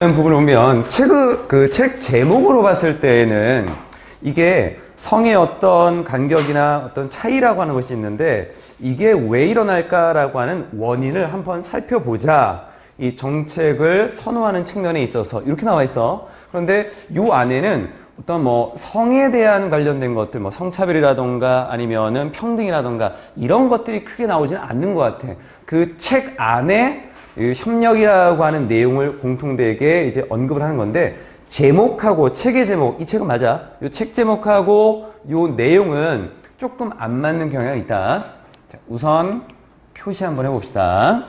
부분을 보면 책 제목으로 봤을 때에는 이게 성의 어떤 간격이나 어떤 차이라고 하는 것이 있는데 이게 왜 일어날까라고 하는 원인을 한번 살펴보자. 이 정책을 선호하는 측면에 있어서 이렇게 나와 있어. 그런데 이 안에는 어떤 성에 대한 관련된 것들, 성차별이라던가 아니면은 평등이라던가 이런 것들이 크게 나오지는 않는 것 같아. 그 책 안에 이 협력이라고 하는 내용을 공통되게 이제 언급을 하는 건데, 제목하고 책의 제목, 이 책은 맞아. 이 책 제목하고 이 내용은 조금 안 맞는 경향이 있다. 자, 우선 표시 한번 해봅시다.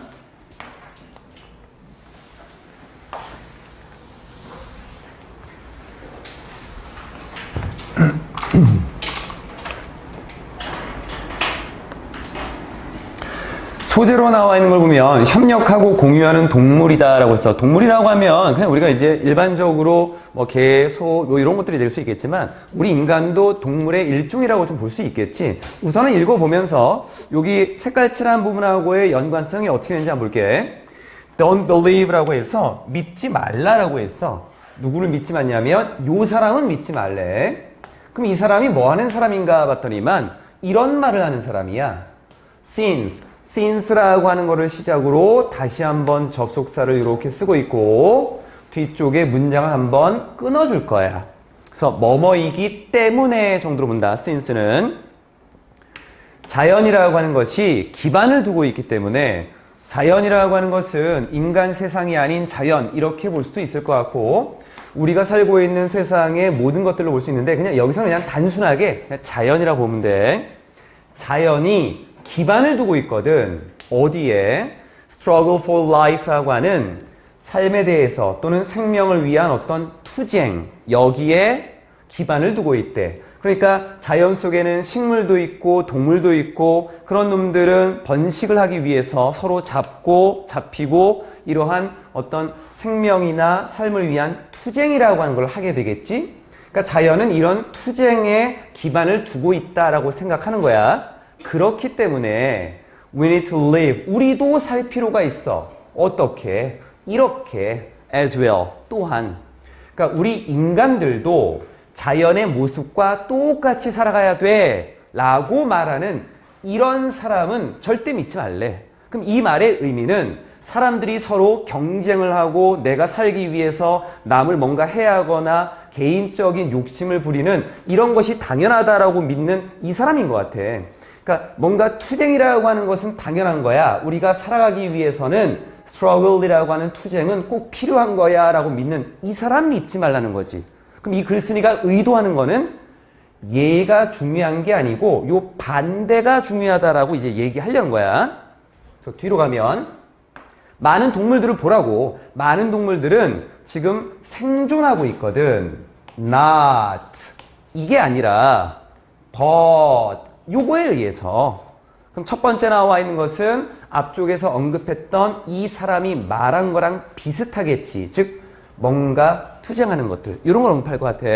소재로 나와 있는 걸 보면 협력하고 공유하는 동물이다라고 했어. 동물이라고 하면 그냥 우리가 이제 일반적으로 개, 소 이런 것들이 될 수 있겠지만 우리 인간도 동물의 일종이라고 좀 볼 수 있겠지. 우선은 읽어보면서 여기 색깔 칠한 부분하고의 연관성이 어떻게 되는지 한번 볼게. Don't believe라고 해서 믿지 말라라고 했어. 누구를 믿지 말냐면 요 사람은 믿지 말래. 그럼 이 사람이 뭐 하는 사람인가 봤더니만 이런 말을 하는 사람이야. since라고 하는 거를 시작으로 다시 한번 접속사를 이렇게 쓰고 있고 뒤쪽에 문장을 한번 끊어줄 거야. 그래서 뭐뭐이기 때문에 정도로 본다. since는 자연이라고 하는 것이 기반을 두고 있기 때문에 자연이라고 하는 것은 인간 세상이 아닌 자연 이렇게 볼 수도 있을 것 같고 우리가 살고 있는 세상의 모든 것들로 볼 수 있는데 그냥 여기서는 그냥 단순하게 그냥 자연이라고 보면 돼. 자연이 기반을 두고 있거든. 어디에? struggle for life라고 하는 삶에 대해서 또는 생명을 위한 어떤 투쟁, 여기에 기반을 두고 있대. 그러니까 자연 속에는 식물도 있고 동물도 있고 그런 놈들은 번식을 하기 위해서 서로 잡히고 이러한 어떤 생명이나 삶을 위한 투쟁이라고 하는 걸 하게 되겠지. 그러니까 자연은 이런 투쟁에 기반을 두고 있다라고 생각하는 거야. 그렇기 때문에 we need to live. 우리도 살 필요가 있어. 어떻게? 이렇게 as well. 또한. 그러니까 우리 인간들도 자연의 모습과 똑같이 살아가야 돼 라고 말하는 이런 사람은 절대 믿지 말래. 그럼 이 말의 의미는 사람들이 서로 경쟁을 하고 내가 살기 위해서 남을 뭔가 해야 하거나 개인적인 욕심을 부리는 이런 것이 당연하다라고 믿는 이 사람인 것 같아. 그러니까 뭔가 투쟁이라고 하는 것은 당연한 거야. 우리가 살아가기 위해서는 struggle이라고 하는 투쟁은 꼭 필요한 거야 라고 믿는 이 사람 믿지 말라는 거지. 그럼 이 글쓴이가 의도하는 거는 얘가 중요한 게 아니고 요 반대가 중요하다라고 이제 얘기하려는 거야. 그래서 뒤로 가면 많은 동물들을 보라고. 많은 동물들은 지금 생존하고 있거든. not 이게 아니라 but 요거에 의해서. 그럼 첫 번째 나와 있는 것은 앞쪽에서 언급했던 이 사람이 말한 거랑 비슷하겠지. 즉 뭔가 투쟁하는 것들 이런 걸 언급할 것 같아.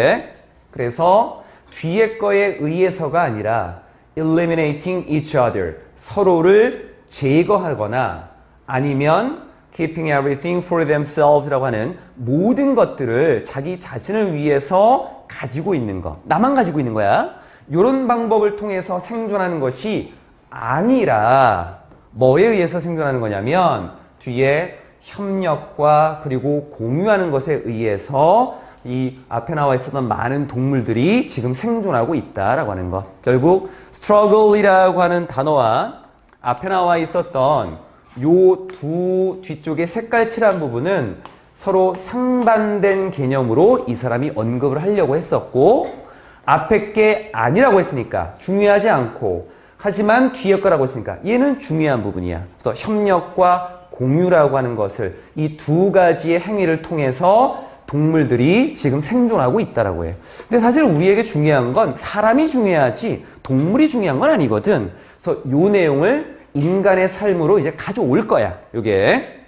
그래서 뒤에 거에 의해서가 아니라 eliminating each other 서로를 제거하거나 아니면 keeping everything for themselves 라고 하는 모든 것들을 자기 자신을 위해서 가지고 있는 거. 나만 가지고 있는 거야. 이런 방법을 통해서 생존하는 것이 아니라 뭐에 의해서 생존하는 거냐면 뒤에 협력과 그리고 공유하는 것에 의해서 이 앞에 나와 있었던 많은 동물들이 지금 생존하고 있다라고 하는 것. 결국 struggle이라고 하는 단어와 앞에 나와 있었던 요 두 뒤쪽에 색깔 칠한 부분은 서로 상반된 개념으로 이 사람이 언급을 하려고 했었고 앞에 게 아니라고 했으니까 중요하지 않고 하지만 뒤에 거라고 했으니까 얘는 중요한 부분이야. 그래서 협력과 공유라고 하는 것을 이 두 가지의 행위를 통해서 동물들이 지금 생존하고 있다라고 해요. 근데 사실 우리에게 중요한 건 사람이 중요하지 동물이 중요한 건 아니거든. 그래서 이 내용을 인간의 삶으로 이제 가져올 거야. 요게.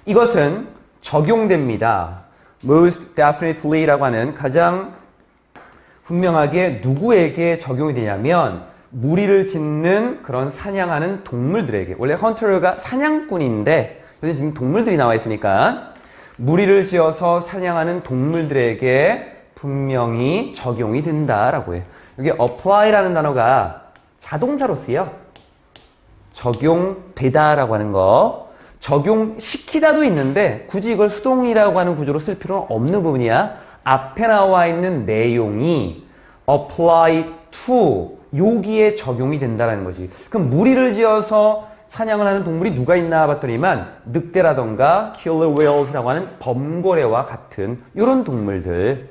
이것은 적용됩니다. Most definitely라고 하는 가장 분명하게 누구에게 적용이 되냐면 무리를 짓는 그런 사냥하는 동물들에게. 원래 헌터가 사냥꾼인데 여기 지금 동물들이 나와 있으니까 무리를 지어서 사냥하는 동물들에게 분명히 적용이 된다라고 해요. 여기 apply라는 단어가 자동사로 쓰여. 적용되다라고 하는 거. 적용시키다도 있는데 굳이 이걸 수동이라고 하는 구조로 쓸 필요는 없는 부분이야. 앞에 나와 있는 내용이 apply to 여기에 적용이 된다는 거지. 그럼 무리를 지어서 사냥을 하는 동물이 누가 있나 봤더니만 늑대라던가 killer whales라고 하는 범고래와 같은 이런 동물들.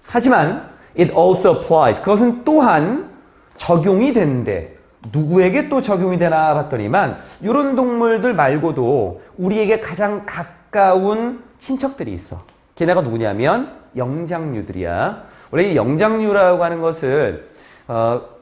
하지만 it also applies. 그것은 또한 적용이 된대. 누구에게 또 적용이 되나 봤더니만 이런 동물들 말고도 우리에게 가장 가까운 친척들이 있어. 걔네가 누구냐면 영장류들이야. 원래 이 영장류라고 하는 것을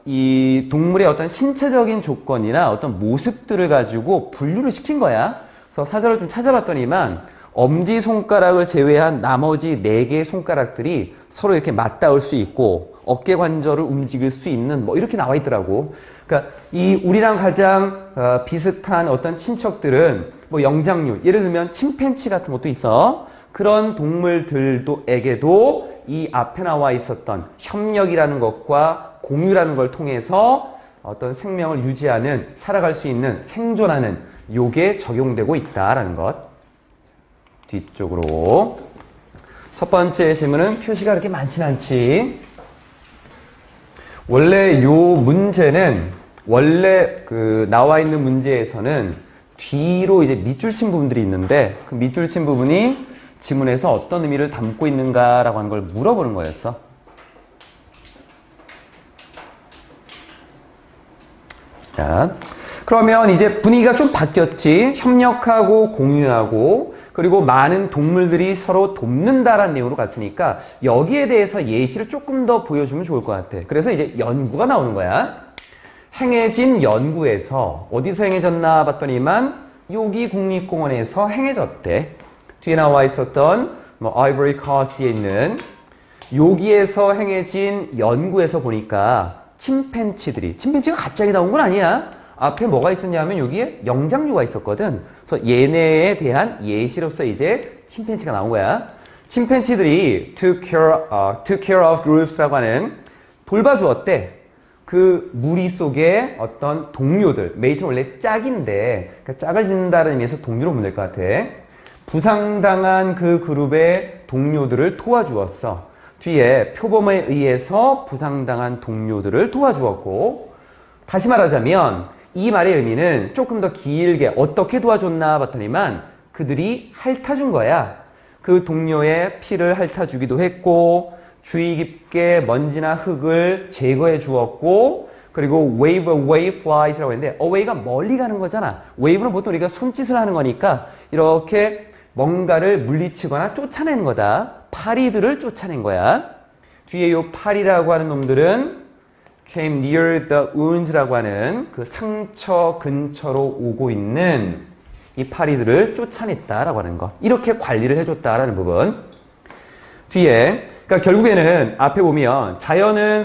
이 동물의 어떤 신체적인 조건이나 어떤 모습들을 가지고 분류를 시킨 거야. 그래서 사전을 좀 찾아봤더니만 엄지손가락을 제외한 나머지 4개의 손가락들이 서로 이렇게 맞닿을 수 있고 어깨 관절을 움직일 수 있는 뭐 이렇게 나와 있더라고. 그러니까 이 우리랑 가장 비슷한 어떤 친척들은 뭐 영장류, 예를 들면 침팬치 같은 것도 있어. 그런 동물들에게도 이 앞에 나와 있었던 협력이라는 것과 공유라는 걸 통해서 어떤 생명을 유지하는, 살아갈 수 있는, 생존하는 요게 적용되고 있다라는 것. 뒤쪽으로. 첫 번째 질문은 표시가 그렇게 많진 않지. 원래 요 문제는 원래 나와 있는 문제에서는 뒤로 이제 밑줄 친 부분들이 있는데 그 밑줄 친 부분이 지문에서 어떤 의미를 담고 있는가라고 하는 걸 물어보는 거였어. 자, 그러면 이제 분위기가 좀 바뀌었지. 협력하고 공유하고 그리고 많은 동물들이 서로 돕는다라는 내용으로 갔으니까 여기에 대해서 예시를 조금 더 보여주면 좋을 것 같아. 그래서 이제 연구가 나오는 거야. 행해진 연구에서 어디서 행해졌나 봤더니만 여기 국립공원에서 행해졌대. 뒤에 나와 있었던 뭐 아이보리 코스트에 있는 여기에서 행해진 연구에서 보니까 침팬지가 갑자기 나온 건 아니야. 앞에 뭐가 있었냐면 여기에 영장류가 있었거든. 그래서 얘네에 대한 예시로서 이제 침팬지가 나온 거야. 침팬지들이 took care of groups라고 하는 돌봐주었대. 그 무리 속에 어떤 동료들, 메이트는 원래 짝인데 그러니까 짝을 잇는다는 의미에서 동료로 보낼 것 같아. 부상당한 그 그룹의 동료들을 도와주었어. 뒤에 표범에 의해서 부상당한 동료들을 도와주었고, 다시 말하자면 이 말의 의미는 조금 더 길게 어떻게 도와줬나 봤더니만 그들이 핥아준 거야. 그 동료의 피를 핥아주기도 했고 주의 깊게 먼지나 흙을 제거해 주었고, 그리고 wave away flies라고 했는데 away가 멀리 가는 거잖아. wave는 보통 우리가 손짓을 하는 거니까 이렇게 뭔가를 물리치거나 쫓아내는 거다. 파리들을 쫓아낸 거야. 뒤에 요 파리라고 하는 놈들은 came near the wounds라고 하는 그 상처 근처로 오고 있는 이 파리들을 쫓아냈다라고 하는 거. 이렇게 관리를 해줬다라는 부분. 뒤에 그러니까 결국에는 앞에 보면 자연은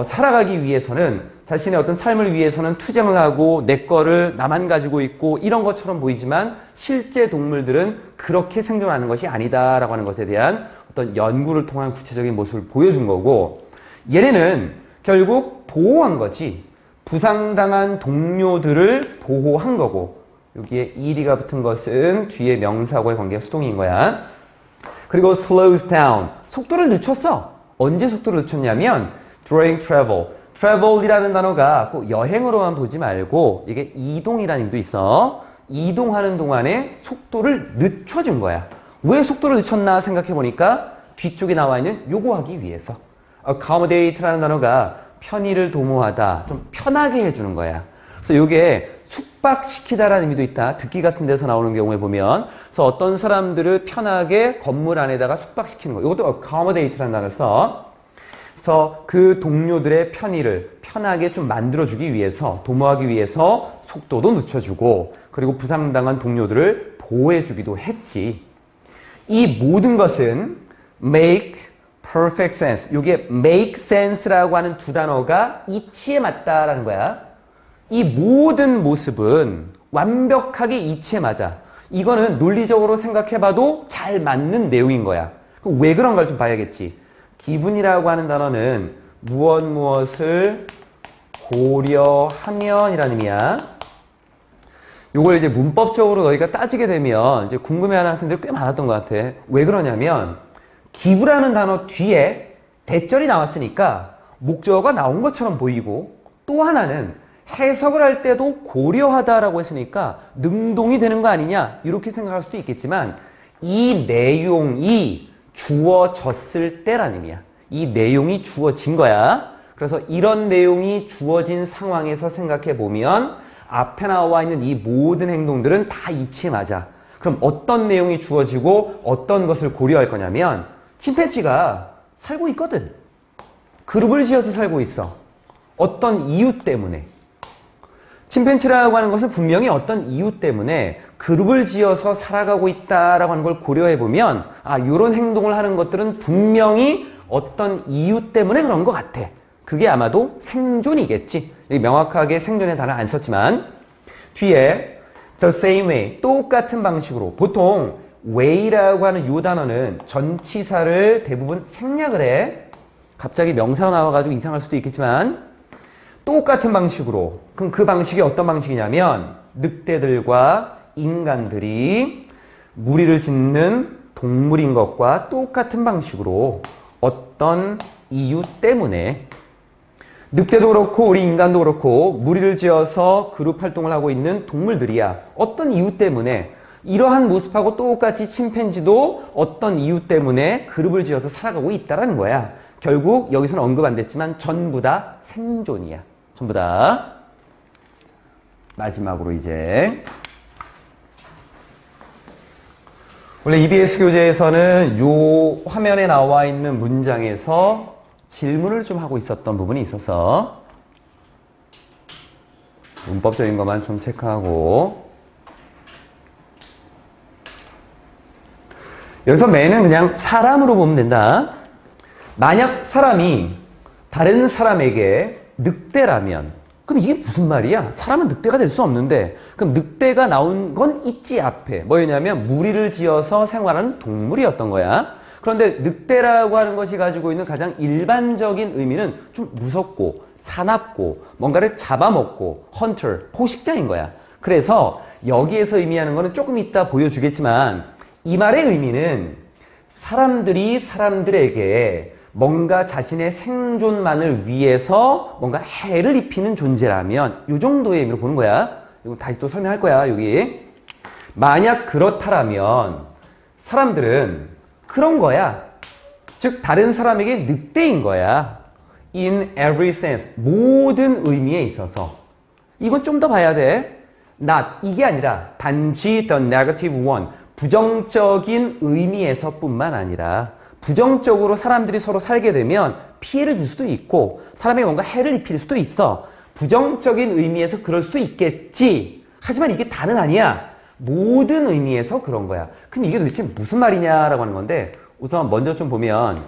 살아가기 위해서는 자신의 어떤 삶을 위해서는 투쟁을 하고 내 거를 나만 가지고 있고 이런 것처럼 보이지만 실제 동물들은 그렇게 생존하는 것이 아니다라고 하는 것에 대한 어떤 연구를 통한 구체적인 모습을 보여준 거고, 얘네는 결국 보호한 거지. 부상당한 동료들을 보호한 거고, 여기에 ed가 붙은 것은 뒤에 명사하고의 관계가 수동인 거야. 그리고 slows down, 속도를 늦췄어. 언제 속도를 늦췄냐면 during travel. travel이라는 단어가 꼭 여행으로만 보지 말고 이게 이동이라는 의미도 있어. 이동하는 동안에 속도를 늦춰준 거야. 왜 속도를 늦췄나 생각해 보니까 뒤쪽에 나와 있는 요거 하기 위해서. accommodate라는 단어가 편의를 도모하다, 좀 편하게 해주는 거야. 그래서 요게 숙박시키다라는 의미도 있다. 듣기 같은 데서 나오는 경우에 보면. 그래서 어떤 사람들을 편하게 건물 안에다가 숙박시키는 거. 이것도 accommodate라는 단어를 써. 그래서 그 동료들의 편의를 편하게 좀 만들어주기 위해서, 도모하기 위해서 속도도 늦춰주고, 그리고 부상당한 동료들을 보호해주기도 했지. 이 모든 것은 make perfect sense. 이게 make sense라고 하는 두 단어가 이치에 맞다라는 거야. 이 모든 모습은 완벽하게 이치에 맞아. 이거는 논리적으로 생각해봐도 잘 맞는 내용인 거야. 그럼 왜 그런 걸 좀 봐야겠지. 기분이라고 하는 단어는 무엇을 고려하면 이라는 의미야. 요걸 이제 문법적으로 너희가 따지게 되면 이제 궁금해하는 학생들이 꽤 많았던 것 같아. 왜 그러냐면 기부라는 단어 뒤에 대절이 나왔으니까 목적어가 나온 것처럼 보이고, 또 하나는 해석을 할 때도 고려하다라고 했으니까 능동이 되는 거 아니냐 이렇게 생각할 수도 있겠지만, 이 내용이 주어졌을 때라는 의미야. 이 내용이 주어진 거야. 그래서 이런 내용이 주어진 상황에서 생각해 보면 앞에 나와 있는 이 모든 행동들은 다 이치에 맞아. 그럼 어떤 내용이 주어지고 어떤 것을 고려할 거냐면, 침팬지가 살고 있거든. 그룹을 지어서 살고 있어. 어떤 이유 때문에. 침팬지라고 하는 것은 분명히 어떤 이유 때문에 그룹을 지어서 살아가고 있다라고 하는 걸 고려해 보면, 아, 이런 행동을 하는 것들은 분명히 어떤 이유 때문에 그런 것 같아. 그게 아마도 생존이겠지. 여기 명확하게 생존의 단어를 안 썼지만 뒤에 the same way, 똑같은 방식으로. 보통 way라고 하는 이 단어는 전치사를 대부분 생략을 해. 갑자기 명사가 나와가지고 이상할 수도 있겠지만 똑같은 방식으로. 그럼 그 방식이 어떤 방식이냐면 늑대들과 인간들이 무리를 짓는 동물인 것과 똑같은 방식으로 어떤 이유 때문에, 늑대도 그렇고 우리 인간도 그렇고 무리를 지어서 그룹 활동을 하고 있는 동물들이야. 어떤 이유 때문에, 이러한 모습하고 똑같이 침팬지도 어떤 이유 때문에 그룹을 지어서 살아가고 있다는 거야. 결국 여기서는 언급 안 됐지만 전부 다 생존이야. 전부 다. 마지막으로 이제 원래 EBS 교재에서는 요 화면에 나와 있는 문장에서 질문을 좀 하고 있었던 부분이 있어서 문법적인 것만 좀 체크하고, 여기서 매는 그냥 사람으로 보면 된다. 만약 사람이 다른 사람에게 늑대라면, 그럼 이게 무슨 말이야? 사람은 늑대가 될 수 없는데, 그럼 늑대가 나온 건 있지 앞에. 뭐였냐면 무리를 지어서 생활하는 동물이었던 거야. 그런데 늑대라고 하는 것이 가지고 있는 가장 일반적인 의미는 좀 무섭고 사납고 뭔가를 잡아먹고 헌터, 포식자인 거야. 그래서 여기에서 의미하는 거는 조금 이따 보여주겠지만, 이 말의 의미는 사람들이 사람들에게 뭔가 자신의 생존만을 위해서 뭔가 해를 입히는 존재라면 이 정도의 의미로 보는 거야. 이거 다시 또 설명할 거야, 여기. 만약 그렇다라면 사람들은 그런 거야. 즉 다른 사람에게 늑대인 거야. In every sense. 모든 의미에 있어서. 이건 좀 더 봐야 돼. not, 이게 아니라 단지 the negative one. 부정적인 의미에서 뿐만 아니라 부정적으로 사람들이 서로 살게 되면 피해를 줄 수도 있고 사람에게 뭔가 해를 입힐 수도 있어. 부정적인 의미에서 그럴 수도 있겠지. 하지만 이게 다는 아니야. 모든 의미에서 그런 거야. 그럼 이게 도대체 무슨 말이냐라고 하는 건데, 우선 먼저 좀 보면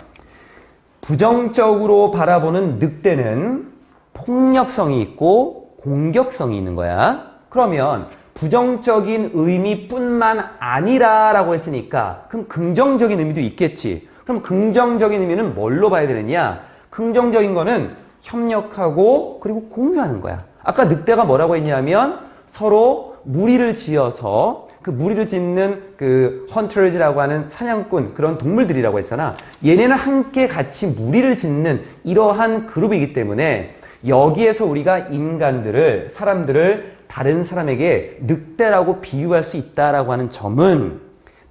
부정적으로 바라보는 늑대는 폭력성이 있고 공격성이 있는 거야. 그러면 부정적인 의미뿐만 아니라 라고 했으니까 그럼 긍정적인 의미도 있겠지. 그럼 긍정적인 의미는 뭘로 봐야 되느냐? 긍정적인 거는 협력하고 그리고 공유하는 거야. 아까 늑대가 뭐라고 했냐면 서로 무리를 지어서, 그 무리를 짓는 그 헌터즈라고 하는 사냥꾼, 그런 동물들이라고 했잖아. 얘네는 함께 같이 무리를 짓는 이러한 그룹이기 때문에 여기에서 우리가 인간들을, 사람들을 다른 사람에게 늑대라고 비유할 수 있다라고 하는 점은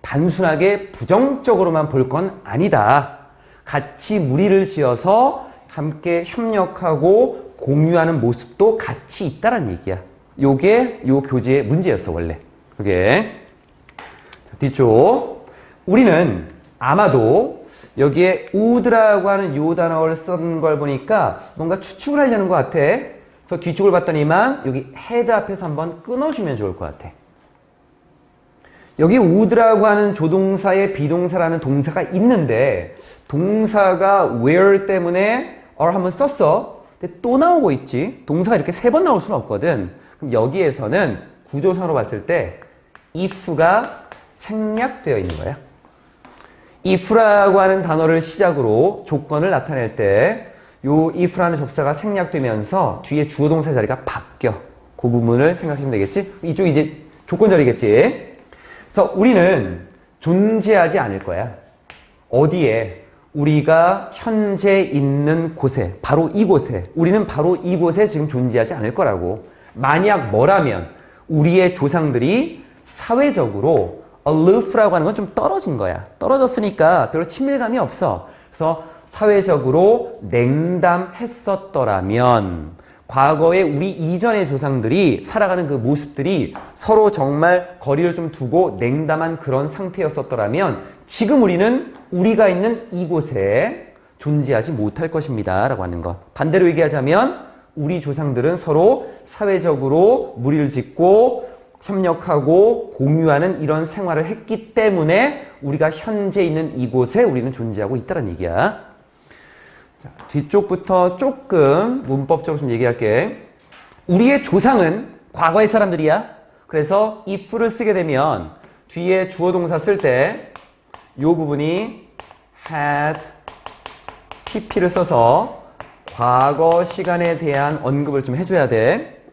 단순하게 부정적으로만 볼 건 아니다. 같이 무리를 지어서 함께 협력하고 공유하는 모습도 같이 있다는 얘기야. 요게 요 교재의 문제였어, 원래. 그게. 자, 뒤쪽. 우리는 아마도 여기에 would라고 하는 요 단어를 쓴 걸 보니까 뭔가 추측을 하려는 것 같아. 그래서 뒤쪽을 봤더니만 여기 had 앞에서 한번 끊어주면 좋을 것 같아. 여기 would라고 하는 조동사에 비동사라는 동사가 있는데 동사가 where 때문에 are 한번 썼어. 근데 또 나오고 있지. 동사가 이렇게 3번 나올 수는 없거든. 그럼 여기에서는 구조상으로 봤을 때 if가 생략되어 있는 거야. if라고 하는 단어를 시작으로 조건을 나타낼 때 요 if라는 접사가 생략되면서 뒤에 주어 동사 자리가 바뀌어. 그 부분을 생각하시면 되겠지? 이쪽이 이제 조건 자리겠지? 그래서 우리는 존재하지 않을 거야. 어디에? 우리가 현재 있는 곳에, 바로 이곳에, 우리는 바로 이곳에 지금 존재하지 않을 거라고. 만약 뭐라면 우리의 조상들이 사회적으로 aloof라고 하는 건 좀 떨어진 거야. 떨어졌으니까 별로 친밀감이 없어. 그래서 사회적으로 냉담했었더라면 과거에 우리 이전의 조상들이 살아가는 그 모습들이 서로 정말 거리를 좀 두고 냉담한 그런 상태였었더라면 지금 우리는 우리가 있는 이곳에 존재하지 못할 것입니다. 라고 하는 것. 반대로 얘기하자면 우리 조상들은 서로 사회적으로 무리를 짓고 협력하고 공유하는 이런 생활을 했기 때문에 우리가 현재 있는 이곳에 우리는 존재하고 있다는 얘기야. 자, 뒤쪽부터 조금 문법적으로 좀 얘기할게. 우리의 조상은 과거의 사람들이야. 그래서 if를 쓰게 되면 뒤에 주어 동사 쓸 때 이 부분이 had, pp를 써서 과거 시간에 대한 언급을 좀 해줘야 돼.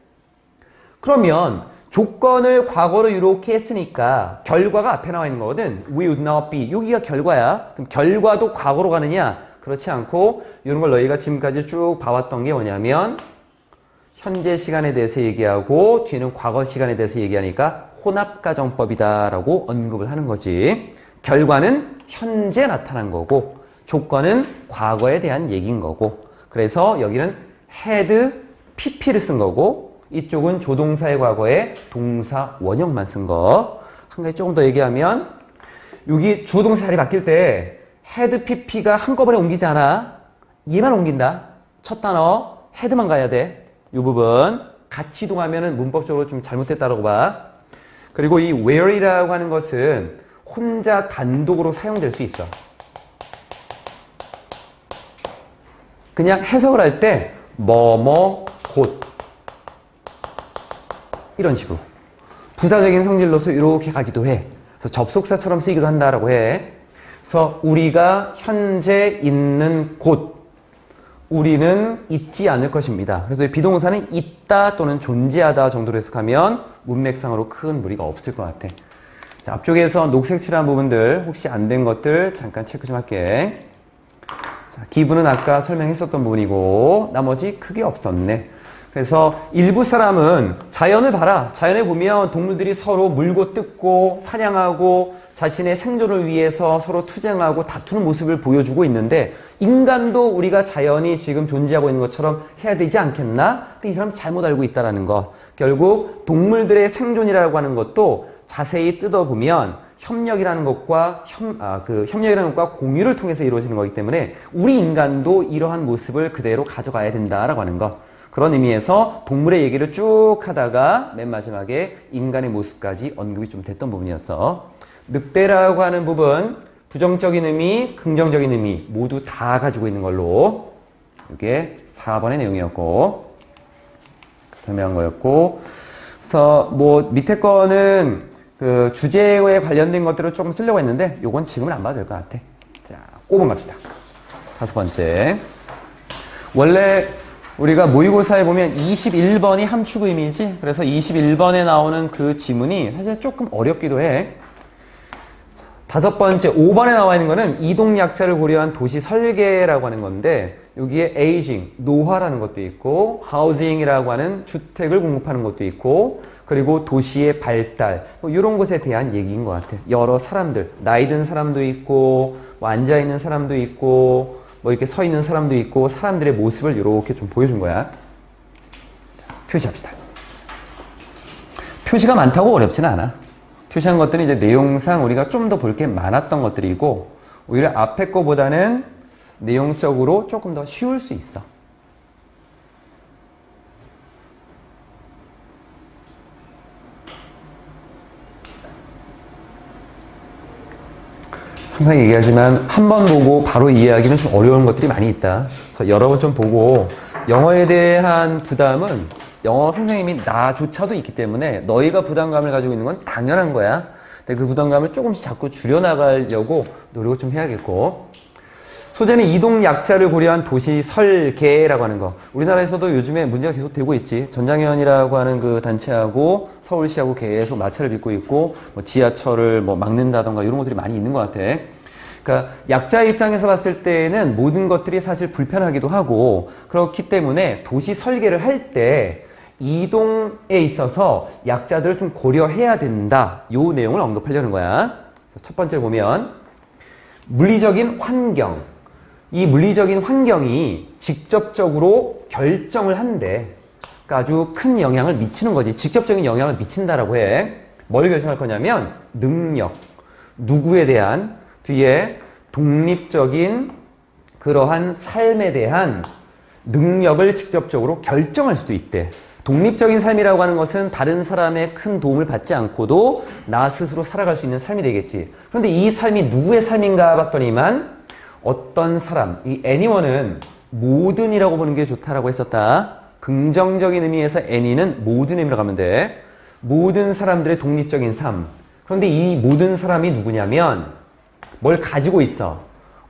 그러면 조건을 과거로 이렇게 했으니까 결과가 앞에 나와 있는 거거든. We would not be. 여기가 결과야. 그럼 결과도 과거로 가느냐? 그렇지 않고 이런 걸 너희가 지금까지 쭉 봐왔던 게 뭐냐면 현재 시간에 대해서 얘기하고 뒤는 과거 시간에 대해서 얘기하니까 혼합가정법이다라고 언급을 하는 거지. 결과는 현재 나타난 거고 조건은 과거에 대한 얘기인 거고 그래서 여기는 had, pp를 쓴 거고 이쪽은 조동사의 과거에 동사 원형만 쓴 거. 한 가지 조금 더 얘기하면 여기 주어동사 자리 바뀔 때 had, pp가 한꺼번에 옮기지 않아. 얘만 옮긴다. 첫 단어 had만 가야 돼. 이 부분 같이 이동하면 문법적으로 좀 잘못됐다라고 봐. 그리고 이 where이라고 하는 것은 혼자 단독으로 사용될 수 있어. 그냥 해석을 할 때 뭐뭐 곧 이런 식으로 부사적인 성질로서 이렇게 가기도 해. 그래서 접속사처럼 쓰이기도 한다라고 해. 그래서 우리가 현재 있는 곳 우리는 있지 않을 것입니다. 그래서 비동사는 있다 또는 존재하다 정도로 해석하면 문맥상으로 큰 무리가 없을 것 같아. 자, 앞쪽에서 녹색 칠한 부분들 혹시 안 된 것들 잠깐 체크 좀 할게. 자, 기분은 아까 설명했었던 부분이고 나머지 크게 없었네. 그래서 일부 사람은 자연을 봐라. 자연에 보면 동물들이 서로 물고 뜯고 사냥하고 자신의 생존을 위해서 서로 투쟁하고 다투는 모습을 보여주고 있는데 인간도 우리가 자연이 지금 존재하고 있는 것처럼 해야 되지 않겠나? 근데 이 사람 잘못 알고 있다는 것. 결국 동물들의 생존이라고 하는 것도 자세히 뜯어보면 협력이라는 것과 협력이라는 것과 공유를 통해서 이루어지는 거기 때문에 우리 인간도 이러한 모습을 그대로 가져가야 된다라고 하는 것. 그런 의미에서 동물의 얘기를 쭉 하다가 맨 마지막에 인간의 모습까지 언급이 좀 됐던 부분이었어. 늑대라고 하는 부분 부정적인 의미, 긍정적인 의미 모두 다 가지고 있는 걸로 이게 4번의 내용이었고 설명한 거였고 그래서 뭐 밑에 거는 그 주제에 관련된 것들을 조금 쓰려고 했는데 요건 지금은 안 봐도 될 것 같아. 자, 5번 갑시다. 5번째. 원래 우리가 모의고사에 보면 21번이 함축 의미지. 그래서 21번에 나오는 그 지문이 사실 조금 어렵기도 해. 5번째, 5번에 나와 있는 거는 이동약자를 고려한 도시 설계라고 하는 건데 여기에 aging, 노화라는 것도 있고 housing이라고 하는 주택을 공급하는 것도 있고 그리고 도시의 발달 뭐 이런 것에 대한 얘기인 것 같아. 여러 사람들, 나이 든 사람도 있고 뭐 앉아있는 사람도 있고 뭐 이렇게 서 있는 사람도 있고 사람들의 모습을 이렇게 좀 보여준 거야. 자, 표시합시다. 표시가 많다고 어렵지는 않아. 표시한 것들은 이제 내용상 우리가 좀 더 볼 게 많았던 것들이고 오히려 앞에 거보다는 내용적으로 조금 더 쉬울 수 있어. 항상 얘기하지만 한 번 보고 바로 이해하기는 좀 어려운 것들이 많이 있다. 그래서 여러 번 좀 보고 영어에 대한 부담은 영어 선생님이 나조차도 있기 때문에 너희가 부담감을 가지고 있는 건 당연한 거야. 근데 그 부담감을 조금씩 자꾸 줄여나가려고 노력을 좀 해야겠고. 소재는 이동 약자를 고려한 도시 설계라고 하는 거. 우리나라에서도 요즘에 문제가 계속 되고 있지. 전장현이라고 하는 그 단체하고 서울시하고 계속 마찰을 빚고 있고, 뭐 지하철을 뭐 막는다던가 이런 것들이 많이 있는 것 같아. 그러니까 약자 입장에서 봤을 때는 모든 것들이 사실 불편하기도 하고, 그렇기 때문에 도시 설계를 할 때 이동에 있어서 약자들을 좀 고려해야 된다. 요 내용을 언급하려는 거야. 첫 번째 보면 물리적인 환경. 이 물리적인 환경이 직접적으로 결정을 한대. 그러니까 아주 큰 영향을 미치는 거지. 직접적인 영향을 미친다라고 해. 뭘 결정할 거냐면 능력, 누구에 대한 뒤에 독립적인 그러한 삶에 대한 능력을 직접적으로 결정할 수도 있대. 독립적인 삶이라고 하는 것은 다른 사람의 큰 도움을 받지 않고도 나 스스로 살아갈 수 있는 삶이 되겠지. 그런데 이 삶이 누구의 삶인가 봤더니만 어떤 사람, 이 anyone은 모든이라고 보는 게 좋다라고 했었다. 긍정적인 의미에서 any는 모든 의미로 가면 돼. 모든 사람들의 독립적인 삶. 그런데 이 모든 사람이 누구냐면 뭘 가지고 있어.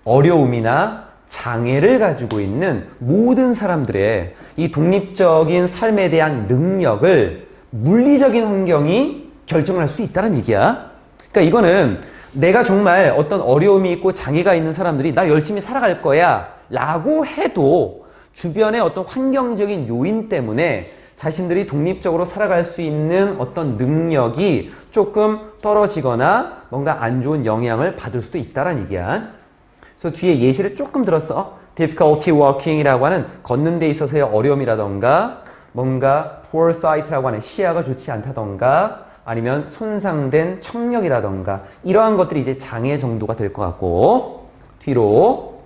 어려움이나 장애를 가지고 있는 모든 사람들의 이 독립적인 삶에 대한 능력을 물리적인 환경이 결정을 할 수 있다는 얘기야. 그러니까 이거는 내가 정말 어떤 어려움이 있고 장애가 있는 사람들이 나 열심히 살아갈 거야 라고 해도 주변의 어떤 환경적인 요인 때문에 자신들이 독립적으로 살아갈 수 있는 어떤 능력이 조금 떨어지거나 뭔가 안 좋은 영향을 받을 수도 있다는 얘기야. 그래서 뒤에 예시를 조금 들었어. difficulty walking이라고 하는 걷는 데 있어서의 어려움이라던가 뭔가 poor sight라고 하는 시야가 좋지 않다던가 아니면 손상된 청력이라던가 이러한 것들이 이제 장애 정도가 될 것 같고 뒤로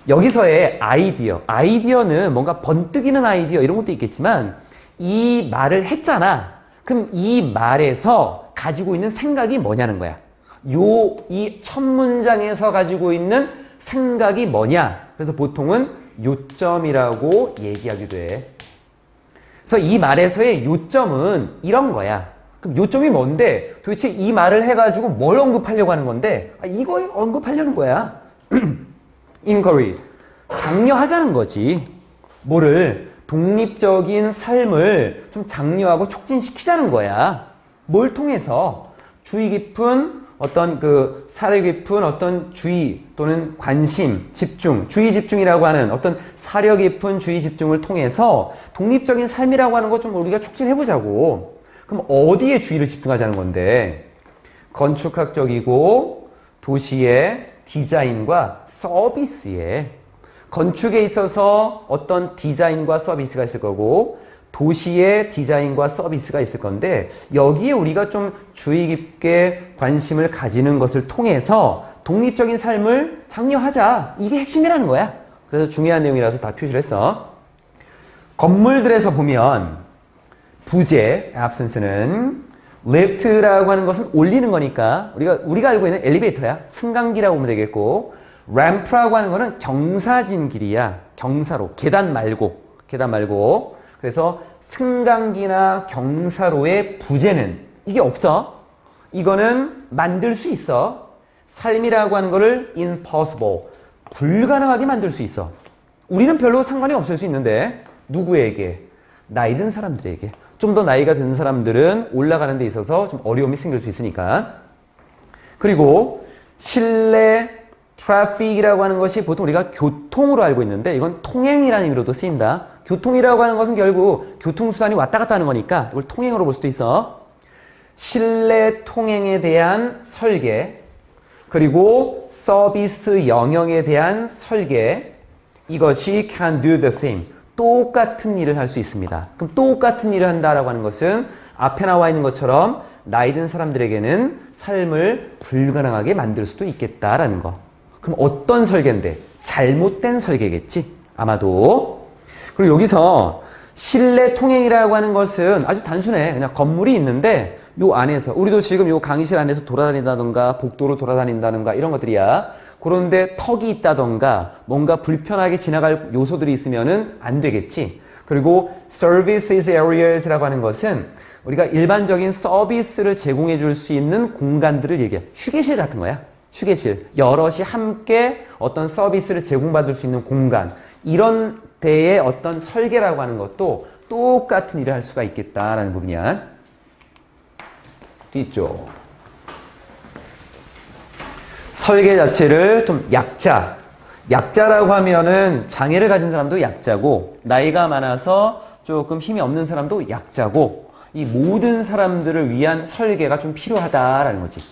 여기서의 아이디어는 뭔가 번뜩이는 아이디어 이런 것도 있겠지만 이 말을 했잖아. 그럼 이 말에서 가지고 있는 생각이 뭐냐는 거야. 이 첫 문장에서 가지고 있는 생각이 뭐냐. 그래서 보통은 요점이라고 얘기하기도 해. 그래서 이 말에서의 요점은 이런 거야. 그럼 요점이 뭔데? 도대체 이 말을 해가지고 뭘 언급하려고 하는 건데? 이거 언급하려는 거야. encourage. 장려하자는 거지. 뭐를? 독립적인 삶을 좀 장려하고 촉진시키자는 거야. 뭘 통해서? 주의 깊은 어떤 사려 깊은 어떤 주의 또는 관심, 집중, 주의 집중이라고 하는 어떤 사려 깊은 주의 집중을 통해서 독립적인 삶이라고 하는 것 좀 우리가 촉진해보자고. 그럼 어디에 주의를 집중하자는 건데? 건축학적이고 도시의 디자인과 서비스에 건축에 있어서 어떤 디자인과 서비스가 있을 거고 도시의 디자인과 서비스가 있을 건데 여기에 우리가 좀 주의 깊게 관심을 가지는 것을 통해서 독립적인 삶을 장려하자. 이게 핵심이라는 거야. 그래서 중요한 내용이라서 다 표시를 했어. 건물들에서 보면 부재, absence는 lift라고 하는 것은 올리는 거니까 우리가 알고 있는 엘리베이터야. 승강기라고 보면 되겠고 ramp라고 하는 거는 경사진 길이야. 경사로. 계단 말고. 그래서 승강기나 경사로의 부재는 이게 없어. 이거는 만들 수 있어. 삶이라고 하는 거를 impossible. 불가능하게 만들 수 있어. 우리는 별로 상관이 없을 수 있는데 누구에게? 나이 든 사람들에게. 좀 더 나이가 든 사람들은 올라가는 데 있어서 좀 어려움이 생길 수 있으니까. 그리고 실내 트래픽이라고 하는 것이 보통 우리가 교통으로 알고 있는데 이건 통행이라는 의미로도 쓰인다. 교통이라고 하는 것은 결국 교통수단이 왔다 갔다 하는 거니까 이걸 통행으로 볼 수도 있어. 실내 통행에 대한 설계 그리고 서비스 영역에 대한 설계 이것이 can do the same. 똑같은 일을 할 수 있습니다. 그럼 똑같은 일을 한다라고 하는 것은 앞에 나와 있는 것처럼 나이 든 사람들에게는 삶을 불가능하게 만들 수도 있겠다라는 거. 그럼 어떤 설계인데? 잘못된 설계겠지? 아마도. 그리고 여기서 실내 통행이라고 하는 것은 아주 단순해. 그냥 건물이 있는데 요 안에서 우리도 지금 요 강의실 안에서 돌아다닌다던가 복도로 돌아다닌다던가 이런 것들이야. 그런데 턱이 있다던가 뭔가 불편하게 지나갈 요소들이 있으면은 안 되겠지. 그리고 services areas라고 하는 것은 우리가 일반적인 서비스를 제공해 줄 수 있는 공간들을 얘기해. 휴게실 같은 거야. 휴게실. 여럿이 함께 어떤 서비스를 제공받을 수 있는 공간. 이런 데의 어떤 설계라고 하는 것도 똑같은 일을 할 수가 있겠다라는 부분이야. 뒤쪽. 설계 자체를 좀 약자. 약자라고 하면은 장애를 가진 사람도 약자고, 나이가 많아서 조금 힘이 없는 사람도 약자고, 이 모든 사람들을 위한 설계가 좀 필요하다라는 거지.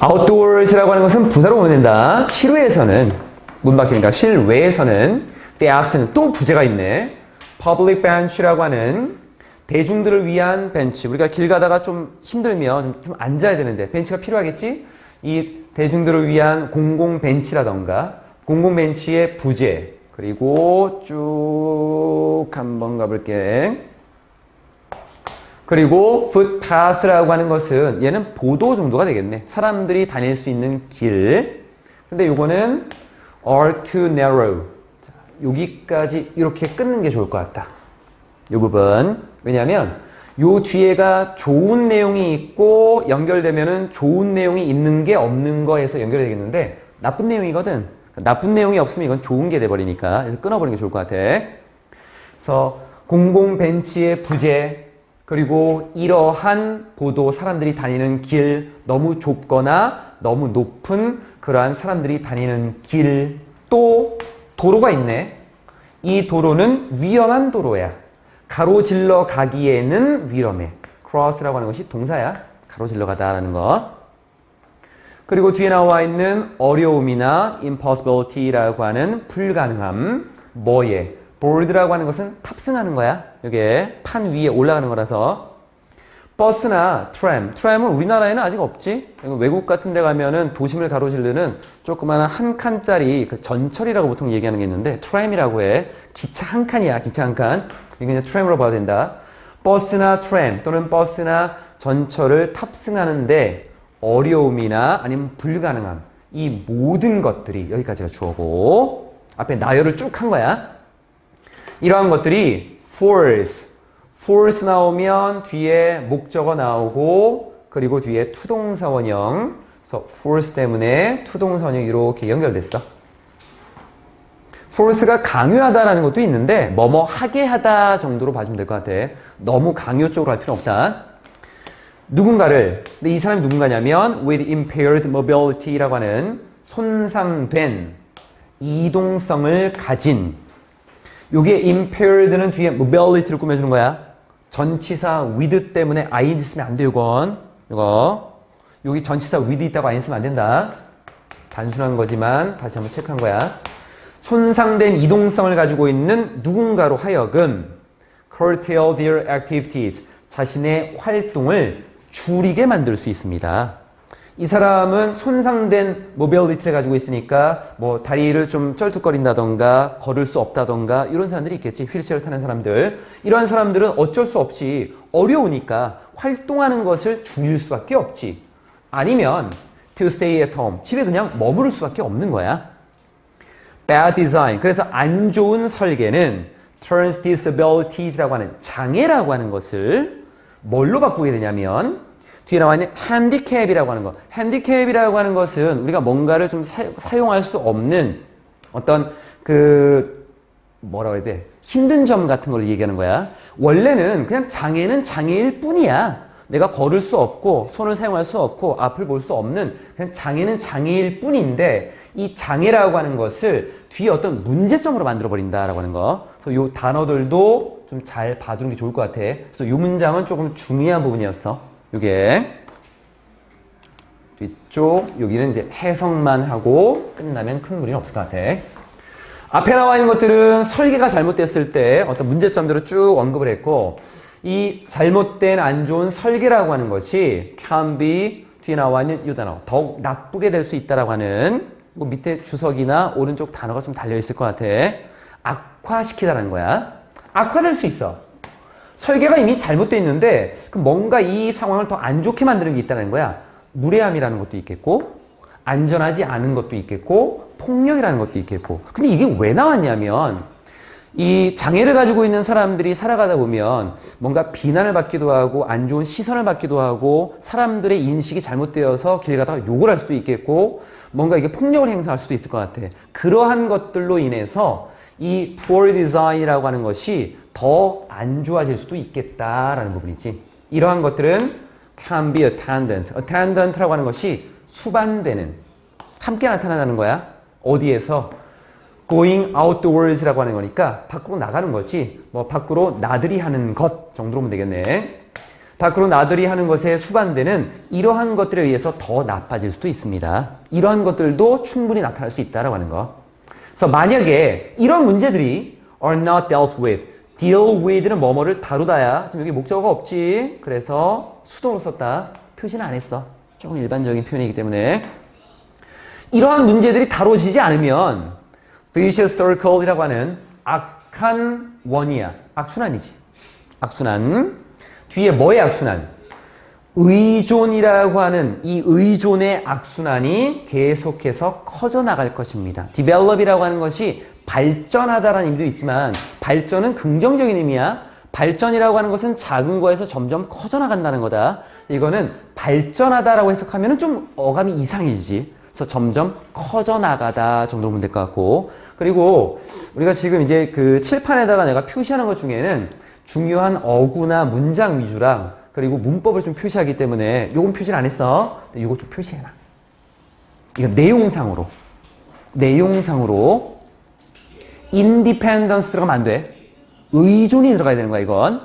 outdoors라고 하는 것은 부사로 보면 된다. 실외에서는, 문 밖이니까 실외에서는, the absent, 또 부재가 있네. public bench라고 하는 대중들을 위한 벤치. 우리가 길 가다가 좀 힘들면 좀 앉아야 되는데 벤치가 필요하겠지? 이 대중들을 위한 공공 벤치라던가 공공 벤치의 부재. 그리고 쭉 한번 가볼게. 그리고 footpath라고 하는 것은 얘는 보도 정도가 되겠네. 사람들이 다닐 수 있는 길. 근데 요거는 are too narrow. 자, 여기까지 이렇게 끊는 게 좋을 것 같다. 이 부분. 왜냐하면 요 뒤에가 좋은 내용이 있고 연결되면은 좋은 내용이 있는 게 없는 거에서 연결이 되겠는데 나쁜 내용이거든. 나쁜 내용이 없으면 이건 좋은 게 돼버리니까. 그래서 끊어버리는 게 좋을 것 같아. 그래서 공공 벤치의 부재. 그리고 이러한 보도, 사람들이 다니는 길, 너무 좁거나 너무 높은 그러한 사람들이 다니는 길, 또 도로가 있네. 이 도로는 위험한 도로야. 가로질러 가기에는 위험해. cross라고 하는 것이 동사야. 가로질러 가다라는 거. 그리고 뒤에 나와 있는 어려움이나 impossibility라고 하는 불가능함, 뭐에? board라고 하는 것은 탑승하는 거야. 이게 판 위에 올라가는 거라서. 버스나 트램은 우리나라에는 아직 없지. 외국 같은 데 가면은 도심을 가로지르는 조그마한 한 칸짜리 그 전철이라고 보통 얘기하는 게 있는데 트램이라고 해. 기차 한 칸이야. 기차 한 칸. 이거 그냥 트램으로 봐도 된다. 버스나 트램 또는 버스나 전철을 탑승하는데 어려움이나 아니면 불가능함, 이 모든 것들이, 여기까지가 주어고 앞에 나열을 쭉 한 거야. 이러한 것들이 force 나오면 뒤에 목적어 나오고 그리고 뒤에 투동사 원형. 그래서 force 때문에 투동사 원형이 이렇게 연결됐어. force가 강요하다라는 것도 있는데 뭐뭐 하게 하다 정도로 봐주면 될 것 같아. 너무 강요 쪽으로 할 필요 없다. 누군가를, 근데 이 사람이 누군가냐면 with impaired mobility라고 하는 손상된 이동성을 가진. 요게 impaired는 뒤에 mobility를 꾸며주는 거야. 전치사 with 때문에 ing 쓰면 안 돼, 이건. 이거. 여기 전치사 with 있다고 ing 쓰면 안 된다. 단순한 거지만 다시 한번 체크한 거야. 손상된 이동성을 가지고 있는 누군가로 하여금 curtail their activities, 자신의 활동을 줄이게 만들 수 있습니다. 이 사람은 손상된 모빌리티를 가지고 있으니까 뭐 다리를 좀 쩔뚝거린다던가 걸을 수 없다던가 이런 사람들이 있겠지. 휠체어를 타는 사람들. 이러한 사람들은 어쩔 수 없이 어려우니까 활동하는 것을 줄일 수밖에 없지. 아니면 to stay at home, 집에 그냥 머무를 수밖에 없는 거야. bad design, 그래서 안 좋은 설계는 turns disabilities라고 하는 장애라고 하는 것을 뭘로 바꾸게 되냐면 뒤에 나와 있는 handicap이라고 하는 거. handicap이라고 하는 것은 우리가 뭔가를 좀 사용할 수 없는 어떤 뭐라고 해야 돼? 힘든 점 같은 걸 얘기하는 거야. 원래는 그냥 장애는 장애일 뿐이야. 내가 걸을 수 없고 손을 사용할 수 없고 앞을 볼 수 없는 그냥 장애는 장애일 뿐인데 이 장애라고 하는 것을 뒤에 어떤 문제점으로 만들어 버린다라고 하는 거. 그래서 이 단어들도 좀 잘 봐두는 게 좋을 것 같아. 그래서 이 문장은 조금 중요한 부분이었어. 요게 뒤쪽 여기는 이제 해석만 하고 끝나면 큰 무리는 없을 것 같아. 앞에 나와 있는 것들은 설계가 잘못됐을 때 어떤 문제점들을 쭉 언급을 했고 이 잘못된 안 좋은 설계라고 하는 것이 can be 뒤에 나와 있는 이 단어 더욱 나쁘게 될 수 있다라고 하는 밑에 주석이나 오른쪽 단어가 좀 달려 있을 것 같아. 악화시키다라는 거야. 악화될 수 있어. 설계가 이미 잘못되어 있는데 그럼 뭔가 이 상황을 더 안 좋게 만드는 게 있다는 거야. 무례함이라는 것도 있겠고 안전하지 않은 것도 있겠고 폭력이라는 것도 있겠고. 근데 이게 왜 나왔냐면 이 장애를 가지고 있는 사람들이 살아가다 보면 뭔가 비난을 받기도 하고 안 좋은 시선을 받기도 하고 사람들의 인식이 잘못되어서 길 가다가 욕을 할 수도 있겠고 뭔가 이게 폭력을 행사할 수도 있을 것 같아. 그러한 것들로 인해서 이 poor design이라고 하는 것이 더 안 좋아질 수도 있겠다라는 부분이지. 이러한 것들은 can be attendant. attendant라고 하는 것이 수반되는, 함께 나타나는 거야. 어디에서? going outdoors라고 하는 거니까 밖으로 나가는 거지. 뭐 밖으로 나들이 하는 것 정도로 보면 되겠네. 밖으로 나들이 하는 것에 수반되는 이러한 것들에 의해서 더 나빠질 수도 있습니다. 이러한 것들도 충분히 나타날 수 있다라고 하는 거. 그래서 만약에 이런 문제들이 are not dealt with, deal with는 뭐뭐를 다루다야. 지금 여기 목적어가 없지. 그래서 수동으로 썼다. 표시는 안 했어. 조금 일반적인 표현이기 때문에. 이러한 문제들이 다뤄지지 않으면 vicious circle이라고 하는 악한 원이야. 악순환이지. 악순환. 뒤에 뭐의 악순환? 의존이라고 하는 이 의존의 악순환이 계속해서 커져나갈 것입니다. develop이라고 하는 것이 발전하다라는 의미도 있지만 발전은 긍정적인 의미야. 발전이라고 하는 것은 작은 거에서 점점 커져나간다는 거다. 이거는 발전하다라고 해석하면 좀 어감이 이상해지지. 그래서 점점 커져나가다 정도로 보면 될 것 같고. 그리고 우리가 지금 이제 그 칠판에다가 내가 표시하는 것 중에는 중요한 어구나 문장 위주랑 그리고 문법을 좀 표시하기 때문에 요건 표시를 안 했어. 요거 좀 표시해놔. 이거 내용상으로 independence 들어가면 안 돼. 의존이 들어가야 되는 거야, 이건.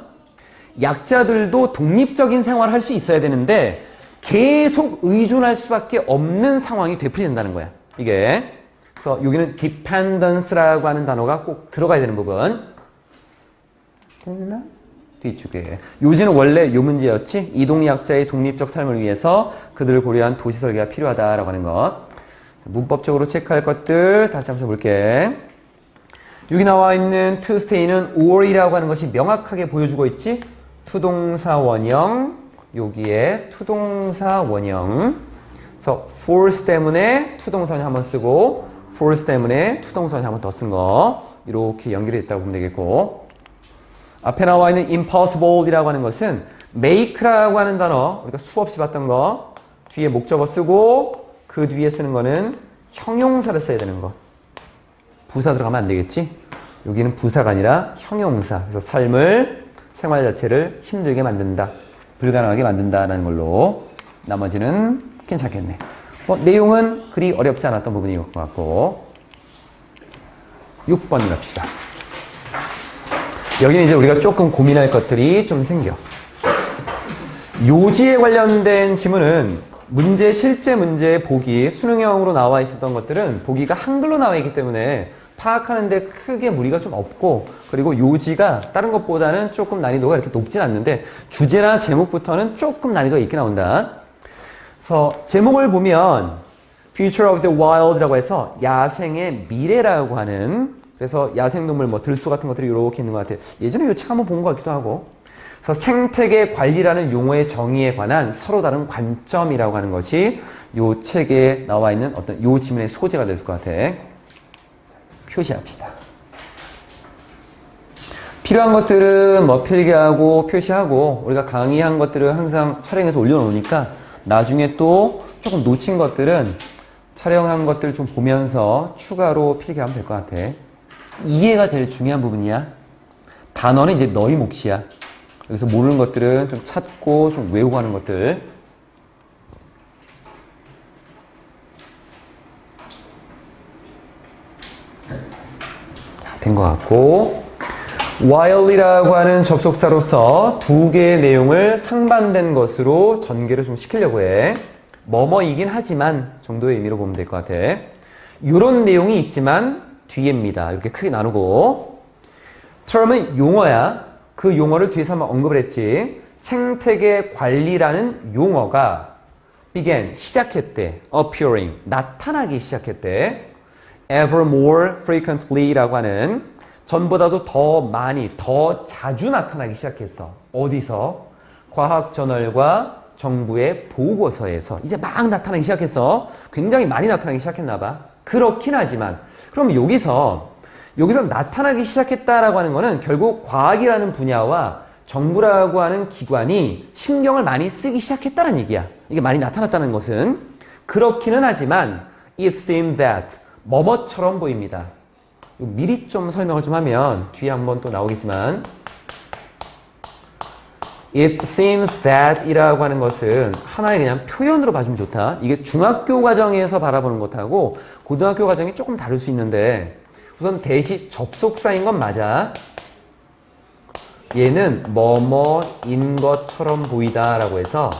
약자들도 독립적인 생활을 할 수 있어야 되는데 계속 의존할 수밖에 없는 상황이 되풀이된다는 거야. 이게. 그래서 여기는 dependence라고 하는 단어가 꼭 들어가야 되는 부분. 됐나? 뒤쪽에. 요지는 원래 요 문제였지. 이동약자의 독립적 삶을 위해서 그들을 고려한 도시 설계가 필요하다라고 하는 것. 문법적으로 체크할 것들 다시 한번 볼게. 여기 나와 있는 to stay는 or이라고 하는 것이 명확하게 보여주고 있지. 투동사 원형. 여기에 투동사 원형. 그래서 force 때문에 투동사 원형 한번 쓰고 force 때문에 투동사 원형 한번 더 쓴 거. 이렇게 연결이 됐다고 보면 되겠고. 앞에 나와 있는 impossible이라고 하는 것은 make라고 하는 단어, 우리가 수없이 봤던 거, 뒤에 목적어 쓰고 그 뒤에 쓰는 거는 형용사를 써야 되는 거. 부사 들어가면 안 되겠지? 여기는 부사가 아니라 형용사. 그래서 삶을, 생활 자체를 힘들게 만든다. 불가능하게 만든다라는 걸로. 나머지는 괜찮겠네. 내용은 그리 어렵지 않았던 부분인 것 같고. 6번 갑시다. 여기는 이제 우리가 조금 고민할 것들이 좀 생겨. 요지에 관련된 지문은 실제 문제 보기, 수능형으로 나와 있었던 것들은 보기가 한글로 나와 있기 때문에 파악하는데 크게 무리가 좀 없고, 그리고 요지가 다른 것보다는 조금 난이도가 이렇게 높진 않는데 주제나 제목부터는 조금 난이도가 있게 나온다. 그래서 제목을 보면 Future of the Wild이라고 해서 야생의 미래라고 하는, 그래서 야생동물 들소 같은 것들이 이렇게 있는 것 같아요. 예전에 이 책 한번 본 것 같기도 하고. 그래서 생태계 관리라는 용어의 정의에 관한 서로 다른 관점이라고 하는 것이 이 책에 나와 있는 어떤 이 지문의 소재가 될 것 같아. 표시합시다. 필요한 것들은 필기하고 표시하고, 우리가 강의한 것들을 항상 촬영해서 올려놓으니까 나중에 또 조금 놓친 것들은 촬영한 것들을 좀 보면서 추가로 필기하면 될 것 같아. 이해가 제일 중요한 부분이야. 단어는 이제 너희 몫이야. 여기서 모르는 것들은 좀 찾고 좀 외우고 하는 것들. 된 것 같고, while이라고 하는 접속사로서 두 개의 내용을 상반된 것으로 전개를 좀 시키려고 해. 뭐뭐이긴 하지만 정도의 의미로 보면 될 것 같아. 이런 내용이 있지만 뒤에입니다. 이렇게 크게 나누고. term은 용어야. 그 용어를 뒤에서 한번 언급을 했지. 생태계 관리라는 용어가 began, 시작했대. appearing, 나타나기 시작했대. ever more frequently 라고 하는 전보다도 더 많이, 더 자주 나타나기 시작했어. 어디서? 과학저널과 정부의 보고서에서 이제 막 나타나기 시작했어. 굉장히 많이 나타나기 시작했나 봐. 그렇긴 하지만 그럼 여기서 나타나기 시작했다라고 하는 거는 결국 과학이라는 분야와 정부라고 하는 기관이 신경을 많이 쓰기 시작했다는 얘기야. 이게 많이 나타났다는 것은 그렇기는 하지만 it seems that 뭐뭐처럼 보입니다. 미리 좀 설명을 좀 하면 뒤에 한번 또 나오겠지만 it seems that 이라고 하는 것은 하나의 그냥 표현으로 봐주면 좋다. 이게 중학교 과정에서 바라보는 것하고 고등학교 과정이 조금 다를 수 있는데 우선 대시 접속사인 건 맞아. 얘는 뭐뭐인 것처럼 보이다라고 해서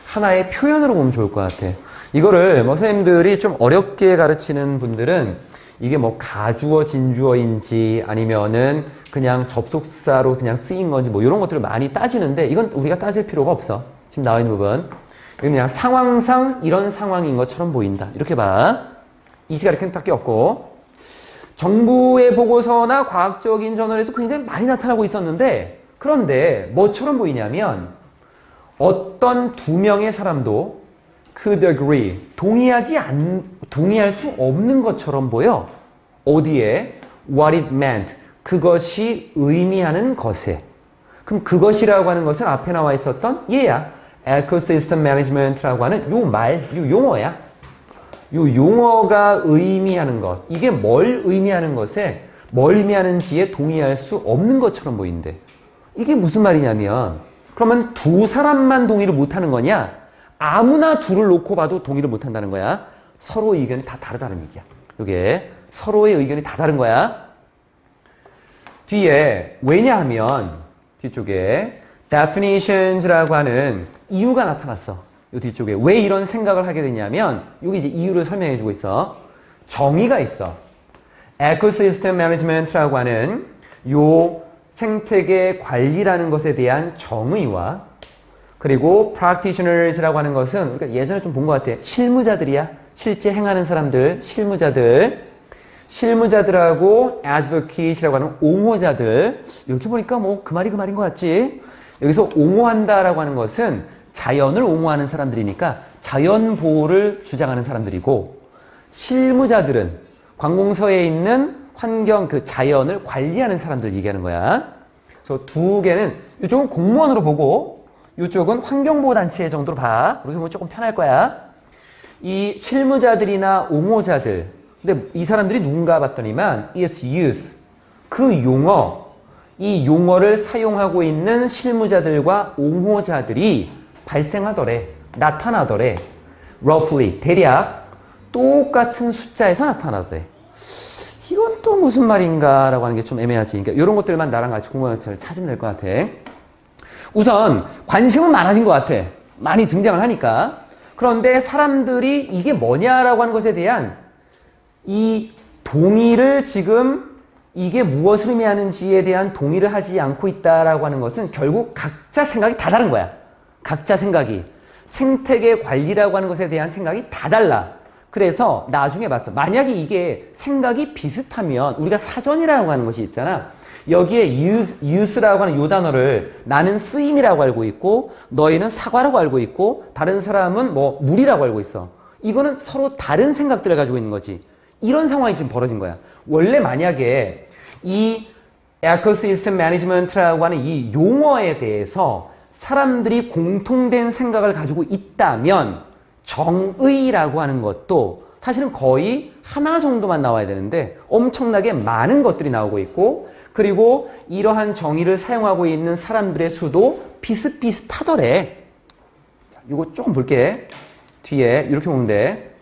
하나의 표현으로 보면 좋을 것 같아. 이거를 선생님들이 좀 어렵게 가르치는 분들은 이게 뭐 가주어, 진주어인지 아니면은 그냥 접속사로 그냥 쓰인 건지 뭐 이런 것들을 많이 따지는데 이건 우리가 따질 필요가 없어. 지금 나와 있는 부분. 이건 그냥 상황상 이런 상황인 것처럼 보인다. 이렇게 봐. 이시가 이렇게 딱 꼈고 정부의 보고서나 과학적인 저널에서 굉장히 많이 나타나고 있었는데 그런데 뭐처럼 보이냐면 어떤 두 명의 사람도 could agree, 동의할 수 없는 것처럼 보여. 어디에? What it meant, 그것이 의미하는 것에. 그럼 그것이라고 하는 것은 앞에 나와 있었던 얘야. Ecosystem Management라고 하는 요 용어야. 요 용어가 의미하는 것. 이게 뭘 의미하는 것에, 뭘 의미하는지에 동의할 수 없는 것처럼 보인대. 이게 무슨 말이냐면, 그러면 두 사람만 동의를 못하는 거냐? 아무나 둘을 놓고 봐도 동의를 못한다는 거야. 서로의 의견이 다 다르다는 얘기야. 이게 서로의 의견이 다 다른 거야. 뒤에 왜냐하면 뒤쪽에 definitions라고 하는 이유가 나타났어. 이 뒤쪽에 왜 이런 생각을 하게 되냐면 여기 이제 이유를 설명해 주고 있어. 정의가 있어. Ecosystem Management라고 하는 요 생태계 관리라는 것에 대한 정의와 그리고 practitioners라고 하는 것은 그러니까 예전에 좀 본 것 같아. 실무자들이야. 실제 행하는 사람들, 실무자들하고 advocate라고 하는 옹호자들. 이렇게 보니까 뭐 그 말이 그 말인 것 같지. 여기서 옹호한다라고 하는 것은 자연을 옹호하는 사람들이니까 자연 보호를 주장하는 사람들이고 실무자들은 관공서에 있는 환경 그 자연을 관리하는 사람들 얘기하는 거야. 그래서 두 개는 이쪽은 공무원으로 보고 이쪽은 환경보호단체 정도로 봐. 이렇게 보면 조금 편할 거야. 이 실무자들이나 옹호자들. 근데 이 사람들이 누군가 봤더니만 its use. 그 용어. 이 용어를 사용하고 있는 실무자들과 옹호자들이 발생하더래. 나타나더래. roughly. 대략 똑같은 숫자에서 나타나더래. 이건 또 무슨 말인가 라고 하는 게 좀 애매하지. 그러니까 이런 것들만 나랑 같이 공부하면서 찾으면 될 것 같아. 우선 관심은 많아진 것 같아. 많이 등장을 하니까. 그런데 사람들이 이게 뭐냐라고 하는 것에 대한 이 동의를 지금 이게 무엇을 의미하는지에 대한 동의를 하지 않고 있다라고 하는 것은 결국 각자 생각이 다 다른 거야. 각자 생각이. 생태계 관리라고 하는 것에 대한 생각이 다 달라. 그래서 나중에 봤어. 만약에 이게 생각이 비슷하면 우리가 사전이라고 하는 것이 있잖아. 여기에 use라고 하는 요 단어를 나는 쓰임이라고 알고 있고 너희는 사과라고 알고 있고 다른 사람은 뭐 물이라고 알고 있어. 이거는 서로 다른 생각들을 가지고 있는 거지. 이런 상황이 지금 벌어진 거야. 원래 만약에 이 Ecosystem Management라고 하는 이 용어에 대해서 사람들이 공통된 생각을 가지고 있다면 정의라고 하는 것도 사실은 거의 하나 정도만 나와야 되는데 엄청나게 많은 것들이 나오고 있고 그리고 이러한 정의를 사용하고 있는 사람들의 수도 비슷비슷하더래. 자, 이거 조금 볼게. 뒤에 이렇게 보면 돼.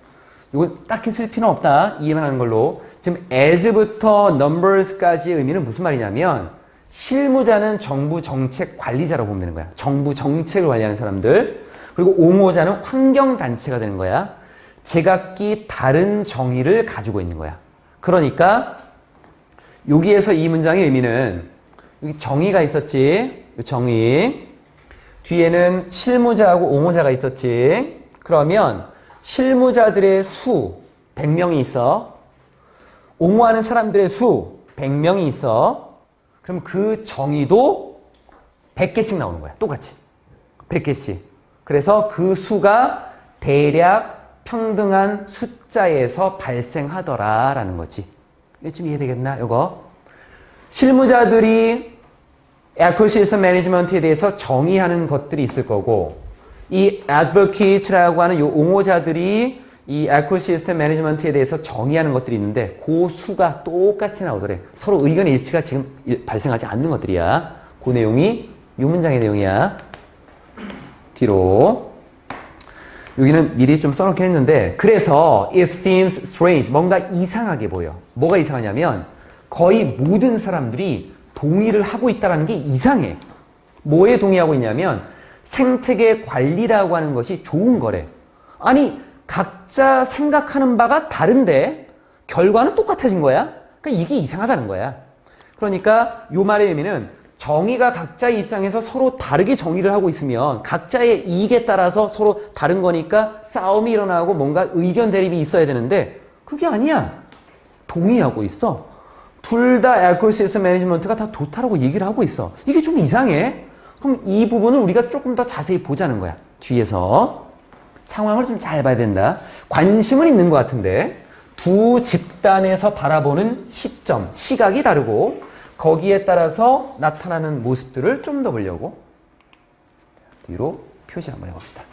이거 딱히 쓸 필요는 없다. 이해만 하는 걸로. 지금 as부터 numbers까지의 의미는 무슨 말이냐면 실무자는 정부 정책 관리자라고 보면 되는 거야. 정부 정책을 관리하는 사람들. 그리고 옹호자는 환경단체가 되는 거야. 제각기 다른 정의를 가지고 있는 거야. 그러니까 여기에서 이 문장의 의미는 여기 정의가 있었지. 정의. 뒤에는 실무자하고 옹호자가 있었지. 그러면 실무자들의 수 100명이 있어. 옹호하는 사람들의 수 100명이 있어. 그럼 그 정의도 100개씩 나오는 거야. 똑같이. 100개씩. 그래서 그 수가 대략 평등한 숫자에서 발생하더라라는 거지. 이게 좀 이해되겠나? 이거. 실무자들이 에코시스템 매니지먼트에 대해서 정의하는 것들이 있을 거고, 이 advocate라고 하는 이 옹호자들이 이 에코시스템 매니지먼트에 대해서 정의하는 것들이 있는데 그 수가 똑같이 나오더래. 서로 의견의 일치가 지금 발생하지 않는 것들이야. 그 내용이 이 문장의 내용이야. 뒤로. 여기는 미리 좀 써놓긴 했는데, 그래서 it seems strange. 뭔가 이상하게 보여. 뭐가 이상하냐면 거의 모든 사람들이 동의를 하고 있다는 게 이상해. 뭐에 동의하고 있냐면 생태계 관리라고 하는 것이 좋은 거래. 아니, 각자 생각하는 바가 다른데 결과는 똑같아진 거야. 그러니까 이게 이상하다는 거야. 그러니까 이 말의 의미는 정의가 각자의 입장에서 서로 다르게 정의를 하고 있으면 각자의 이익에 따라서 서로 다른 거니까 싸움이 일어나고 뭔가 의견 대립이 있어야 되는데 그게 아니야. 동의하고 있어. 둘 다 에코시스템 매니지먼트가 다 좋다라고 얘기를 하고 있어. 이게 좀 이상해. 그럼 이 부분은 우리가 조금 더 자세히 보자는 거야. 뒤에서. 상황을 좀 잘 봐야 된다. 관심은 있는 것 같은데 두 집단에서 바라보는 시점, 시각이 다르고 거기에 따라서 나타나는 모습들을 좀 더 보려고 뒤로 표시 한번 해봅시다.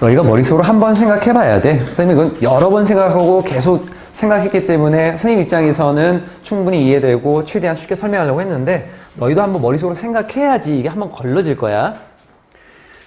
너희가 머릿속으로 한 번 생각해 봐야 돼. 선생님 이건 여러 번 생각하고 계속 생각했기 때문에 선생님 입장에서는 충분히 이해되고 최대한 쉽게 설명하려고 했는데 너희도 한번 머릿속으로 생각해야지 이게 한번 걸러질 거야.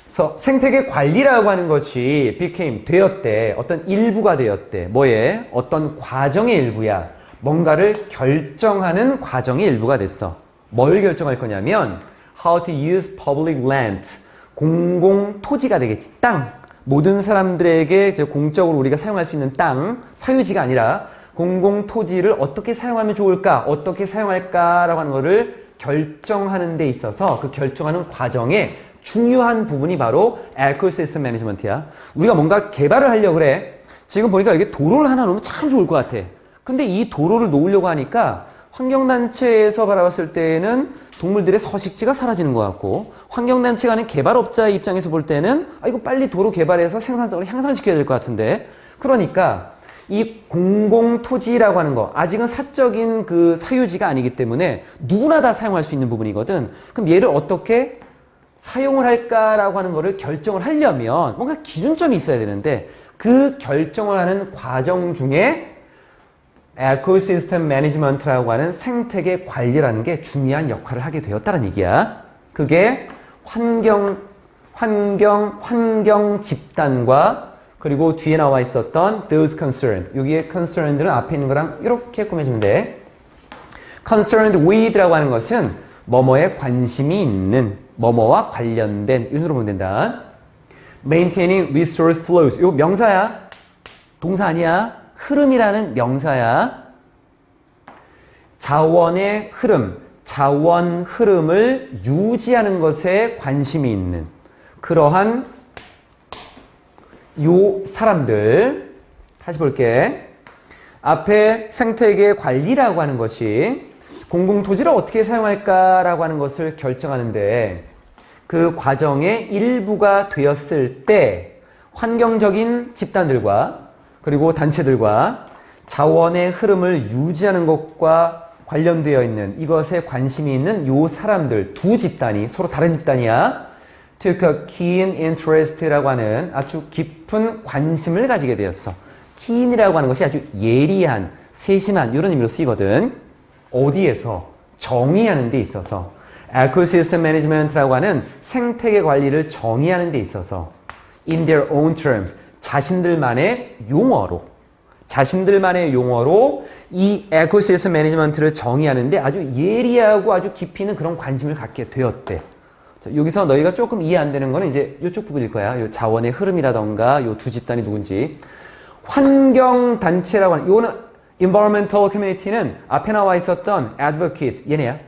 그래서 생태계 관리라고 하는 것이 became, 되었대. 어떤 일부가 되었대. 뭐에? 어떤 과정의 일부야. 뭔가를 결정하는 과정의 일부가 됐어. 뭘 결정할 거냐면 how to use public land. 공공 토지가 되겠지. 땅. 모든 사람들에게 공적으로 우리가 사용할 수 있는 땅, 사유지가 아니라 공공 토지를 어떻게 사용하면 좋을까, 어떻게 사용할까라고 하는 것을 결정하는 데 있어서 그 결정하는 과정에 중요한 부분이 바로 에코시스템 매니지먼트야. 우리가 뭔가 개발을 하려고 그래. 지금 보니까 여기 도로를 하나 놓으면 참 좋을 것 같아. 근데 이 도로를 놓으려고 하니까 환경단체에서 바라봤을 때는 동물들의 서식지가 사라지는 것 같고 환경단체가 아닌 개발업자의 입장에서 볼 때는 이거 빨리 도로 개발해서 생산성을 향상시켜야 될 것 같은데 그러니까 이 공공토지라고 하는 거 아직은 사적인 그 사유지가 아니기 때문에 누구나 다 사용할 수 있는 부분이거든. 그럼 얘를 어떻게 사용을 할까라고 하는 거를 결정을 하려면 뭔가 기준점이 있어야 되는데 그 결정을 하는 과정 중에 에코시스템 매니지먼트라고 하는 생태계 관리라는 게 중요한 역할을 하게 되었다는 얘기야. 그게 환경 집단과 그리고 뒤에 나와 있었던 those concerned. 여기에 concerned는 앞에 있는 거랑 이렇게 꾸며주면 돼. concerned with라고 하는 것은 뭐뭐에 관심이 있는, 뭐뭐와 관련된 이 순으로 보면 된다. maintaining resource flows. 이거 명사야. 동사 아니야. 흐름이라는 명사야. 자원의 흐름, 자원 흐름을 유지하는 것에 관심이 있는 그러한 요 사람들. 다시 볼게. 앞에 생태계 관리라고 하는 것이 공공토지를 어떻게 사용할까라고 하는 것을 결정하는데 그 과정의 일부가 되었을 때 환경적인 집단들과 그리고 단체들과 자원의 흐름을 유지하는 것과 관련되어 있는 이것에 관심이 있는 요 사람들 두 집단이 서로 다른 집단이야. took a keen interest라고 하는 아주 깊은 관심을 가지게 되었어. keen이라고 하는 것이 아주 예리한, 세심한 이런 의미로 쓰이거든. 어디에서? 정의하는 데 있어서. 에코시스템 매니지먼트라고 하는 생태계 관리를 정의하는 데 있어서 in their own terms 자신들만의 용어로 이 에코시스템 매니지먼트를 정의하는데 아주 예리하고 아주 깊이 있는 그런 관심을 갖게 되었대. 자, 여기서 너희가 조금 이해 안 되는 거는 이제 이쪽 부분일 거야. 요 자원의 흐름이라던가 요 두 집단이 누군지. 환경단체라고 하는 요거는 environmental community는 앞에 나와 있었던 advocate 얘네야.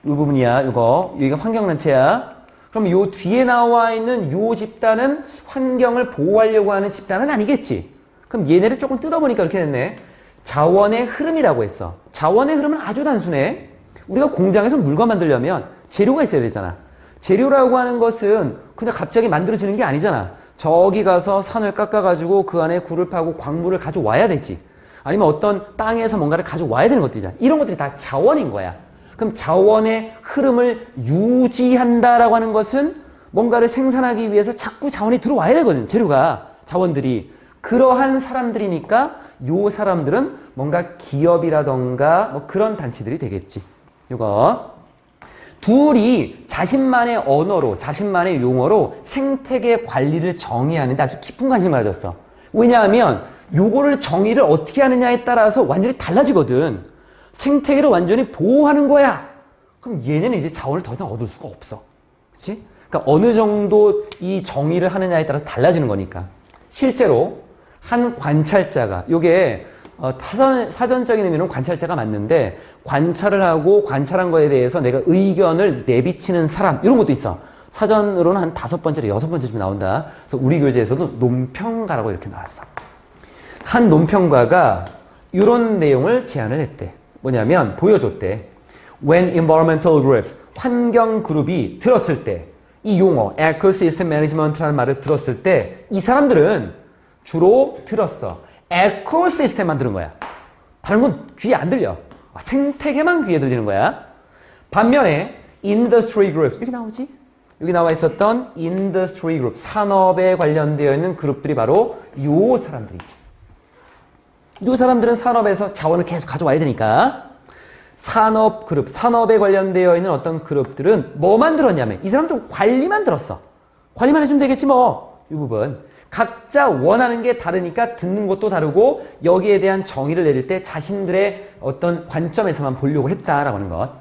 이 부분이야. 이거 여기가 환경단체야. 그럼 요 뒤에 나와 있는 요 집단은 환경을 보호하려고 하는 집단은 아니겠지. 그럼 얘네를 조금 뜯어보니까 이렇게 됐네. 자원의 흐름이라고 했어. 자원의 흐름은 아주 단순해. 우리가 공장에서 물건 만들려면 재료가 있어야 되잖아. 재료라고 하는 것은 그냥 갑자기 만들어지는 게 아니잖아. 저기 가서 산을 깎아가지고 그 안에 굴을 파고 광물을 가져와야 되지. 아니면 어떤 땅에서 뭔가를 가져와야 되는 것들이잖아. 이런 것들이 다 자원인 거야. 그럼 자원의 흐름을 유지한다라고 하는 것은 뭔가를 생산하기 위해서 자꾸 자원이 들어와야 되거든. 재료가, 자원들이. 그러한 사람들이니까 요 사람들은 뭔가 기업이라던가 뭐 그런 단체들이 되겠지. 이거. 둘이 자신만의 언어로, 자신만의 용어로 생태계 관리를 정의하는데 아주 깊은 관심을 가졌어. 왜냐하면 요거를 정의를 어떻게 하느냐에 따라서 완전히 달라지거든. 생태계를 완전히 보호하는 거야. 그럼 얘네는 이제 자원을 더 이상 얻을 수가 없어. 그치? 그러니까 어느 정도 이 정의를 하느냐에 따라서 달라지는 거니까. 실제로 한 관찰자가, 요게 사전적인 의미는 관찰자가 맞는데 관찰을 하고 관찰한 거에 대해서 내가 의견을 내비치는 사람 이런 것도 있어. 사전으로는 한 5번째로 6번째쯤 나온다. 그래서 우리 교재에서도 논평가라고 이렇게 나왔어. 한 논평가가 이런 내용을 제안을 했대. 뭐냐면 보여줬대. When environmental groups, 환경 그룹이 들었을 때 이 용어 Ecosystem Management라는 말을 들었을 때 이 사람들은 주로 들었어. 에코시스템만 들은 거야. 다른 건 귀에 안 들려. 생태계만 귀에 들리는 거야. 반면에 industry groups, 여기 나오지? 여기 나와 있었던 industry group, 산업에 관련되어 있는 그룹들이 바로 요 사람들이지. 요 사람들은 산업에서 자원을 계속 가져와야 되니까 산업 그룹, 산업에 관련되어 있는 어떤 그룹들은 뭐만 들었냐면 이 사람들 관리만 들었어. 관리만 해주면 되겠지 뭐. 이 부분. 각자 원하는 게 다르니까 듣는 것도 다르고 여기에 대한 정의를 내릴 때 자신들의 어떤 관점에서만 보려고 했다라고 하는 것.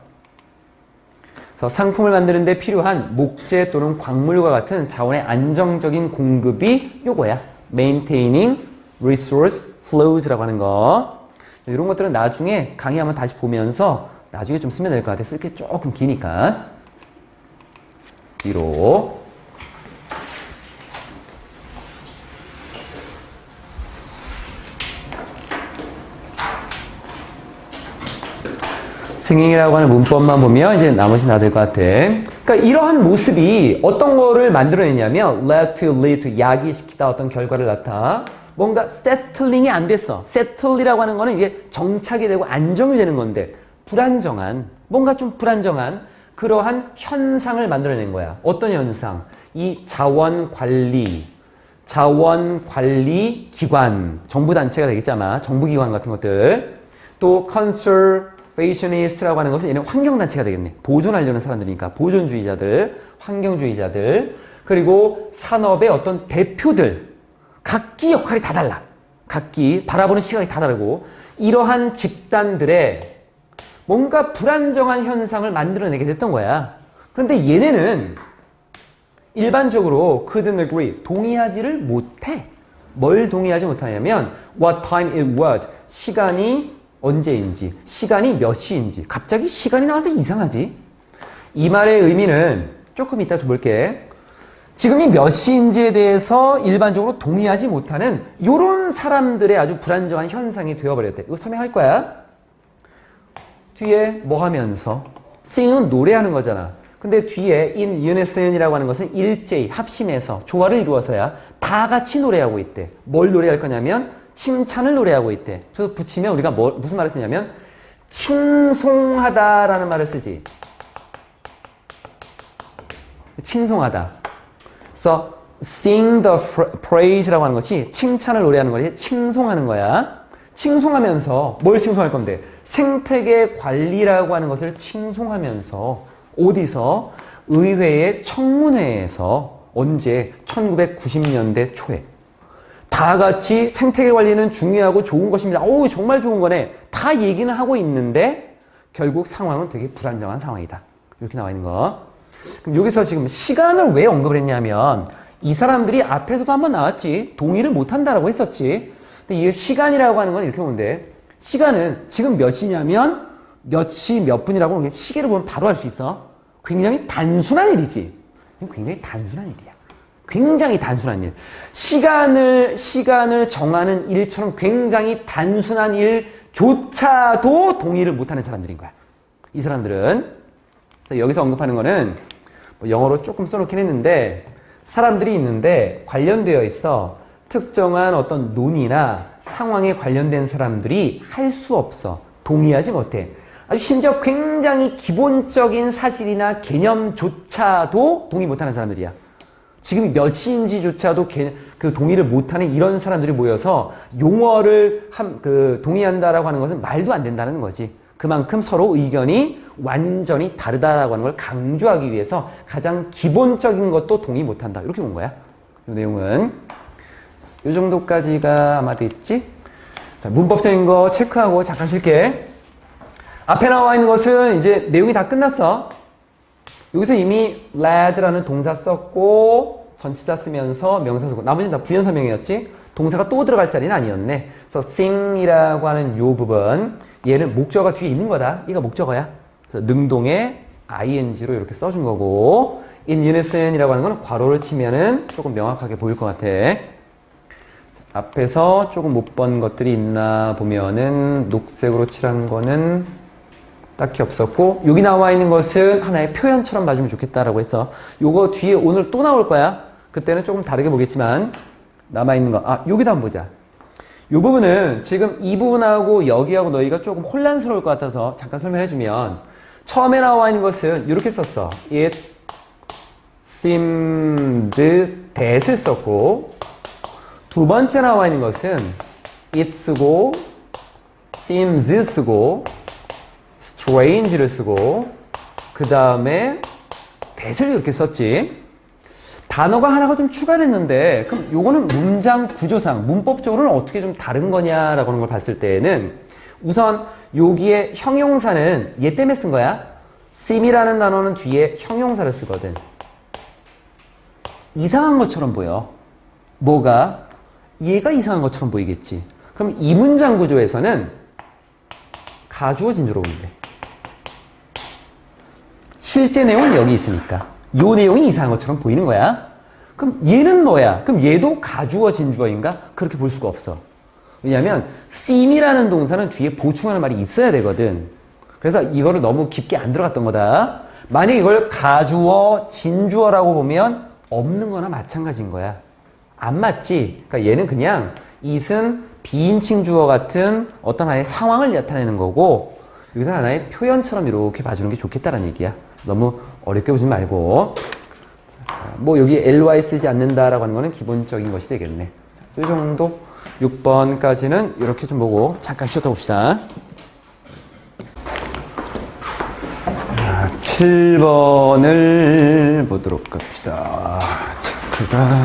그래서 상품을 만드는 데 필요한 목재 또는 광물과 같은 자원의 안정적인 공급이 요거야. Maintaining Resource Flows라고 하는 거. 이런 것들은 나중에 강의 한번 다시 보면서 나중에 좀 쓰면 될 것 같아. 쓸 게 조금 기니까. 뒤로. 승행이라고 하는 문법만 보면 이제 나머지 다 될 것 같아. 그러니까 이러한 모습이 어떤 거를 만들어내냐면 led to, lead to, 야기시키다 어떤 결과를 낳다. 뭔가 세틀링이 안 됐어. 세틀이라고 하는 거는 이게 정착이 되고 안정이 되는 건데 불안정한, 뭔가 좀 불안정한 그러한 현상을 만들어낸 거야. 어떤 현상? 이 자원관리 기관, 정부단체가 되겠지 아마. 정부기관 같은 것들. 또 conservationist라고 하는 것은 얘는 환경단체가 되겠네. 보존하려는 사람들이니까. 보존주의자들, 환경주의자들. 그리고 산업의 어떤 대표들. 각기 역할이 다 달라. 각기 바라보는 시각이 다 다르고 이러한 집단들의 뭔가 불안정한 현상을 만들어내게 됐던 거야. 그런데 얘네는 일반적으로 couldn't agree, 동의하지를 못해. 뭘 동의하지 못하냐면 what time it was, 시간이 언제인지, 시간이 몇 시인지. 갑자기 시간이 나와서 이상하지? 이 말의 의미는 조금 이따 좀 볼게. 지금이 몇 시인지에 대해서 일반적으로 동의하지 못하는 이런 사람들의 아주 불안정한 현상이 되어버렸대. 이거 설명할 거야. 뒤에 뭐 하면서? sing은 노래하는 거잖아. 근데 뒤에 in unison이라고 하는 것은 일제히 합심해서 조화를 이루어서야 다 같이 노래하고 있대. 뭘 노래할 거냐면 칭찬을 노래하고 있대. 그래서 붙이면 우리가 무슨 말을 쓰냐면 칭송하다라는 말을 쓰지. 칭송하다. 그래서 sing the praise라고 하는 것이 칭찬을 노래하는 거지, 칭송하는 거야. 칭송하면서 뭘 칭송할 건데? 생태계 관리라고 하는 것을 칭송하면서 어디서? 의회의 청문회에서 언제? 1990년대 초에 다 같이 생태계 관리는 중요하고 좋은 것입니다. 오, 정말 좋은 거네. 다 얘기는 하고 있는데 결국 상황은 되게 불안정한 상황이다. 이렇게 나와 있는 거. 그럼 여기서 지금 시간을 왜 언급을 했냐면 이 사람들이 앞에서도 한번 나왔지. 동의를 못한다라고 했었지. 근데 이 시간이라고 하는 건 이렇게 보면 돼. 시간은 지금 몇 시냐면 몇 시 몇 분이라고 그냥 시계를 보면 바로 알 수 있어. 굉장히 단순한 일이지. 굉장히 단순한 일이야. 굉장히 단순한 일. 시간을 정하는 일처럼 굉장히 단순한 일조차도 동의를 못하는 사람들인 거야. 이 사람들은 여기서 언급하는 거는 뭐 영어로 조금 써놓긴 했는데 사람들이 있는데 관련되어 있어. 특정한 어떤 논의나 상황에 관련된 사람들이 할 수 없어. 동의하지 못해. 아주 심지어 굉장히 기본적인 사실이나 개념조차도 동의 못하는 사람들이야. 지금 몇 시인지조차도 그 동의를 못하는 이런 사람들이 모여서 용어를 동의한다라고 하는 것은 말도 안 된다는 거지. 그만큼 서로 의견이 완전히 다르다라고 하는 걸 강조하기 위해서 가장 기본적인 것도 동의 못한다. 이렇게 본 거야. 이 내용은 이 정도까지가 아마 됐지? 자, 문법적인 거 체크하고 잠깐 쉴게. 앞에 나와 있는 것은 이제 내용이 다 끝났어. 여기서 이미 led라는 동사 썼고 전치사 쓰면서 명사 쓰고 나머지는 다 부연설명이었지. 동사가 또 들어갈 자리는 아니었네. 그래서 sing이라고 하는 요 부분 얘는 목적어가 뒤에 있는 거다. 얘가 목적어야. 그래서 능동에 ing로 이렇게 써준 거고 in unison이라고 하는 건 괄호를 치면은 조금 명확하게 보일 것 같아. 앞에서 조금 못 본 것들이 있나 보면은 녹색으로 칠한 거는 딱히 없었고 여기 나와 있는 것은 하나의 표현처럼 봐주면 좋겠다라고 해서 요거 뒤에 오늘 또 나올 거야. 그때는 조금 다르게 보겠지만 남아있는 거 여기다 한번 보자. 요 부분은 지금 이 부분하고 여기하고 너희가 조금 혼란스러울 것 같아서 잠깐 설명해주면 처음에 나와 있는 것은 이렇게 썼어. It seemed that을 썼고 두 번째 나와 있는 것은 it 쓰고 seems 쓰고 strange를 쓰고 그 다음에 that을 이렇게 썼지. 단어가 하나가 좀 추가됐는데 그럼 요거는 문장 구조상 문법적으로는 어떻게 좀 다른 거냐라고 하는 걸 봤을 때는 우선 여기에 형용사는 얘 때문에 쓴 거야. seem이라는 단어는 뒤에 형용사를 쓰거든. 이상한 것처럼 보여. 뭐가? 얘가 이상한 것처럼 보이겠지. 그럼 이 문장 구조에서는 가주어 진주로 오는데 실제 내용은 여기 있으니까 요 내용이 이상한 것처럼 보이는 거야. 그럼 얘는 뭐야? 그럼 얘도 가주어 진주어인가? 그렇게 볼 수가 없어. 왜냐하면 seem이라는 동사는 뒤에 보충하는 말이 있어야 되거든. 그래서 이거를 너무 깊게 안 들어갔던 거다. 만약 이걸 가주어 진주어라고 보면 없는 거나 마찬가지인 거야. 안 맞지? 그러니까 얘는 그냥 it은 비인칭 주어 같은 어떤 하나의 상황을 나타내는 거고 여기서 하나의 표현처럼 이렇게 봐주는 게 좋겠다는 얘기야. 너무 어렵게 보지 말고 뭐 여기 ly 쓰지 않는다라고 하는 거는 기본적인 것이 되겠네. 이 정도 6번까지는 이렇게 좀 보고 잠깐 쉬었다 봅시다. 자, 7번을 보도록 합시다. 체크가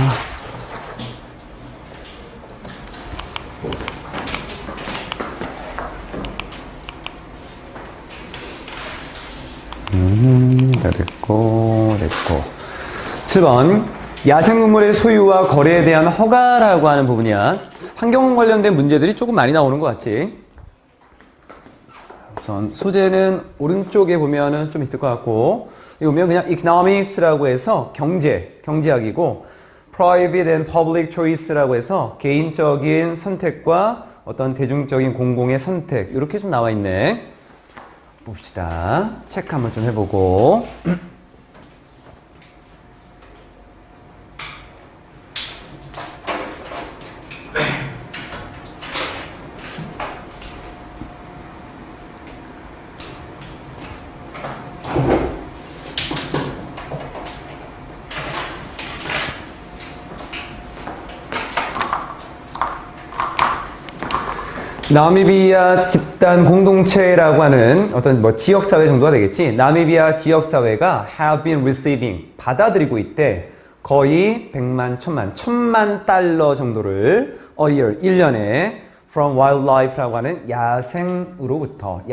다 됐고 7번 야생동물의 소유와 거래에 대한 허가라고 하는 부분이야. 환경 관련된 문제들이 조금 많이 나오는 것 같지. 우선 소재는 오른쪽에 보면은 좀 있을 것 같고 여기 보면 그냥 economics라고 해서 경제학이고 private and public choice라고 해서 개인적인 선택과 어떤 대중적인 공공의 선택 이렇게 좀 나와 있네. 봅시다. 체크 한번 좀 해보고 나미비아 집단 공동체라고 하는 어떤 뭐 지역사회 정도가 되겠지. 나미비아 지역사회가 have been receiving, 받아들이고 있대. 거의 100만, 1000만 달러 정도를 a year, 1년에 from wildlife라고 하는 야생동물로부터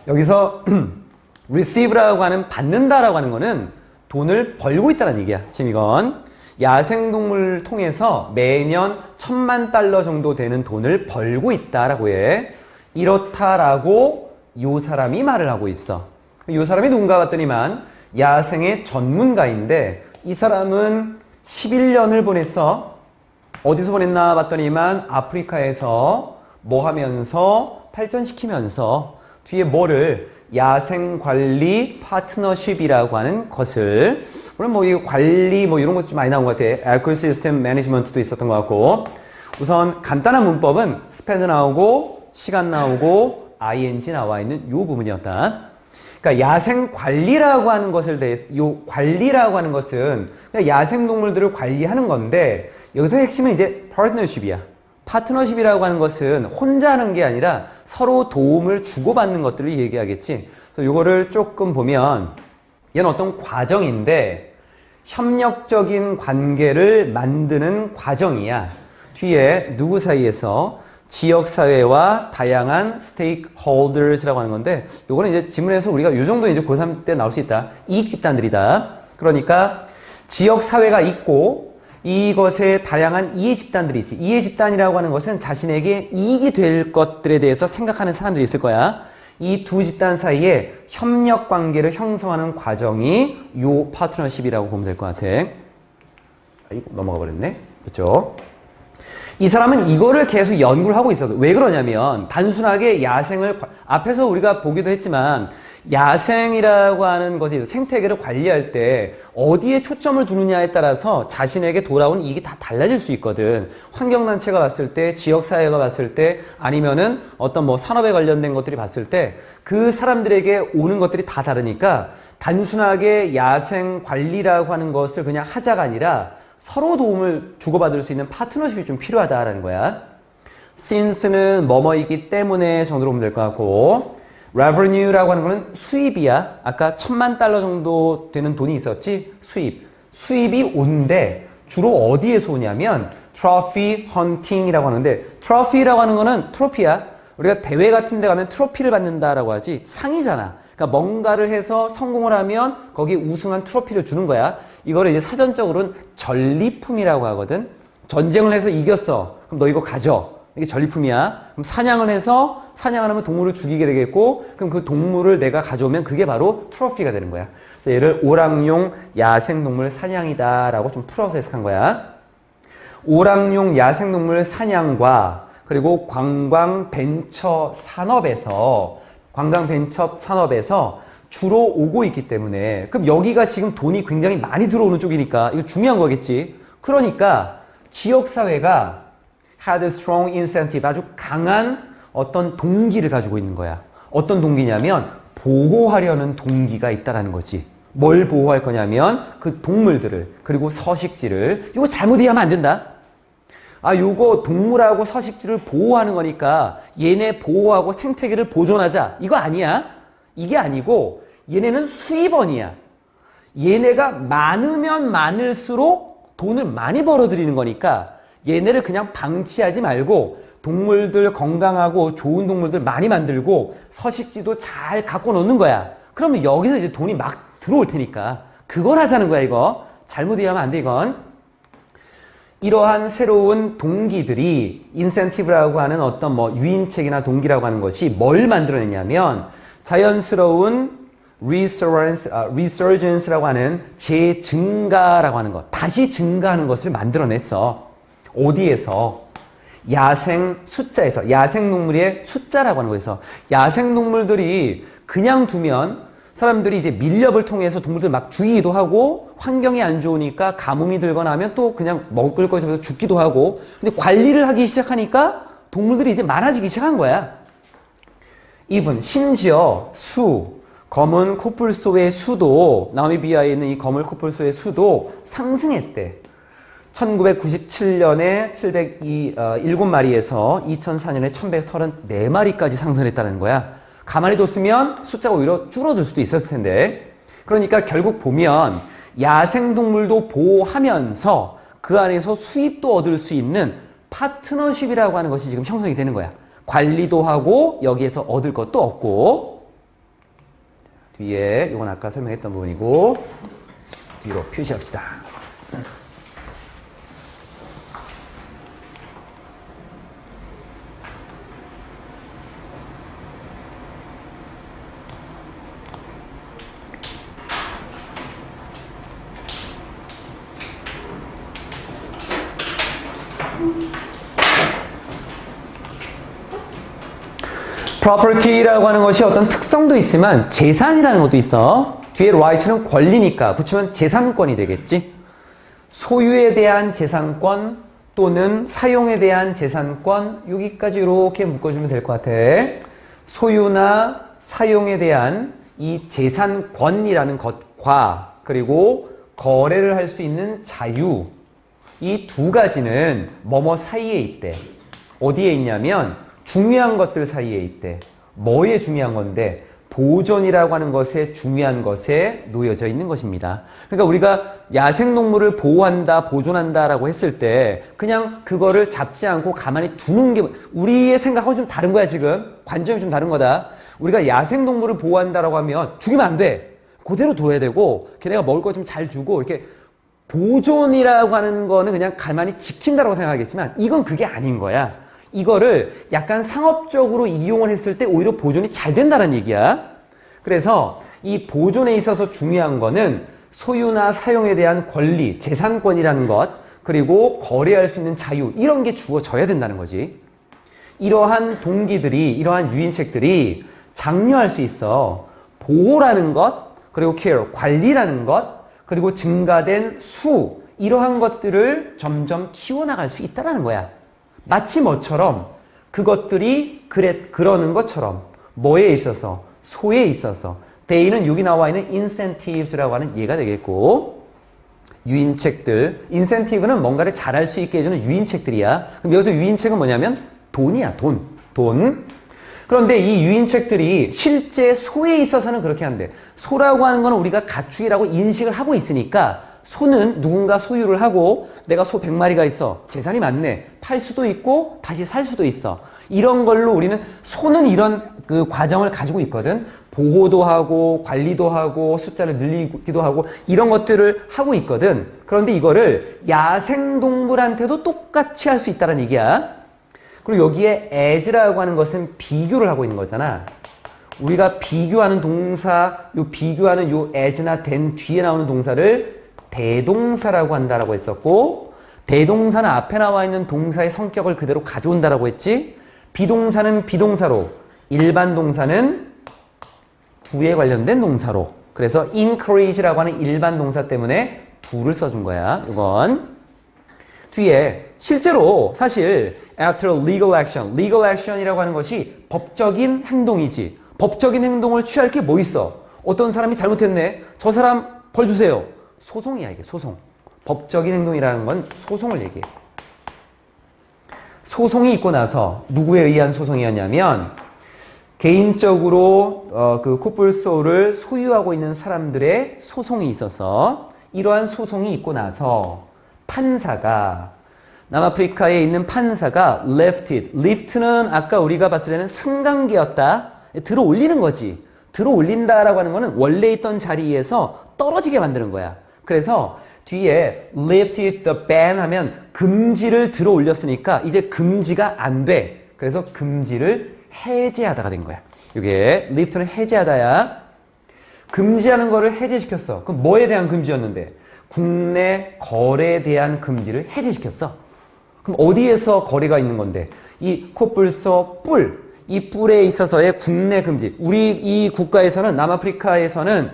여기서 receive라고 하는 받는다라고 하는 거는 돈을 벌고 있다는 얘기야. 지금 이건 야생동물을 통해서 매년 1000만 달러 정도 되는 돈을 벌고 있다라고 해. 이렇다라고 요 사람이 말을 하고 있어. 요 사람이 누군가 봤더니만 야생의 전문가인데 이 사람은 11년을 보냈어. 어디서 보냈나 봤더니만 아프리카에서 뭐 하면서 발전시키면서 뒤에 뭐를 야생관리 파트너십이라고 하는 것을 물론 뭐 이 관리 뭐 이런 것도 좀 많이 나온 것 같아. 에코시스템 매니지먼트도 있었던 것 같고 우선 간단한 문법은 스펠도 나오고 시간 나오고 ing 나와 있는 요 부분이었다. 그러니까 야생 관리라고 하는 것을 대해서 요 관리라고 하는 것은 그냥 야생 동물들을 관리하는 건데 여기서 핵심은 이제 파트너십이야. 파트너십이라고 하는 것은 혼자 하는 게 아니라 서로 도움을 주고받는 것들을 얘기하겠지. 그래서 요거를 조금 보면 얘는 어떤 과정인데 협력적인 관계를 만드는 과정이야. 뒤에 누구 사이에서 지역사회와 다양한 stakeholders라고 하는 건데 요거는 이제 지문에서 우리가 요 정도 이제 고3 때 나올 수 있다. 이익집단들이다. 그러니까 지역사회가 있고 이것에 다양한 이해집단들이 있지. 이해집단이라고 하는 것은 자신에게 이익이 될 것들에 대해서 생각하는 사람들이 있을 거야. 이 두 집단 사이에 협력관계를 형성하는 과정이 요 파트너십이라고 보면 될 것 같아. 이거 넘어가 버렸네. 그렇죠? 이 사람은 이거를 계속 연구를 하고 있어도 왜 그러냐면 단순하게 야생을 앞에서 우리가 보기도 했지만 야생이라고 하는 것이 생태계를 관리할 때 어디에 초점을 두느냐에 따라서 자신에게 돌아온 이익이 다 달라질 수 있거든. 환경단체가 봤을 때, 지역사회가 봤을 때, 아니면은 어떤 뭐 산업에 관련된 것들이 봤을 때 그 사람들에게 오는 것들이 다 다르니까 단순하게 야생 관리라고 하는 것을 그냥 하자가 아니라 서로 도움을 주고받을 수 있는 파트너십이 좀 필요하다라는 거야. since는 뭐뭐이기 때문에 정도로 보면 될 것 같고 revenue라고 하는 거는 수입이야. 아까 $10,000,000 정도 되는 돈이 있었지? 수입이 온데 주로 어디에서 오냐면 trophy hunting이라고 하는데 trophy라고 하는 거는 트로피야. 우리가 대회 같은 데 가면 트로피를 받는다라고 하지 상이잖아. 그러니까 뭔가를 해서 성공을 하면 거기에 우승한 트로피를 주는 거야. 이거를 이제 사전적으로는 전리품이라고 하거든. 전쟁을 해서 이겼어. 그럼 너 이거 가져. 이게 전리품이야. 그럼 사냥을 해서 사냥을 하면 동물을 죽이게 되겠고 그럼 그 동물을 내가 가져오면 그게 바로 트로피가 되는 거야. 그래서 얘를 오랑용 야생동물 사냥이다라고 좀 풀어서 해석한 거야. 오랑용 야생동물 사냥과 그리고 관광벤처 산업에서 주로 오고 있기 때문에 그럼 여기가 지금 돈이 굉장히 많이 들어오는 쪽이니까 이거 중요한 거겠지. 그러니까 지역사회가 had a strong incentive 아주 강한 어떤 동기를 가지고 있는 거야. 어떤 동기냐면 보호하려는 동기가 있다라는 거지. 뭘 보호할 거냐면 그 동물들을 그리고 서식지를 이거 잘못 이해하면 안 된다. 요거 동물하고 서식지를 보호하는 거니까 얘네 보호하고 생태계를 보존하자. 이거 아니야. 이게 아니고 얘네는 수입원이야. 얘네가 많으면 많을수록 돈을 많이 벌어들이는 거니까 얘네를 그냥 방치하지 말고 동물들 건강하고 좋은 동물들 많이 만들고 서식지도 잘 갖고 놓는 거야. 그러면 여기서 이제 돈이 막 들어올 테니까 그걸 하자는 거야 이거. 잘못 이해하면 안 돼 이건. 이러한 새로운 동기들이 인센티브라고 하는 어떤 뭐 유인책이나 동기라고 하는 것이 뭘 만들어내냐면 자연스러운 resurgence라고 하는 재증가라고 하는 것, 다시 증가하는 것을 만들어냈어. 어디에서? 야생 숫자에서, 야생동물의 숫자라고 하는 거에서. 야생동물들이 그냥 두면 사람들이 이제 밀렵을 통해서 동물들 막 죽이기도 하고 환경이 안 좋으니까 가뭄이 들거나 하면 또 그냥 먹을 것에서 죽기도 하고 근데 관리를 하기 시작하니까 동물들이 이제 많아지기 시작한 거야. even 심지어 검은 코뿔소의 수도 나미비아에 있는 이 검은 코뿔소의 수도 상승했대. 1997년에 707마리에서 2004년에 1134마리까지 상승했다는 거야. 가만히 뒀으면 숫자가 오히려 줄어들 수도 있었을 텐데 그러니까 결국 보면 야생동물도 보호하면서 그 안에서 수입도 얻을 수 있는 파트너십이라고 하는 것이 지금 형성이 되는 거야. 관리도 하고 여기에서 얻을 것도 얻고 뒤에 이건 아까 설명했던 부분이고 뒤로 표시합시다. property라고 하는 것이 어떤 특성도 있지만 재산이라는 것도 있어. 뒤에 right는 권리니까 붙이면 재산권이 되겠지. 소유에 대한 재산권 또는 사용에 대한 재산권, 여기까지 이렇게 묶어주면 될 것 같아. 소유나 사용에 대한 이 재산권이라는 것과 그리고 거래를 할 수 있는 자유, 이 두 가지는 뭐뭐 사이에 있대. 어디에 있냐면 중요한 것들 사이에 있대. 뭐에 중요한 건데? 보존이라고 하는 것에 중요한 것에 놓여져 있는 것입니다. 그러니까 우리가 야생동물을 보호한다, 보존한다라고 했을 때 그냥 그거를 잡지 않고 가만히 두는 게 우리의 생각하고 좀 다른 거야 지금. 관점이 좀 다른 거다. 우리가 야생동물을 보호한다라고 하면 죽이면 안 돼. 그대로 둬야 되고 걔네가 먹을 거 좀 잘 주고 이렇게 보존이라고 하는 거는 그냥 가만히 지킨다라고 생각하겠지만 이건 그게 아닌 거야. 이거를 약간 상업적으로 이용을 했을 때 오히려 보존이 잘 된다는 얘기야. 그래서 이 보존에 있어서 중요한 거는 소유나 사용에 대한 권리, 재산권이라는 것, 그리고 거래할 수 있는 자유, 이런 게 주어져야 된다는 거지. 이러한 동기들이, 이러한 유인책들이 장려할 수 있어. 보호라는 것, 그리고 care, 관리라는 것, 그리고 증가된 수, 이러한 것들을 점점 키워나갈 수 있다는 거야. 마치 뭐처럼 그것들이 그러는 것처럼 뭐에 있어서? 소에 있어서. 대의는 여기 나와 있는 incentives라고 하는 예가 되겠고, 유인책들. 인센티브는 뭔가를 잘할 수 있게 해주는 유인책들이야. 그럼 여기서 유인책은 뭐냐면 돈이야. 돈. 그런데 이 유인책들이 실제 소에 있어서는 그렇게 한대. 소라고 하는 거는 우리가 가축이라고 인식을 하고 있으니까 소는 누군가 소유를 하고 내가 소 100마리가 있어. 재산이 많네. 팔 수도 있고 다시 살 수도 있어. 이런 걸로 우리는 소는 이런 그 과정을 가지고 있거든. 보호도 하고 관리도 하고 숫자를 늘리기도 하고 이런 것들을 하고 있거든. 그런데 이거를 야생동물한테도 똑같이 할 수 있다는 얘기야. 그리고 여기에 as라고 하는 것은 비교를 하고 있는 거잖아. 우리가 비교하는 동사, 요 비교하는 요 as나 than 뒤에 나오는 동사를 대동사라고 한다라고 했었고, 대동사는 앞에 나와 있는 동사의 성격을 그대로 가져온다라고 했지. 비동사는 비동사로, 일반 동사는 do에 관련된 동사로. 그래서 encourage라고 하는 일반 동사 때문에 do를 써준 거야. 이건 뒤에 실제로 사실 after legal action이라고 하는 것이 법적인 행동이지. 법적인 행동을 취할 게 뭐 있어? 어떤 사람이 잘못했네. 저 사람 벌 주세요. 소송이야, 이게 소송. 법적인 행동이라는 건 소송을 얘기해. 소송이 있고 나서 누구에 의한 소송이었냐면 개인적으로 그 코뿔소를 소유하고 있는 사람들의 소송이 있어서 이러한 소송이 있고 나서 판사가 남아프리카에 있는 판사가 lift는 아까 우리가 봤을 때는 승강기였다. 들어 올리는 거지. 들어 올린다라고 하는 거는 원래 있던 자리에서 떨어지게 만드는 거야. 그래서 뒤에 lifted the ban 하면 금지를 들어 올렸으니까 이제 금지가 안 돼. 그래서 금지를 해제하다가 된 거야. 이게 lift는 해제하다야. 금지하는 거를 해제시켰어. 그럼 뭐에 대한 금지였는데? 국내 거래에 대한 금지를 해제시켰어. 그럼 어디에서 거래가 있는 건데? 이 코뿔소 뿔, 이 뿔에 있어서의 국내 금지. 우리 이 국가에서는, 남아프리카에서는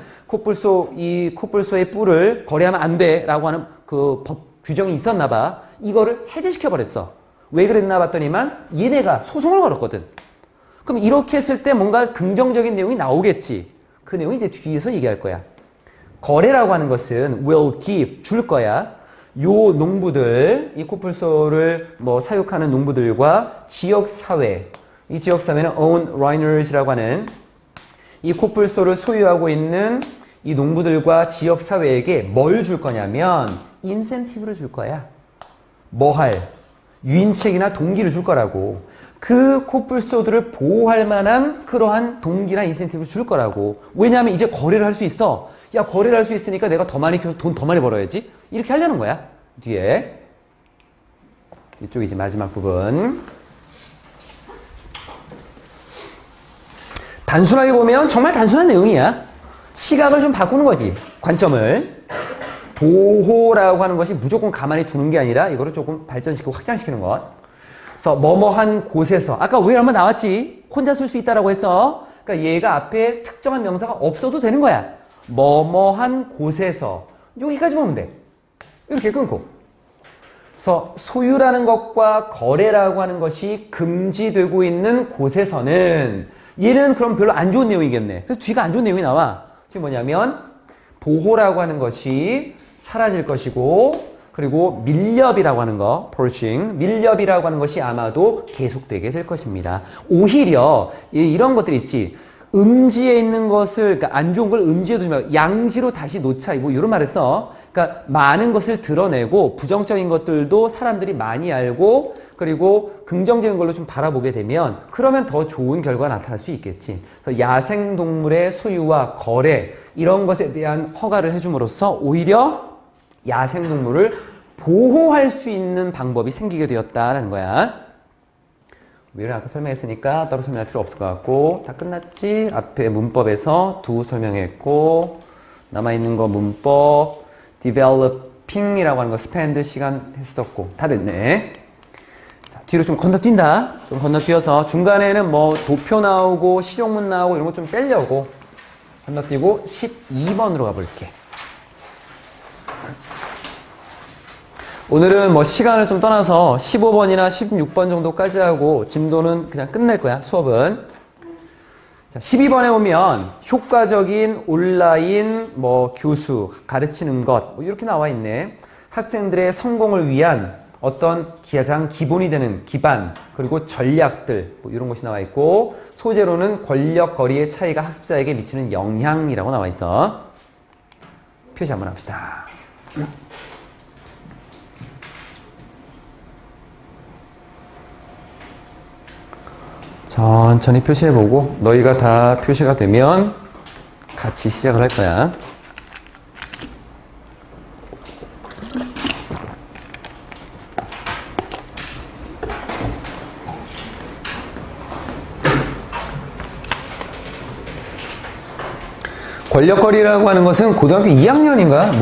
이 코뿔소의 뿔을 거래하면 안 돼라고 하는 그 법 규정이 있었나 봐. 이거를 해제시켜 버렸어. 왜 그랬나 봤더니만 얘네가 소송을 걸었거든. 그럼 이렇게 했을 때 뭔가 긍정적인 내용이 나오겠지. 그 내용이 이제 뒤에서 얘기할 거야. 거래라고 하는 것은 will give, 줄 거야. 요 농부들, 이 코뿔소를 뭐 사육하는 농부들과 지역사회, 이 지역사회는 own reiners라고 하는 이 코뿔소를 소유하고 있는 이 농부들과 지역사회에게 뭘 줄 거냐면 인센티브를 줄 거야. 뭐 할? 유인책이나 동기를 줄 거라고. 그 코뿔소들을 보호할 만한 그러한 동기나 인센티브를 줄 거라고. 왜냐하면 이제 거래를 할 수 있어. 야, 거래를 할 수 있으니까 내가 더 많이 키워서 돈 더 많이 벌어야지. 이렇게 하려는 거야. 뒤에. 이쪽이지, 마지막 부분. 단순하게 보면 정말 단순한 내용이야. 시각을 좀 바꾸는 거지. 관점을. 보호라고 하는 것이 무조건 가만히 두는 게 아니라 이거를 조금 발전시키고 확장시키는 것. 그래서 뭐뭐한 곳에서 아까 왜 한번 나왔지? 혼자 쓸 수 있다라고 해서 그러니까 얘가 앞에 특정한 명사가 없어도 되는 거야. 뭐뭐한 곳에서 여기까지 보면 돼. 이렇게 끊고. 그래서 소유라는 것과 거래라고 하는 것이 금지되고 있는 곳에서는 얘는 그럼 별로 안 좋은 내용이겠네. 그래서 뒤가 안 좋은 내용이 나와. 그게 뭐냐면 보호라고 하는 것이 사라질 것이고 그리고 밀렵이라고 하는 거, poaching, 밀렵이라고 하는 것이 아마도 계속되게 될 것입니다. 오히려 이런 것들이 있지. 음지에 있는 것을, 그러니까 안 좋은 걸 음지에 두지 말고 양지로 다시 놓자. 뭐 이런 말을 써. 그러니까 많은 것을 드러내고 부정적인 것들도 사람들이 많이 알고 그리고 긍정적인 걸로 좀 바라보게 되면 그러면 더 좋은 결과가 나타날 수 있겠지. 그래서 야생동물의 소유와 거래 이런 것에 대한 허가를 해줌으로써 오히려 야생동물을 보호할 수 있는 방법이 생기게 되었다는 거야. 위를 아까 설명했으니까 따로 설명할 필요 없을 것 같고 다 끝났지? 앞에 문법에서 두 설명했고 남아있는 거 문법 developing이라고 하는 거 스펜드 시간 했었고 다 됐네. 자, 뒤로 좀 건너뛴다. 좀 건너뛰어서 중간에는 뭐 도표 나오고 실용문 나오고 이런 거 좀 빼려고 건너뛰고 12번으로 가볼게. 오늘은 뭐 시간을 좀 떠나서 15번이나 16번 정도까지 하고 진도는 그냥 끝낼 거야, 수업은. 자, 12번에 오면 효과적인 온라인 뭐 교수, 가르치는 것, 뭐 이렇게 나와 있네. 학생들의 성공을 위한 어떤 가장 기본이 되는 기반, 그리고 전략들, 뭐 이런 것이 나와 있고, 소재로는 권력, 거리의 차이가 학습자에게 미치는 영향이라고 나와 있어. 표시 한번 합시다. 천천히 표시해보고 너희가 다 표시가 되면 같이 시작을 할 거야. 권력거리라고 하는 것은 고등학교 2학년인가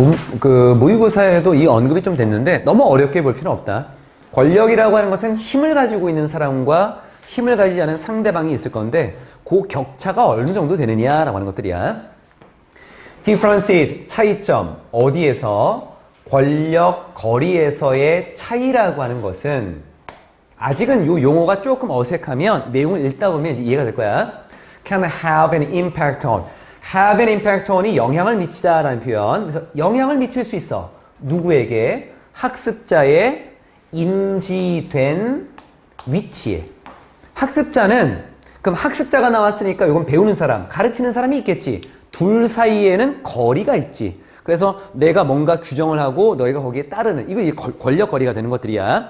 모의고사에도 이 언급이 좀 됐는데 너무 어렵게 볼 필요는 없다. 권력이라고 하는 것은 힘을 가지고 있는 사람과 힘을 가지지 않은 상대방이 있을 건데 그 격차가 어느 정도 되느냐라고 하는 것들이야. differences, 차이점, 어디에서 권력, 거리에서의 차이라고 하는 것은 아직은 이 용어가 조금 어색하면 내용을 읽다 보면 이해가 될 거야. can have an impact on. have an impact on이 영향을 미치다라는 표현. 그래서 영향을 미칠 수 있어. 누구에게? 학습자의 인지된 위치에. 학습자는 그럼 학습자가 나왔으니까 이건 배우는 사람, 가르치는 사람이 있겠지. 둘 사이에는 거리가 있지. 그래서 내가 뭔가 규정을 하고 너희가 거기에 따르는 이거 권력 거리가 되는 것들이야.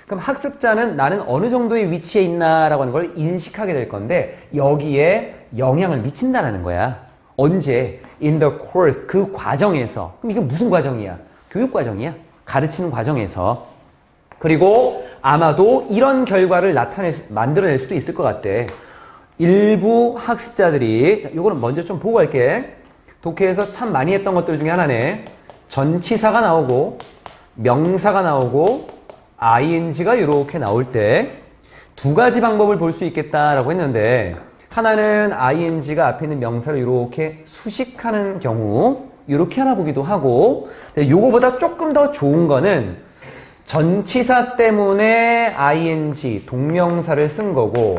그럼 학습자는 나는 어느 정도의 위치에 있나라고 하는 걸 인식하게 될 건데 여기에 영향을 미친다라는 거야. 언제? In the course, 그 과정에서. 그럼 이게 무슨 과정이야? 교육 과정이야. 가르치는 과정에서. 그리고 아마도 이런 결과를 만들어낼 수도 있을 것 같대. 일부 학습자들이, 자, 요거는 먼저 좀 보고 갈게. 독해에서 참 많이 했던 것들 중에 하나네. 전치사가 나오고, 명사가 나오고, ing가 이렇게 나올 때 두 가지 방법을 볼 수 있겠다라고 했는데, 하나는 ing가 앞에 있는 명사를 이렇게 수식하는 경우, 이렇게 하나 보기도 하고, 요거보다 조금 더 좋은 거는 전치사 때문에 ing, 동명사를 쓴 거고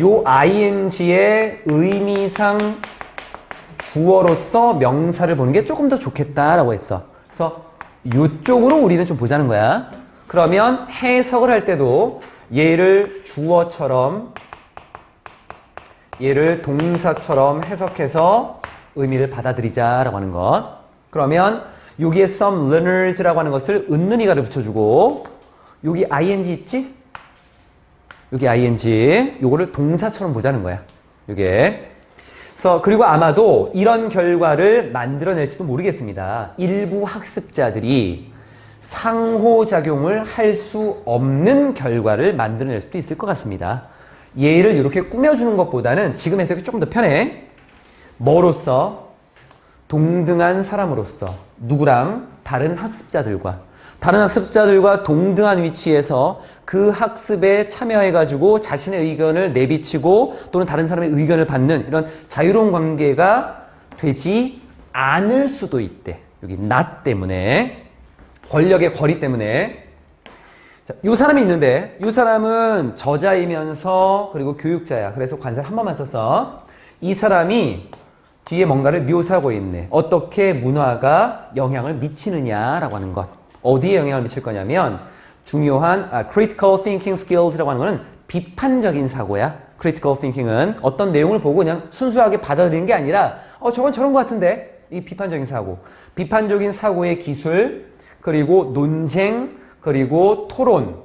요 ing의 의미상 주어로서 명사를 보는 게 조금 더 좋겠다라고 했어. 그래서 요쪽으로 우리는 좀 보자는 거야. 그러면 해석을 할 때도 얘를 주어처럼 얘를 동사처럼 해석해서 의미를 받아들이자라고 하는 것. 그러면 여기에 some learners라고 하는 것을 은는이가를 붙여주고 여기 ing 있지? 여기 ing 요거를 동사처럼 보자는 거야. 요게. 그래서 그리고 아마도 이런 결과를 만들어낼지도 모르겠습니다. 일부 학습자들이 상호작용을 할 수 없는 결과를 만들어낼 수도 있을 것 같습니다. 얘를 이렇게 꾸며주는 것보다는 지금 해석이 조금 더 편해. 뭐로써? 동등한 사람으로서 누구랑? 다른 학습자들과 동등한 위치에서 그 학습에 참여해가지고 자신의 의견을 내비치고 또는 다른 사람의 의견을 받는 이런 자유로운 관계가 되지 않을 수도 있대. 여기 not 때문에, 권력의 거리 때문에. 자, 이 사람이 있는데 이 사람은 저자이면서 그리고 교육자야. 그래서 관사를 한 번만 써서 이 사람이 뒤에 뭔가를 묘사하고 있네. 어떻게 문화가 영향을 미치느냐라고 하는 것. 어디에 영향을 미칠 거냐면 중요한 critical thinking skills라고 하는 거는 비판적인 사고야. critical thinking은 어떤 내용을 보고 그냥 순수하게 받아들이는 게 아니라 저건 저런 것 같은데 이 비판적인 사고. 비판적인 사고의 기술 그리고 논쟁 그리고 토론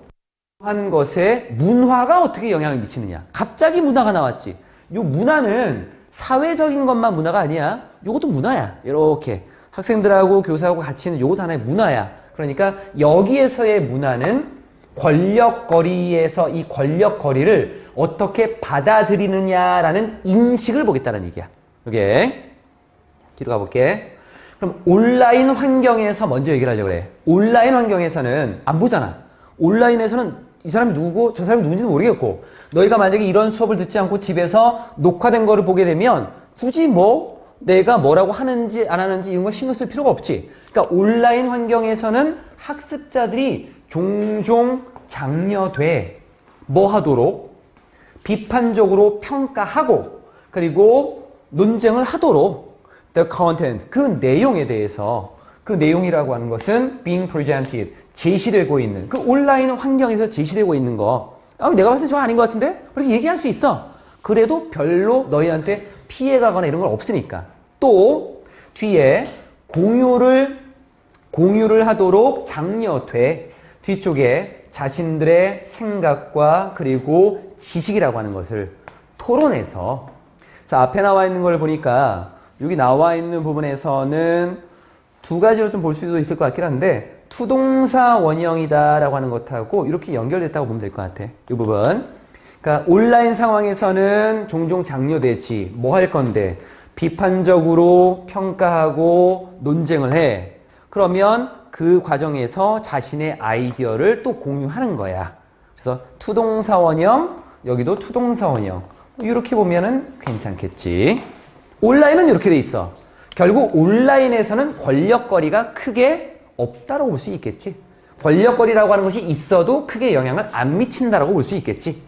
한 것에 문화가 어떻게 영향을 미치느냐. 갑자기 문화가 나왔지. 이 문화는 사회적인 것만 문화가 아니야. 요것도 문화야. 이렇게 학생들하고 교사하고 같이 있는 요것도 하나의 문화야. 그러니까 여기에서의 문화는 권력거리에서 이 권력거리를 어떻게 받아들이느냐라는 인식을 보겠다는 얘기야. 이게 뒤로 가볼게. 그럼 온라인 환경에서 먼저 얘기를 하려고 그래. 온라인 환경에서는 안 보잖아. 온라인에서는 이 사람이 누구고 저 사람이 누군지도 모르겠고 너희가 만약에 이런 수업을 듣지 않고 집에서 녹화된 거를 보게 되면 굳이 뭐 내가 뭐라고 하는지 안 하는지 이런 거 신경 쓸 필요가 없지. 그러니까 온라인 환경에서는 학습자들이 종종 장려돼 뭐 하도록 비판적으로 평가하고 그리고 논쟁을 하도록 the content, 그 내용에 대해서 그 내용이라고 하는 것은 being presented, 제시되고 있는 그 온라인 환경에서 제시되고 있는 거 내가 봤을 때 저 아닌 것 같은데? 그렇게 얘기할 수 있어. 그래도 별로 너희한테 피해가거나 이런 건 없으니까. 또 뒤에 공유를 하도록 장려돼. 뒤쪽에 자신들의 생각과 그리고 지식이라고 하는 것을 토론해서 자, 앞에 나와 있는 걸 보니까 여기 나와 있는 부분에서는 두 가지로 좀 볼 수도 있을 것 같긴 한데 투동사 원형이다라고 하는 것하고 이렇게 연결됐다고 보면 될 것 같아. 이 부분. 그러니까 온라인 상황에서는 종종 장려되지. 뭐 할 건데? 비판적으로 평가하고 논쟁을 해. 그러면 그 과정에서 자신의 아이디어를 또 공유하는 거야. 그래서 투동사 원형, 여기도 투동사 원형. 이렇게 보면은 괜찮겠지. 온라인은 이렇게 돼 있어. 결국 온라인에서는 권력거리가 크게 없다라고 볼 수 있겠지. 권력거리라고 하는 것이 있어도 크게 영향을 안 미친다라고 볼 수 있겠지.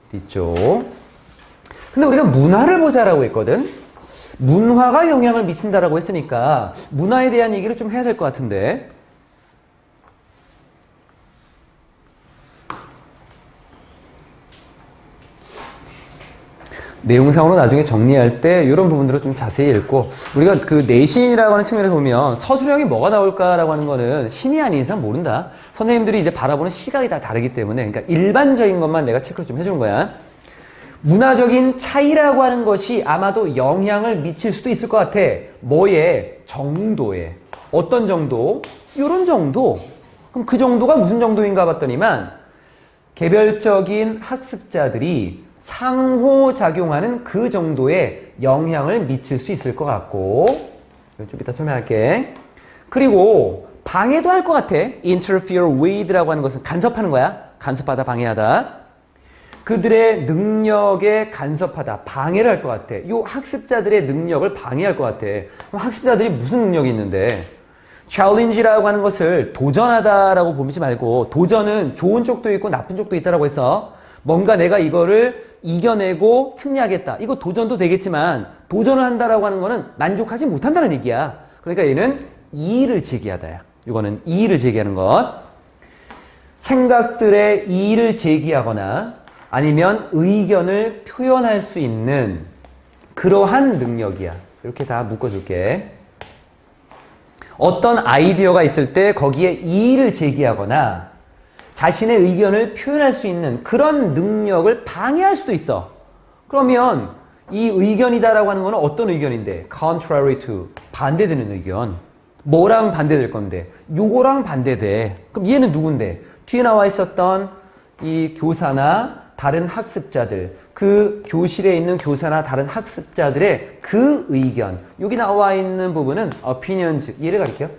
뒤쪽. 근데 우리가 문화를 보자라고 했거든. 문화가 영향을 미친다라고 했으니까 문화에 대한 얘기를 좀 해야 될 것 같은데. 내용상으로 나중에 정리할 때 이런 부분들을 좀 자세히 읽고 우리가 그 내신이라고 하는 측면에서 보면 서술형이 뭐가 나올까라고 하는 거는 신이 아닌 이상 모른다. 선생님들이 이제 바라보는 시각이 다 다르기 때문에 그러니까 일반적인 것만 내가 체크를 좀 해주는 거야. 문화적인 차이라고 하는 것이 아마도 영향을 미칠 수도 있을 것 같아. 뭐에? 정도에. 어떤 정도? 이런 정도. 그럼 그 정도가 무슨 정도인가 봤더니만 개별적인 학습자들이 상호작용하는 그 정도의 영향을 미칠 수 있을 것 같고 좀 이따 설명할게. 그리고 방해도 할 것 같아. interfere with라고 하는 것은 간섭하는 거야. 간섭하다, 방해하다. 그들의 능력에 간섭하다, 방해를 할 것 같아. 이 학습자들의 능력을 방해할 것 같아. 그럼 학습자들이 무슨 능력이 있는데 challenge라고 하는 것을 도전하다라고 보지 말고 도전은 좋은 쪽도 있고 나쁜 쪽도 있다라고 해서 뭔가 내가 이거를 이겨내고 승리하겠다. 이거 도전도 되겠지만 도전을 한다라고 하는 거는 만족하지 못한다는 얘기야. 그러니까 얘는 이의를 제기하다야. 이거는 이의를 제기하는 것. 생각들의 이의를 제기하거나 아니면 의견을 표현할 수 있는 그러한 능력이야. 이렇게 다 묶어줄게. 어떤 아이디어가 있을 때 거기에 이의를 제기하거나 자신의 의견을 표현할 수 있는 그런 능력을 방해할 수도 있어. 그러면 이 의견이다라고 하는 거는 어떤 의견인데? contrary to, 반대되는 의견. 뭐랑 반대될 건데? 요거랑 반대돼. 그럼 얘는 누군데? 뒤에 나와 있었던 이 교사나 다른 학습자들, 그 교실에 있는 교사나 다른 학습자들의 그 의견. 여기 나와 있는 부분은 opinions. 얘를 가릴게요.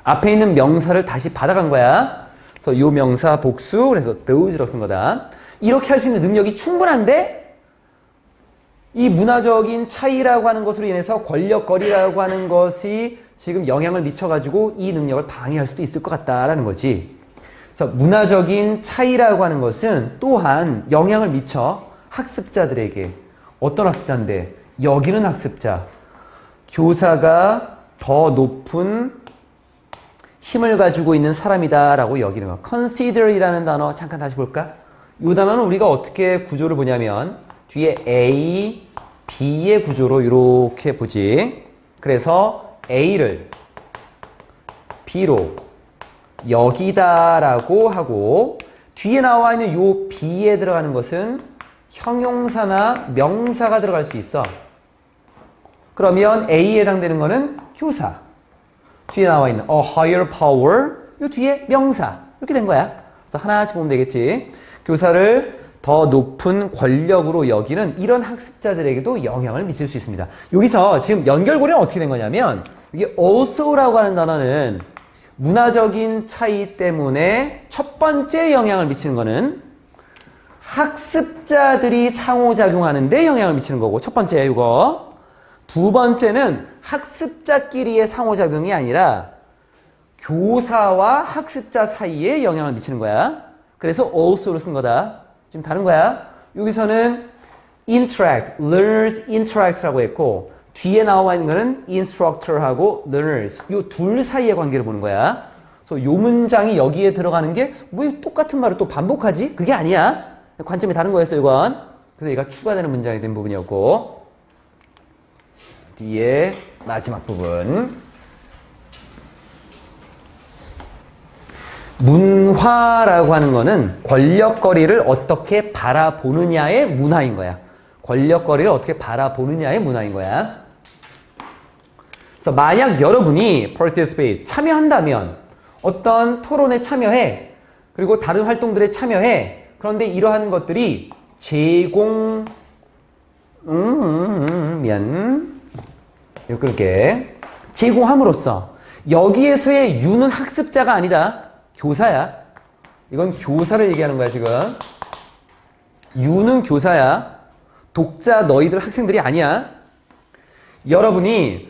앞에 있는 명사를 다시 받아간 거야. 그래서 이 명사 복수, 그래서 those로 쓴 거다. 이렇게 할 수 있는 능력이 충분한데 이 문화적인 차이라고 하는 것으로 인해서 권력거리라고 하는 것이 지금 영향을 미쳐가지고 이 능력을 방해할 수도 있을 것 같다라는 거지. 그래서 문화적인 차이라고 하는 것은 또한 영향을 미쳐 학습자들에게. 어떤 학습자인데? 여기는 학습자. 교사가 더 높은 힘을 가지고 있는 사람이다라고 여기는 거. consider이라는 단어 잠깐 다시 볼까? 이 단어는 우리가 어떻게 구조를 보냐면 뒤에 A, B의 구조로 이렇게 보지. 그래서 A를 B로 여기다라고 하고 뒤에 나와 있는 요 B에 들어가는 것은 형용사나 명사가 들어갈 수 있어. 그러면 A에 해당되는 거는 교사. 뒤에 나와 있는 a higher power, 요 뒤에 명사. 이렇게 된 거야. 그래서 하나씩 보면 되겠지. 교사를 더 높은 권력으로 여기는 이런 학습자들에게도 영향을 미칠 수 있습니다. 여기서 지금 연결고리는 어떻게 된 거냐면 이게 also라고 하는 단어는 문화적인 차이 때문에 첫 번째 영향을 미치는 거는 학습자들이 상호작용하는 데 영향을 미치는 거고 첫 번째 이거. 두 번째는 학습자끼리의 상호작용이 아니라 교사와 학습자 사이에 영향을 미치는 거야. 그래서 also를 쓴 거다. 지금 다른 거야. 여기서는 interact, learners interact라고 했고 뒤에 나와 있는 거는 instructor하고 learners. 이 둘 사이의 관계를 보는 거야. 그래서 이 문장이 여기에 들어가는 게 뭐 똑같은 말을 또 반복하지? 그게 아니야. 관점이 다른 거였어, 이건. 그래서 얘가 추가되는 문장이 된 부분이었고 뒤에 마지막 부분. 문화라고 하는 거는 권력거리를 어떻게 바라보느냐의 문화인 거야. 권력거리를 어떻게 바라보느냐의 문화인 거야. 그래서 만약 여러분이 participate, 참여한다면 어떤 토론에 참여해. 그리고 다른 활동들에 참여해. 그런데 이러한 것들이 이거 끌게. 제공함으로써 여기에서의 유는 학습자가 아니다. 교사야. 이건 교사를 얘기하는 거야 지금. 유는 교사야. 독자 너희들 학생들이 아니야. 여러분이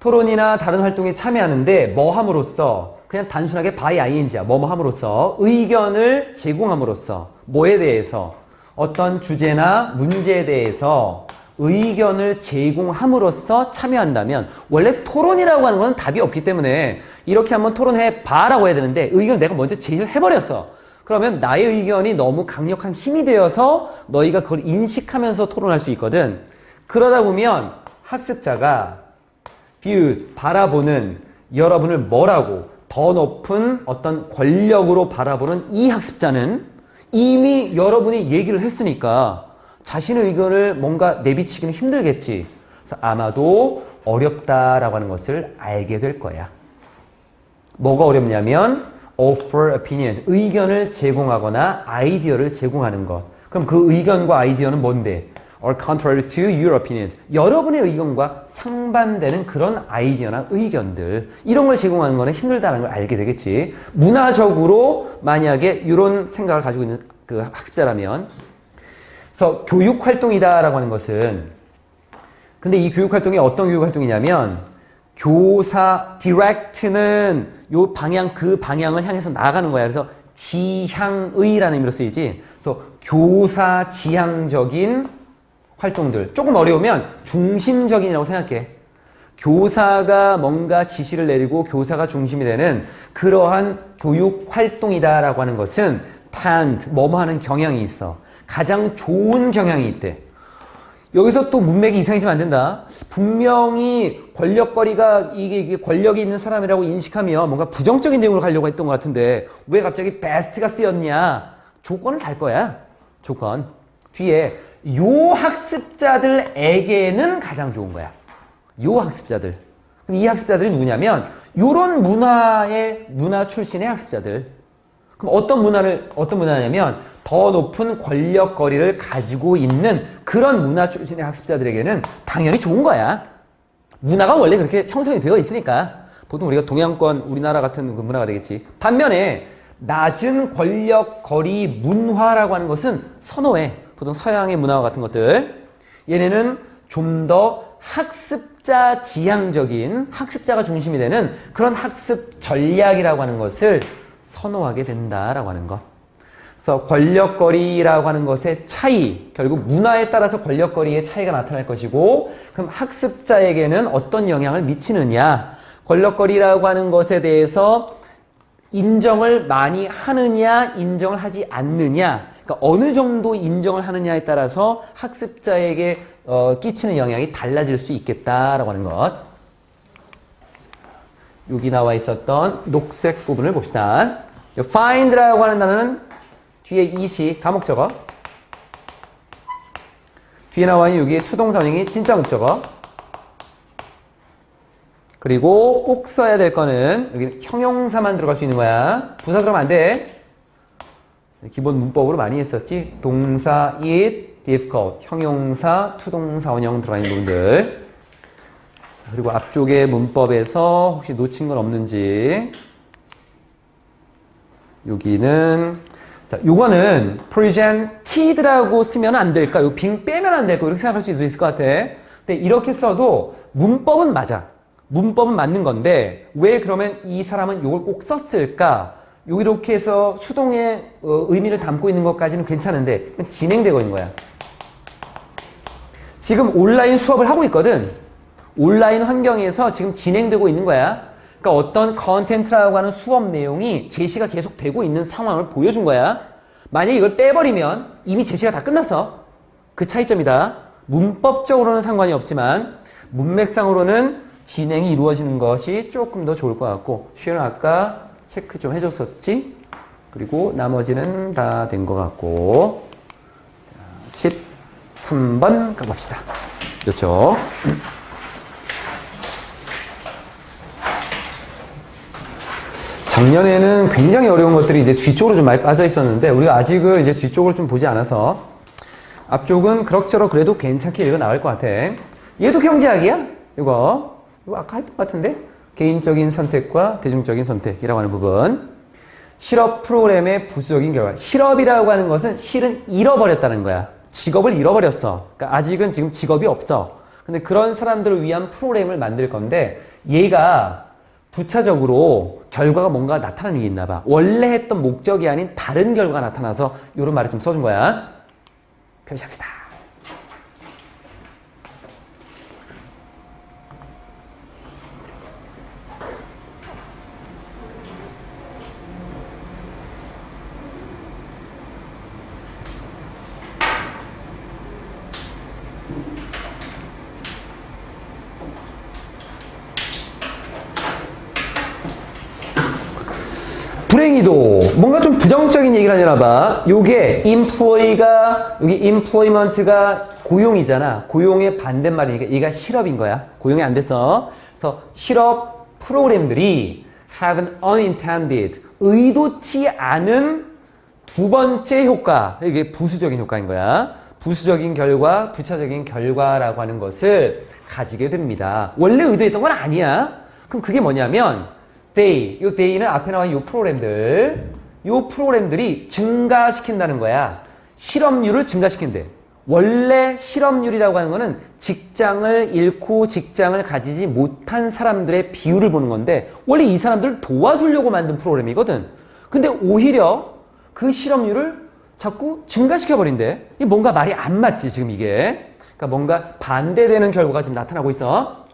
토론이나 다른 활동에 참여하는데 뭐 함으로써 그냥 단순하게 by ing야. 뭐뭐 함으로써 의견을 제공함으로써 뭐에 대해서 어떤 주제나 문제에 대해서 의견을 제공함으로써 참여한다면 원래 토론이라고 하는 건 답이 없기 때문에 이렇게 한번 토론해 봐라고 해야 되는데 의견을 내가 먼저 제시를 해버렸어. 그러면 나의 의견이 너무 강력한 힘이 되어서 너희가 그걸 인식하면서 토론할 수 있거든. 그러다 보면 학습자가 views, 바라보는 여러분을 뭐라고 더 높은 어떤 권력으로 바라보는 이 학습자는 이미 여러분이 얘기를 했으니까 자신의 의견을 뭔가 내비치기는 힘들겠지. 그래서 아마도 어렵다라고 하는 것을 알게 될 거야. 뭐가 어렵냐면 offer opinions, 의견을 제공하거나 아이디어를 제공하는 것. 그럼 그 의견과 아이디어는 뭔데? or contrary to your opinions. 여러분의 의견과 상반되는 그런 아이디어나 의견들. 이런 걸 제공하는 거는 힘들다는 걸 알게 되겠지. 문화적으로 만약에 이런 생각을 가지고 있는 그 학습자라면 그래서 교육활동이다라고 하는 것은 근데 이 교육활동이 어떤 교육활동이냐면 교사, direct는 요 방향, 그 방향을 향해서 나아가는 거야. 그래서 지향의라는 의미로 쓰이지. 그래서 교사 지향적인 활동들. 조금 어려우면 중심적인이라고 생각해. 교사가 뭔가 지시를 내리고 교사가 중심이 되는 그러한 교육활동이다라고 하는 것은 tend, 뭐뭐 하는 경향이 있어. 가장 좋은 경향이 있대. 여기서 또 문맥이 이상해지면 안 된다. 분명히 권력거리가 이게 권력이 있는 사람이라고 인식하면 뭔가 부정적인 내용으로 가려고 했던 것 같은데 왜 갑자기 best가 쓰였냐? 조건을 달 거야. 조건. 뒤에 요 학습자들에게는 가장 좋은 거야. 요 학습자들. 그럼 이 학습자들이 누구냐면 요런 문화 출신의 학습자들. 그럼 어떤 문화냐면 더 높은 권력거리를 가지고 있는 그런 문화 출신의 학습자들에게는 당연히 좋은 거야. 문화가 원래 그렇게 형성이 되어 있으니까. 보통 우리가 동양권, 우리나라 같은 그 문화가 되겠지. 반면에 낮은 권력거리 문화라고 하는 것은 선호해. 보통 서양의 문화와 같은 것들. 얘네는 좀 더 학습자 지향적인, 학습자가 중심이 되는 그런 학습 전략이라고 하는 것을 선호하게 된다라고 하는 것. 그래서 권력거리라고 하는 것의 차이, 결국 문화에 따라서 권력거리의 차이가 나타날 것이고, 그럼 학습자에게는 어떤 영향을 미치느냐, 권력거리라고 하는 것에 대해서 인정을 많이 하느냐, 인정을 하지 않느냐, 그러니까 어느 정도 인정을 하느냐에 따라서 학습자에게 끼치는 영향이 달라질 수 있겠다라고 하는 것. 여기 나와 있었던 녹색 부분을 봅시다. find라고 하는 단어는 뒤에 이시 가목적어, 뒤에 나와 있는 여기에 투동사원형이 진짜 목적어, 그리고 꼭 써야 될 거는 여기 형용사만 들어갈 수 있는 거야. 부사 들어가면 안 돼. 기본 문법으로 많이 했었지. 동사 it, difficult, 형용사, 투동사원형 들어가 있는 부분들. 그리고 앞쪽에 문법에서 혹시 놓친 건 없는지. 여기는 자, 요거는 presented라고 쓰면 안 될까? 요 빙 빼면 안 될까? 이렇게 생각할 수도 있을 것 같아. 근데 이렇게 써도 문법은 맞아. 문법은 맞는 건데 왜 그러면 이 사람은 요걸 꼭 썼을까? 요 이렇게 해서 수동의 의미를 담고 있는 것까지는 괜찮은데 진행되고 있는 거야. 지금 온라인 수업을 하고 있거든. 온라인 환경에서 지금 진행되고 있는 거야. 그러니까 어떤 컨텐츠라고 하는 수업 내용이 제시가 계속 되고 있는 상황을 보여준 거야. 만약에 이걸 빼버리면 이미 제시가 다 끝났어. 그 차이점이다. 문법적으로는 상관이 없지만 문맥상으로는 진행이 이루어지는 것이 조금 더 좋을 것 같고, 슈는 아까 체크 좀 해줬었지? 그리고 나머지는 다 된 것 같고. 자, 13번 가봅시다. 그렇죠? 작년에는 굉장히 어려운 것들이 이제 뒤쪽으로 좀 많이 빠져 있었는데, 우리가 아직은 이제 뒤쪽을 좀 보지 않아서, 앞쪽은 그럭저럭 그래도 괜찮게 읽어 나갈 것 같아. 얘도 경제학이야? 이거 아까 했던 것 같은데? 개인적인 선택과 대중적인 선택이라고 하는 부분. 실업 프로그램의 부수적인 결과. 실업이라고 하는 것은 실은 잃어버렸다는 거야. 직업을 잃어버렸어. 그러니까 아직은 지금 직업이 없어. 근데 그런 사람들을 위한 프로그램을 만들 건데, 얘가 부차적으로 결과가 뭔가 나타나는 게 있나 봐. 원래 했던 목적이 아닌 다른 결과가 나타나서 이런 말을 좀 써준 거야. 표시합시다. 불행히도 뭔가 좀 부정적인 얘기를 하려나 봐. 요게 employ가, 여기 employment가 고용이잖아. 고용의 반대말이니까 얘가 실업인 거야. 고용이 안 됐어. 그래서 실업 프로그램들이 have an unintended, 의도치 않은 두 번째 효과. 이게 부수적인 효과인 거야. 부수적인 결과, 부차적인 결과라고 하는 것을 가지게 됩니다. 원래 의도했던 건 아니야. 그럼 그게 뭐냐면 이 day는 앞에 나와 있는 요 프로그램들이 증가시킨다는 거야. 실업률을 증가시킨대. 원래 실업률이라고 하는 거는 직장을 잃고 직장을 가지지 못한 사람들의 비율을 보는 건데, 원래 이 사람들을 도와주려고 만든 프로그램이거든. 근데 오히려 그 실업률을 자꾸 증가시켜버린대. 이게 뭔가 말이 안 맞지, 지금 이게. 그러니까 뭔가 반대되는 결과가 지금 나타나고 있어.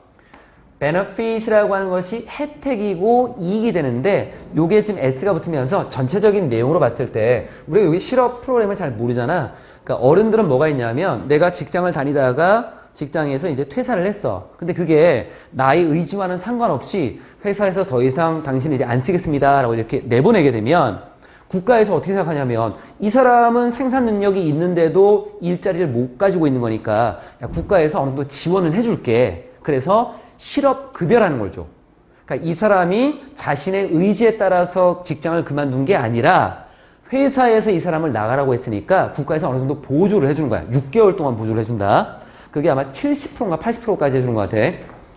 benefit이라고 하는 것이 혜택이고 이익이 되는데, 요게 지금 S가 붙으면서 전체적인 내용으로 봤을 때 우리가 여기 실업 프로그램을 잘 모르잖아. 그러니까 어른들은 뭐가 있냐면, 내가 직장을 다니다가 직장에서 이제 퇴사를 했어. 근데 그게 나의 의지와는 상관없이 회사에서 더 이상 당신을 이제 안 쓰겠습니다 라고 이렇게 내보내게 되면, 국가에서 어떻게 생각하냐면, 이 사람은 생산 능력이 있는데도 일자리를 못 가지고 있는 거니까 야, 국가에서 어느 정도 지원을 해줄게. 그래서 실업급여라는 걸 줘. 그러니까 이 사람이 자신의 의지에 따라서 직장을 그만둔 게 아니라 회사에서 이 사람을 나가라고 했으니까 국가에서 어느 정도 보조를 해주는 거야. 6개월 동안 보조를 해준다. 그게 아마 70%인가 80%까지 해주는 것 같아.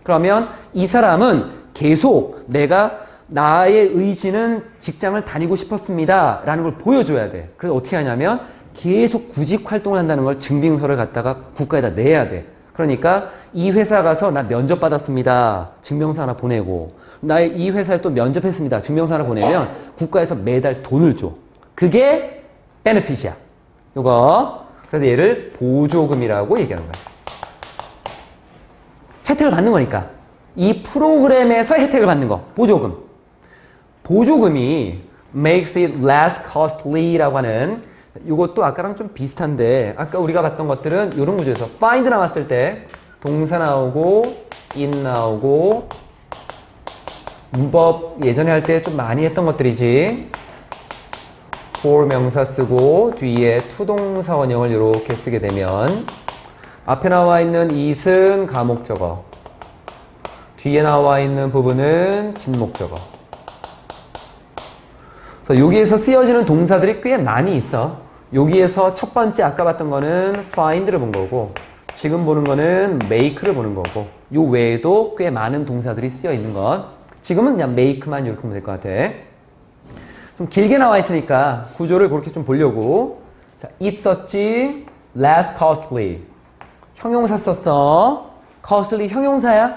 그러면 이 사람은 계속 내가 나의 의지는 직장을 다니고 싶었습니다 라는 걸 보여줘야 돼. 그래서 어떻게 하냐면 계속 구직 활동을 한다는 걸 증빙서를 갖다가 국가에다 내야 돼. 그러니까 이 회사 가서 나 면접 받았습니다. 증명서 하나 보내고 나의 이 회사에 또 면접했습니다. 증명서 하나 보내면 국가에서 매달 돈을 줘. 그게 베네핏이야. 이거. 그래서 얘를 보조금이라고 얘기하는 거야. 혜택을 받는 거니까. 이 프로그램에서 혜택을 받는 거. 보조금. 보조금이 makes it less costly라고 하는 이것도 아까랑 좀 비슷한데 아까 우리가 봤던 것들은 이런 구조에서 find 나왔을 때 동사 나오고 in 나오고 문법 예전에 할 때 좀 많이 했던 것들이지. for 명사 쓰고 뒤에 투동사 원형을 이렇게 쓰게 되면 앞에 나와 있는 it은 가목적어, 뒤에 나와 있는 부분은 진목적어. 그래서 여기에서 쓰여지는 동사들이 꽤 많이 있어. 여기에서 첫 번째 아까 봤던 거는 find를 본 거고 지금 보는 거는 make를 보는 거고 요 외에도 꽤 많은 동사들이 쓰여 있는 것. 지금은 그냥 make만 이렇게 보면 될 것 같아. 좀 길게 나와 있으니까 구조를 그렇게 좀 보려고. 자, it 썼지. less costly. 형용사 썼어. costly 형용사야.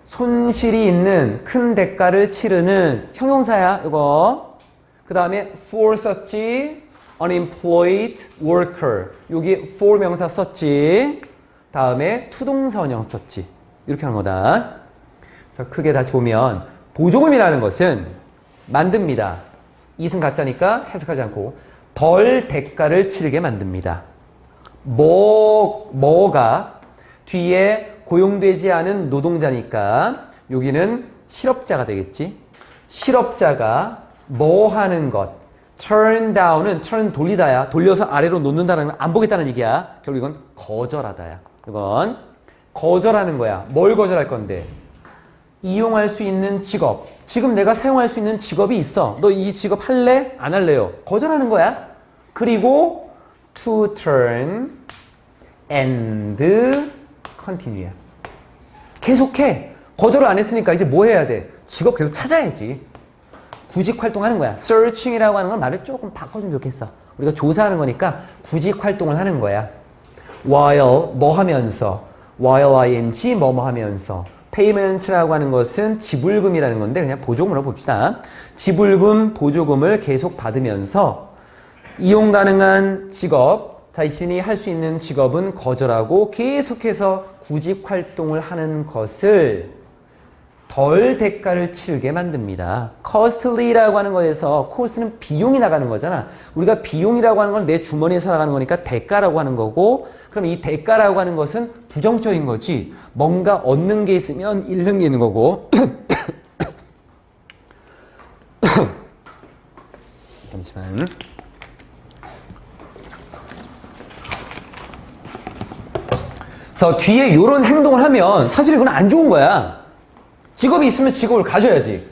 손실이 있는 큰 대가를 치르는 형용사야. 이거. 그 다음에 for 썼지. unemployed worker. 여기 for 명사 썼지. 다음에 투동사 원형 썼지. 이렇게 하는 거다. 그래서 크게 다시 보면 보조금이라는 것은 만듭니다. it은 가짜니까 해석하지 않고 덜 대가를 치르게 만듭니다. 뭐가 뒤에 고용되지 않은 노동자니까 여기는 실업자가 되겠지. 실업자가 뭐 하는 것. turn down은 turn 돌리다야. 돌려서 아래로 놓는다는 건 안 보겠다는 얘기야. 결국 이건 거절하다야. 이건 거절하는 거야. 뭘 거절할 건데? 이용할 수 있는 직업. 지금 내가 사용할 수 있는 직업이 있어. 너 이 직업 할래? 안 할래요? 거절하는 거야. 그리고 to turn and continue. 계속해. 거절을 안 했으니까 이제 뭐 해야 돼? 직업 계속 찾아야지. 구직 활동하는 거야. searching이라고 하는 건 말을 조금 바꿔주면 좋겠어. 우리가 조사하는 거니까 구직 활동을 하는 거야. while 뭐 하면서 while ing 뭐뭐 하면서 payment라고 하는 것은 지불금이라는 건데 그냥 보조금으로 봅시다. 지불금, 보조금을 계속 받으면서 이용 가능한 직업, 자신이 할 수 있는 직업은 거절하고 계속해서 구직 활동을 하는 것을 덜 대가를 치르게 만듭니다. costly라고 하는 거에서 cost는 비용이 나가는 거잖아. 우리가 비용이라고 하는 건 내 주머니에서 나가는 거니까 대가라고 하는 거고 그럼 이 대가라고 하는 것은 부정적인 거지. 뭔가 얻는 게 있으면 잃는 게 있는 거고 잠시만. 그래서 뒤에 이런 행동을 하면 사실 이건 안 좋은 거야. 직업이 있으면 직업을 가져야지.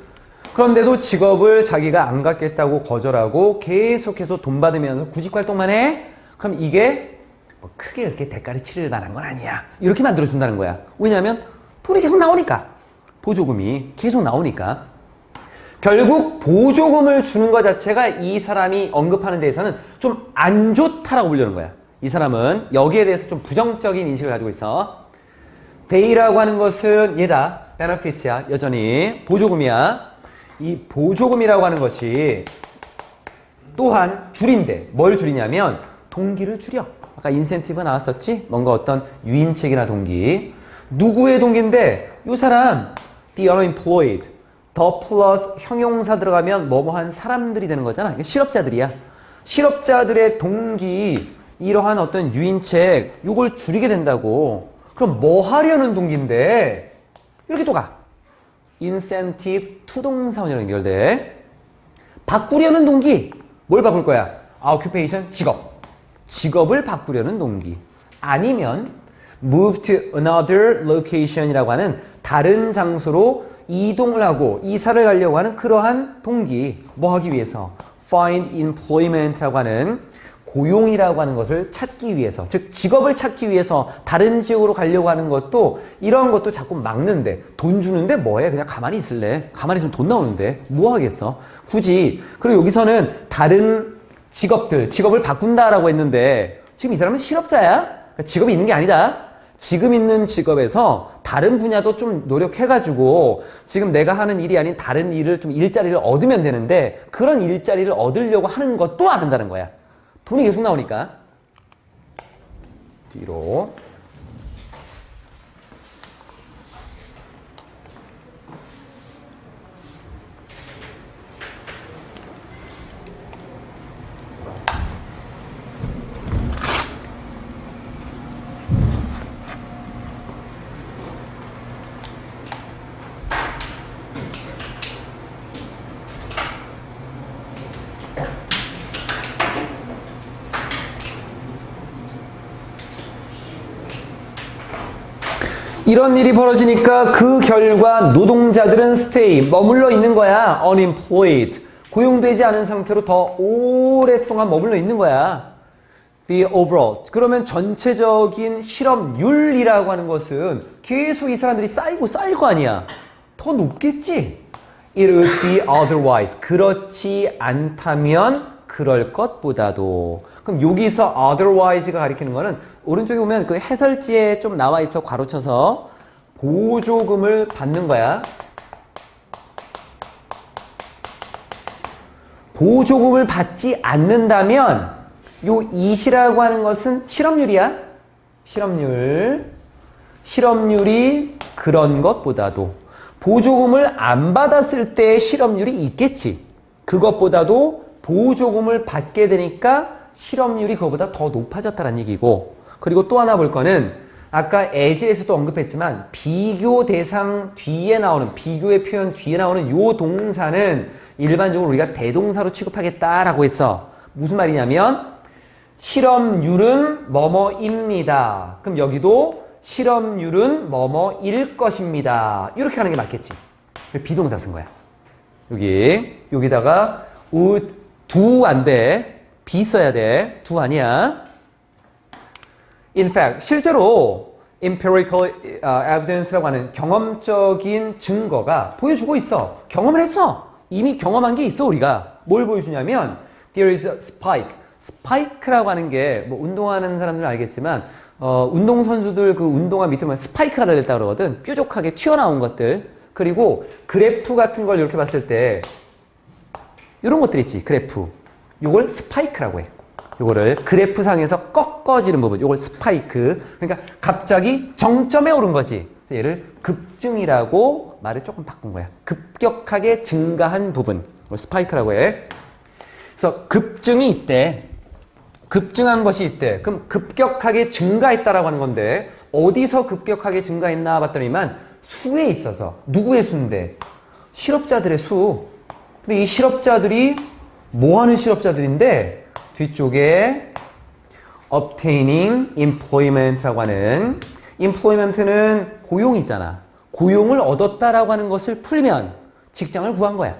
그런데도 직업을 자기가 안 갖겠다고 거절하고 계속해서 돈 받으면서 구직 활동만 해? 그럼 이게 뭐 크게 그렇게 대가를 치를 만한 건 아니야. 이렇게 만들어준다는 거야. 왜냐하면 돈이 계속 나오니까. 보조금이 계속 나오니까. 결국 보조금을 주는 것 자체가 이 사람이 언급하는 데에서는 좀 안 좋다라고 보려는 거야. 이 사람은 여기에 대해서 좀 부정적인 인식을 가지고 있어. they라고 하는 것은 얘다. benefits야. 여전히 보조금이야. 이 보조금이라고 하는 것이 또한 줄인데 뭘 줄이냐면 동기를 줄여. 아까 인센티브가 나왔었지? 뭔가 어떤 유인책이나 동기. 누구의 동기인데 이 사람 the unemployed 더 플러스 형용사 들어가면 뭐뭐한 사람들이 되는 거잖아. 이게 실업자들이야. 실업자들의 동기 이러한 어떤 유인책 이걸 줄이게 된다고. 그럼 뭐 하려는 동기인데 이렇게 또 가. 인센티브 투동사원이랑 연결돼. 바꾸려는 동기. 뭘 바꿀 거야? occupation 직업. 직업을 바꾸려는 동기. 아니면 move to another location이라고 하는 다른 장소로 이동을 하고 이사를 가려고 하는 그러한 동기. 뭐 하기 위해서? find employment라고 하는 고용이라고 하는 것을 찾기 위해서, 즉 직업을 찾기 위해서 다른 지역으로 가려고 하는 것도 이런 것도 자꾸 막는데, 돈 주는데 뭐해? 그냥 가만히 있을래? 가만히 있으면 돈 나오는데 뭐 하겠어? 굳이. 그리고 여기서는 다른 직업을 바꾼다라고 했는데 지금 이 사람은 실업자야? 그러니까 직업이 있는 게 아니다. 지금 있는 직업에서 다른 분야도 좀 노력해가지고 지금 내가 하는 일이 아닌 다른 일을 좀 일자리를 얻으면 되는데 그런 일자리를 얻으려고 하는 것도 안 한다는 거야. 돈이 계속 나오니까. 뒤로. 이런 일이 벌어지니까 그 결과 노동자들은 stay, 머물러 있는 거야. unemployed, 고용되지 않은 상태로 더 오랫동안 머물러 있는 거야. The overall, 그러면 전체적인 실업률이라고 하는 것은 계속 이 사람들이 쌓이고 쌓일 거 아니야. 더 높겠지. It would be otherwise, 그렇지 않다면 그럴 것보다도. 그럼 여기서 otherwise가 가리키는 거는 오른쪽에 보면 그 해설지에 좀 나와 있어 괄호쳐서 보조금을 받는 거야. 보조금을 받지 않는다면 요 이시라고 하는 것은 실업률이야. 실업률이 그런 것보다도 보조금을 안 받았을 때의 실업률이 있겠지. 그것보다도 보조금을 받게 되니까 실업률이 그거보다 더 높아졌다는 얘기고, 그리고 또 하나 볼 거는 아까 as에서도 언급했지만 비교 대상 뒤에 나오는, 비교의 표현 뒤에 나오는 요 동사는 일반적으로 우리가 대동사로 취급하겠다라고 했어. 무슨 말이냐면 실업률은 뭐뭐입니다. 그럼 여기도 실업률은 뭐뭐일 것입니다. 이렇게 하는 게 맞겠지. 비동사 쓴 거야. 여기다가 would, do 안 돼. be 써야 돼. do 아니야. In fact, 실제로 empirical evidence라고 하는 경험적인 증거가 보여주고 있어. 경험을 했어. 이미 경험한 게 있어, 우리가. 뭘 보여주냐면 there is a spike. 스파이크라고 하는 게 뭐 운동하는 사람들은 알겠지만 운동선수들 그 운동화 밑에 보면 스파이크가 달렸다고 그러거든. 뾰족하게 튀어나온 것들. 그리고 그래프 같은 걸 이렇게 봤을 때 이런 것들 있지, 그래프. 요걸 스파이크라고 해. 요거를 그래프상에서 꺾어지는 부분, 요걸 스파이크. 그러니까 갑자기 정점에 오른 거지. 얘를 급증이라고 말을 조금 바꾼 거야. 급격하게 증가한 부분, 이걸 스파이크라고 해. 그래서 급증이 있대. 급증한 것이 있대. 그럼 급격하게 증가했다라고 하는 건데 어디서 급격하게 증가했나 봤더니만 수에 있어서. 누구의 수인데? 실업자들의 수. 근데 이 실업자들이 뭐 하는 실업자들인데 뒤쪽에 obtaining employment라고 하는, employment는 고용이잖아. 고용을 얻었다라고 하는 것을 풀면 직장을 구한 거야.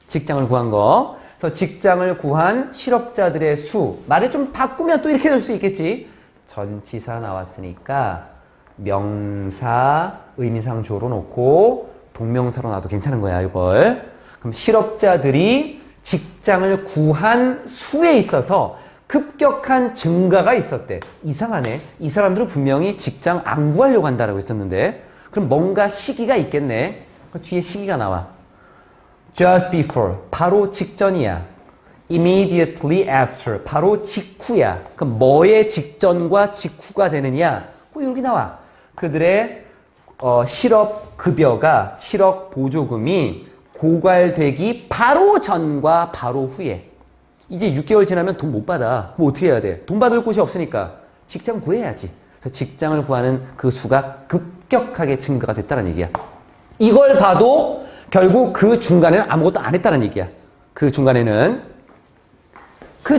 직장을 구한 거. 그래서 직장을 구한 실업자들의 수. 말을 좀 바꾸면 또 이렇게 될 수 있겠지. 전치사 나왔으니까 명사 의미상 주어로 놓고 동명사로 놔도 괜찮은 거야, 이걸. 그럼 실업자들이 직장을 구한 수에 있어서 급격한 증가가 있었대. 이상하네. 이 사람들은 분명히 직장 안 구하려고 한다라고 했었는데 그럼 뭔가 시기가 있겠네. 그 뒤에 시기가 나와. Just before, 바로 직전이야. Immediately after, 바로 직후야. 그럼 뭐의 직전과 직후가 되느냐? 여기 나와. 그들의 실업급여가, 실업보조금이 고갈되기 바로 전과 바로 후에. 이제 6개월 지나면 돈 못 받아. 그럼 어떻게 해야 돼? 돈 받을 곳이 없으니까 직장 구해야지. 그래서 직장을 구하는 그 수가 급격하게 증가가 됐다는 얘기야. 이걸 봐도 결국 그 중간에는 아무것도 안 했다는 얘기야. 그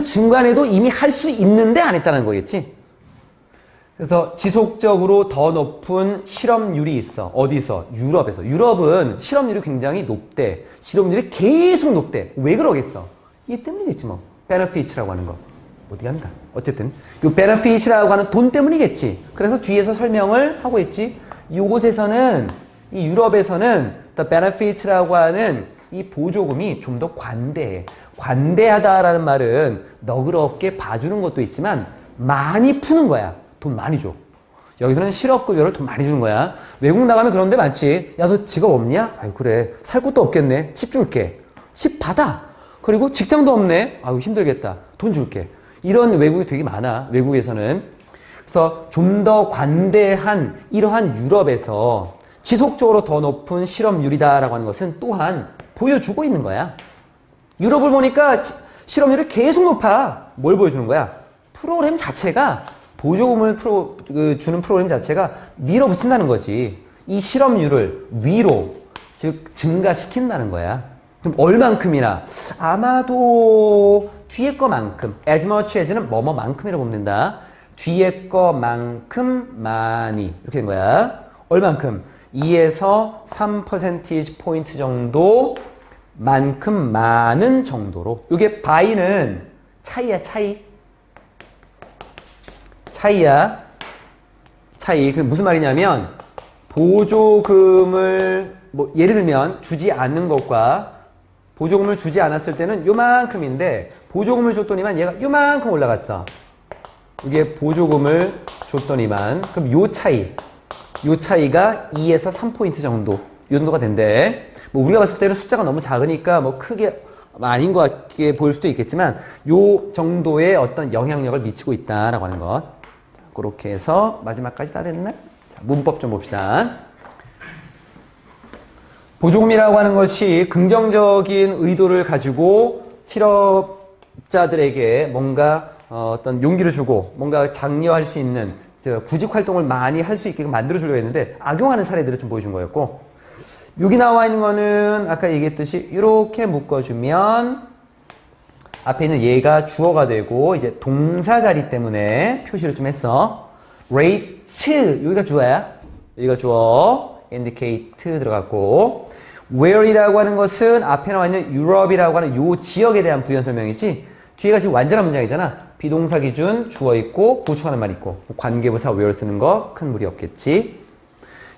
중간에도 이미 할 수 있는데 안 했다는 거겠지. 그래서 지속적으로 더 높은 실업률이 있어. 어디서? 유럽에서. 유럽은 실업률이 굉장히 높대. 실업률이 계속 높대. 왜 그러겠어? 이 때문이겠지 뭐. benefits라고 하는 거. 어디 간다. 어쨌든 이 benefit이라고 하는 돈 때문이겠지. 그래서 뒤에서 설명을 하고 있지. 이곳에서는 이 유럽에서는 the benefits라고 하는 이 보조금이 좀 더 관대해. 관대하다라는 말은 너그럽게 봐주는 것도 있지만 많이 푸는 거야. 돈 많이 줘. 여기서는 실업급여를 돈 많이 주는 거야. 외국 나가면 그런 데 많지. 야, 너 직업 없냐? 아유, 그래. 살 곳도 없겠네. 집 줄게. 집 받아. 그리고 직장도 없네. 아유, 힘들겠다. 돈 줄게. 이런 외국이 되게 많아. 외국에서는. 그래서 좀 더 관대한 이러한 유럽에서 지속적으로 더 높은 실업률이다라고 하는 것은 또한 보여주고 있는 거야. 유럽을 보니까 실업률이 계속 높아. 뭘 보여주는 거야? 프로그램 자체가 보조금을 주는 프로그램 자체가 밀어붙인다는 거지. 이 실업률을 위로, 즉 증가시킨다는 거야. 그럼 얼만큼이나? 아마도 뒤에 거만큼. as much as는 뭐뭐만큼이라고 보면 된다. 뒤에 거만큼 많이. 이렇게 된 거야. 얼만큼? 2에서 3% 정도 만큼 많은 정도로. 이게 by는 차이야, 차이. 차이야. 차이. 그 무슨 말이냐면 보조금을 뭐 예를 들면 주지 않는 것과 보조금을 주지 않았을 때는 요만큼인데 보조금을 줬더니만 얘가 요만큼 올라갔어. 이게 보조금을 줬더니만 그럼 요 차이가 2에서 3% 정도 요 정도가 된대. 뭐 우리가 봤을 때는 숫자가 너무 작으니까 뭐 크게 아닌 것 같게 보일 수도 있겠지만 요 정도의 어떤 영향력을 미치고 있다라고 하는 것. 자, 그렇게 해서 마지막까지 다 됐나? 자, 문법 좀 봅시다. 보조금이라고 하는 것이 긍정적인 의도를 가지고 실업자들에게 뭔가 어떤 용기를 주고 뭔가 장려할 수 있는 구직 활동을 많이 할 수 있게 만들어 주려고 했는데 악용하는 사례들을 좀 보여준 거였고, 여기 나와 있는 거는 아까 얘기했듯이 이렇게 묶어주면 앞에 있는 얘가 주어가 되고 이제 동사 자리 때문에 표시를 좀 했어. rate, 여기가 주어야. 여기가 주어, indicate 들어갔고, where이라고 하는 것은 앞에 나와 있는 유럽이라고 하는 요 지역에 대한 부연 설명이지, 뒤에가 지금 완전한 문장이잖아. 비동사 기준 주어 있고 보충하는 말 있고 관계부사 where 쓰는 거 큰 무리 없겠지.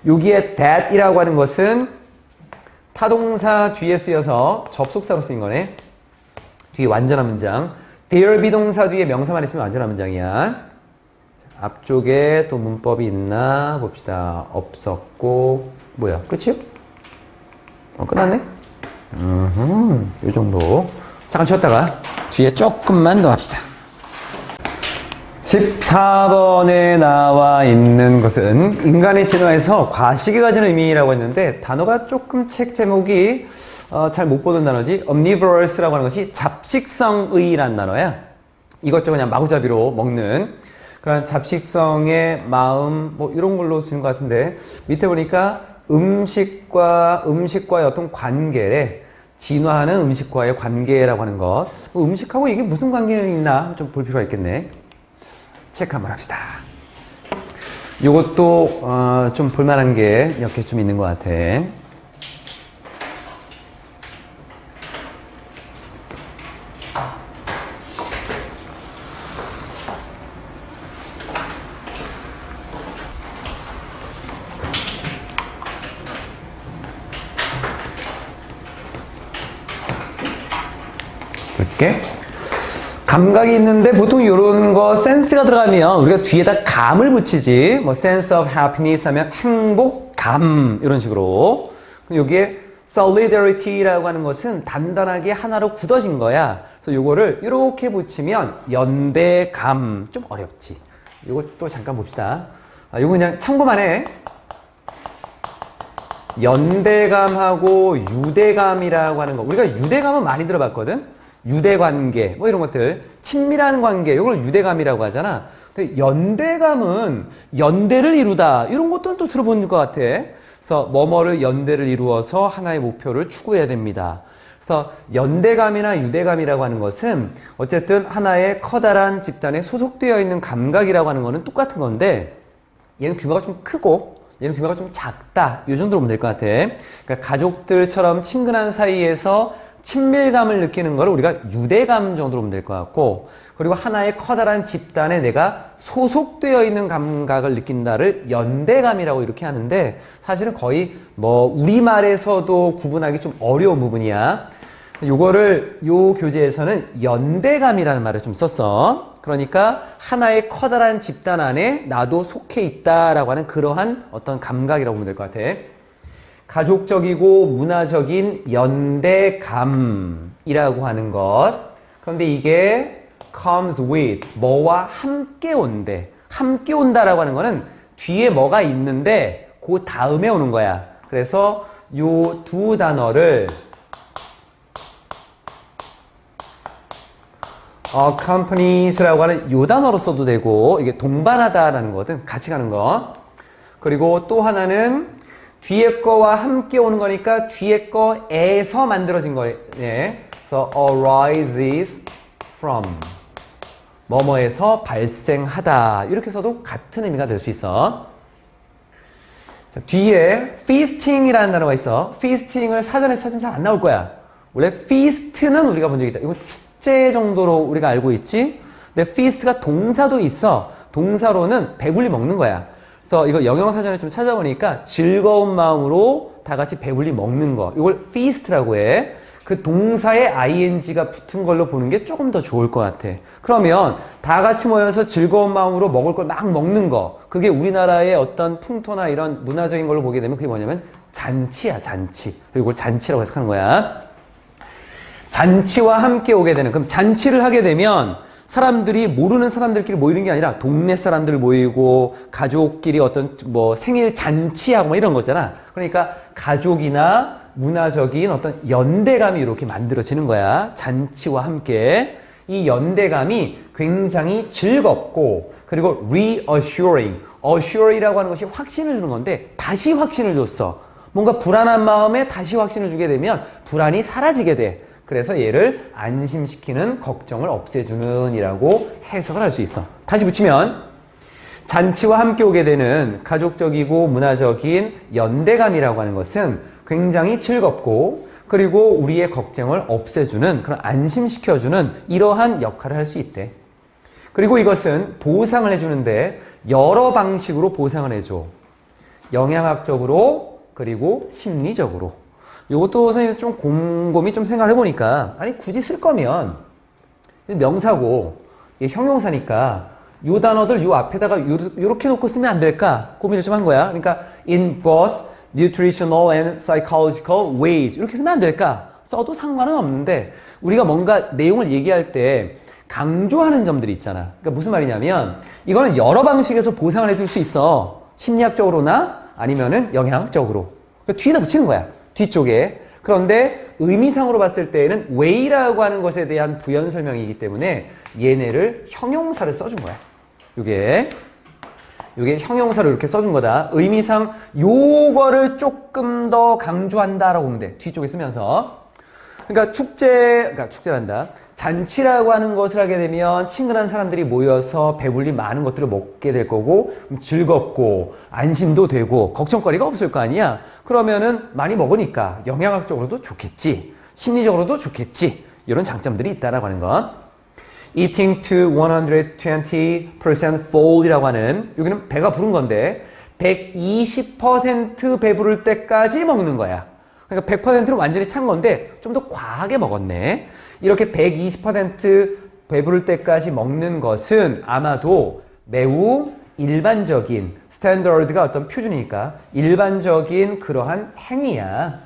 여기에 that이라고 하는 것은 타동사 뒤에 쓰여서 접속사로 쓰인 거네. 뒤에 완전한 문장. there 비동사 뒤에 명사만 있으면 완전한 문장이야. 앞쪽에 또 문법이 있나 봅시다. 없었고 뭐야? 끝이요? 끝났네? 요 정도. 잠깐 쉬었다가 뒤에 조금만 더 합시다. 14번에 나와 있는 것은 인간의 진화에서 과식이 가진 의미라고 했는데 단어가 조금 책 제목이 잘 못 보던 단어지. omnivorous라고 하는 것이 잡식성의라는 단어야. 이것저것 그냥 마구잡이로 먹는 그런 잡식성의 마음 뭐 이런 걸로 쓰는 것 같은데 밑에 보니까 음식과의 어떤 관계래. 진화하는 음식과의 관계라고 하는 것. 음식하고 이게 무슨 관계가 있나 좀 볼 필요가 있겠네. 체크 한번 합시다. 요것도 좀 볼만한 게 몇 개 좀 있는 것 같아. 볼게. 감각이 있는데 보통 이런 거 센스가 들어가면 우리가 뒤에다 감을 붙이지. 뭐 sense of happiness 하면 행복, 감 이런 식으로. 여기에 solidarity라고 하는 것은 단단하게 하나로 굳어진 거야. 그래서 요거를 이렇게 붙이면 연대감. 좀 어렵지. 요것도 잠깐 봅시다. 요거 그냥 참고만 해. 연대감하고 유대감이라고 하는 거. 우리가 유대감은 많이 들어봤거든. 유대관계 뭐 이런 것들, 친밀한 관계, 이걸 유대감이라고 하잖아. 근데 연대감은 연대를 이루다 이런 것들은 또 들어본 것 같아. 그래서 뭐뭐를 연대를 이루어서 하나의 목표를 추구해야 됩니다. 그래서 연대감이나 유대감이라고 하는 것은 어쨌든 하나의 커다란 집단에 소속되어 있는 감각이라고 하는 것은 똑같은 건데 얘는 규모가 좀 크고 얘는 규모가 좀 작다. 이 정도로 보면 될 것 같아. 그러니까 가족들처럼 친근한 사이에서 친밀감을 느끼는 걸 우리가 유대감 정도로 보면 될 것 같고, 그리고 하나의 커다란 집단에 내가 소속되어 있는 감각을 느낀다를 연대감이라고 이렇게 하는데, 사실은 거의 뭐 우리말에서도 구분하기 좀 어려운 부분이야. 요거를 요 교재에서는 연대감이라는 말을 좀 썼어. 그러니까 하나의 커다란 집단 안에 나도 속해 있다라고 하는 그러한 어떤 감각이라고 보면 될 것 같아. 가족적이고 문화적인 연대감이라고 하는 것. 그런데 이게 comes with, 뭐와 함께 온대. 함께 온다라고 하는 거는 뒤에 뭐가 있는데 그 다음에 오는 거야. 그래서 요 두 단어를 accompanies라고 하는 요 단어로 써도 되고, 이게 동반하다라는 거거든. 같이 가는 거. 그리고 또 하나는 뒤에 거와 함께 오는 거니까 뒤에 거에서 만들어진 거예요. 그래서 arises from, 뭐뭐에서 발생하다. 이렇게 써도 같은 의미가 될 수 있어. 자, 뒤에 feasting이라는 단어가 있어. feasting을 사전에 찾으면 잘 안 나올 거야. 원래 feast는 우리가 본 적이 있다. 이건 축제 정도로 우리가 알고 있지. 근데 feast가 동사도 있어. 동사로는 배불리 먹는 거야. 그래서 이거 영영사전에 좀 찾아보니까 즐거운 마음으로 다 같이 배불리 먹는 거, 이걸 feast라고 해. 그 동사에 ing가 붙은 걸로 보는 게 조금 더 좋을 것 같아. 그러면 다 같이 모여서 즐거운 마음으로 먹을 걸 막 먹는 거, 그게 우리나라의 어떤 풍토나 이런 문화적인 걸로 보게 되면 그게 뭐냐면 잔치야, 잔치. 그리고 이걸 잔치라고 해석하는 거야. 잔치와 함께 오게 되는, 그럼 잔치를 하게 되면 사람들이 모르는 사람들끼리 모이는 게 아니라 동네 사람들 모이고 가족끼리 어떤 뭐 생일 잔치하고 뭐 이런 거잖아. 그러니까 가족이나 문화적인 어떤 연대감이 이렇게 만들어지는 거야. 잔치와 함께. 이 연대감이 굉장히 즐겁고, 그리고 reassuring. assure이라고 하는 것이 확신을 주는 건데 다시 확신을 줬어. 뭔가 불안한 마음에 다시 확신을 주게 되면 불안이 사라지게 돼. 그래서 얘를 안심시키는, 걱정을 없애주는 이라고 해석을 할 수 있어. 다시 붙이면 잔치와 함께 오게 되는 가족적이고 문화적인 연대감이라고 하는 것은 굉장히 즐겁고, 그리고 우리의 걱정을 없애주는, 그런 안심시켜주는 이러한 역할을 할 수 있대. 그리고 이것은 보상을 해주는데 여러 방식으로 보상을 해줘. 영양학적으로, 그리고 심리적으로. 이것도 선생님 좀 곰곰이 좀 생각을 해보니까, 아니 굳이 쓸 거면 명사고 이게 형용사니까 요 단어들 요 앞에다가 요렇게 놓고 쓰면 안 될까 고민을 좀 한 거야. 그러니까 in both nutritional and psychological ways 이렇게 쓰면 안 될까? 써도 상관은 없는데 우리가 뭔가 내용을 얘기할 때 강조하는 점들이 있잖아. 그러니까 무슨 말이냐면 이거는 여러 방식에서 보상을 해줄 수 있어. 심리학적으로나 아니면은 영양학적으로. 그러니까 뒤에다 붙이는 거야. 뒤쪽에. 그런데 의미상으로 봤을 때에는 way라고 하는 것에 대한 부연 설명이기 때문에 얘네를 형용사를 써준 거야. 요게 형용사를 이렇게 써준 거다. 의미상 요거를 조금 더 강조한다라고 보면 돼. 뒤쪽에 쓰면서. 그러니까 축제란다. 잔치라고 하는 것을 하게 되면 친근한 사람들이 모여서 배불리 많은 것들을 먹게 될 거고, 즐겁고 안심도 되고 걱정거리가 없을 거 아니야. 그러면은 많이 먹으니까 영양학적으로도 좋겠지, 심리적으로도 좋겠지. 이런 장점들이 있다라고 하는 거. Eating to 120% full이라고 하는, 여기는 배가 부른 건데 120% 배부를 때까지 먹는 거야. 그러니까 100%로 완전히 찬 건데 좀 더 과하게 먹었네. 이렇게 120% 배부를 때까지 먹는 것은 아마도 매우 일반적인, 스탠더드가 어떤 표준이니까 일반적인 그러한 행위야.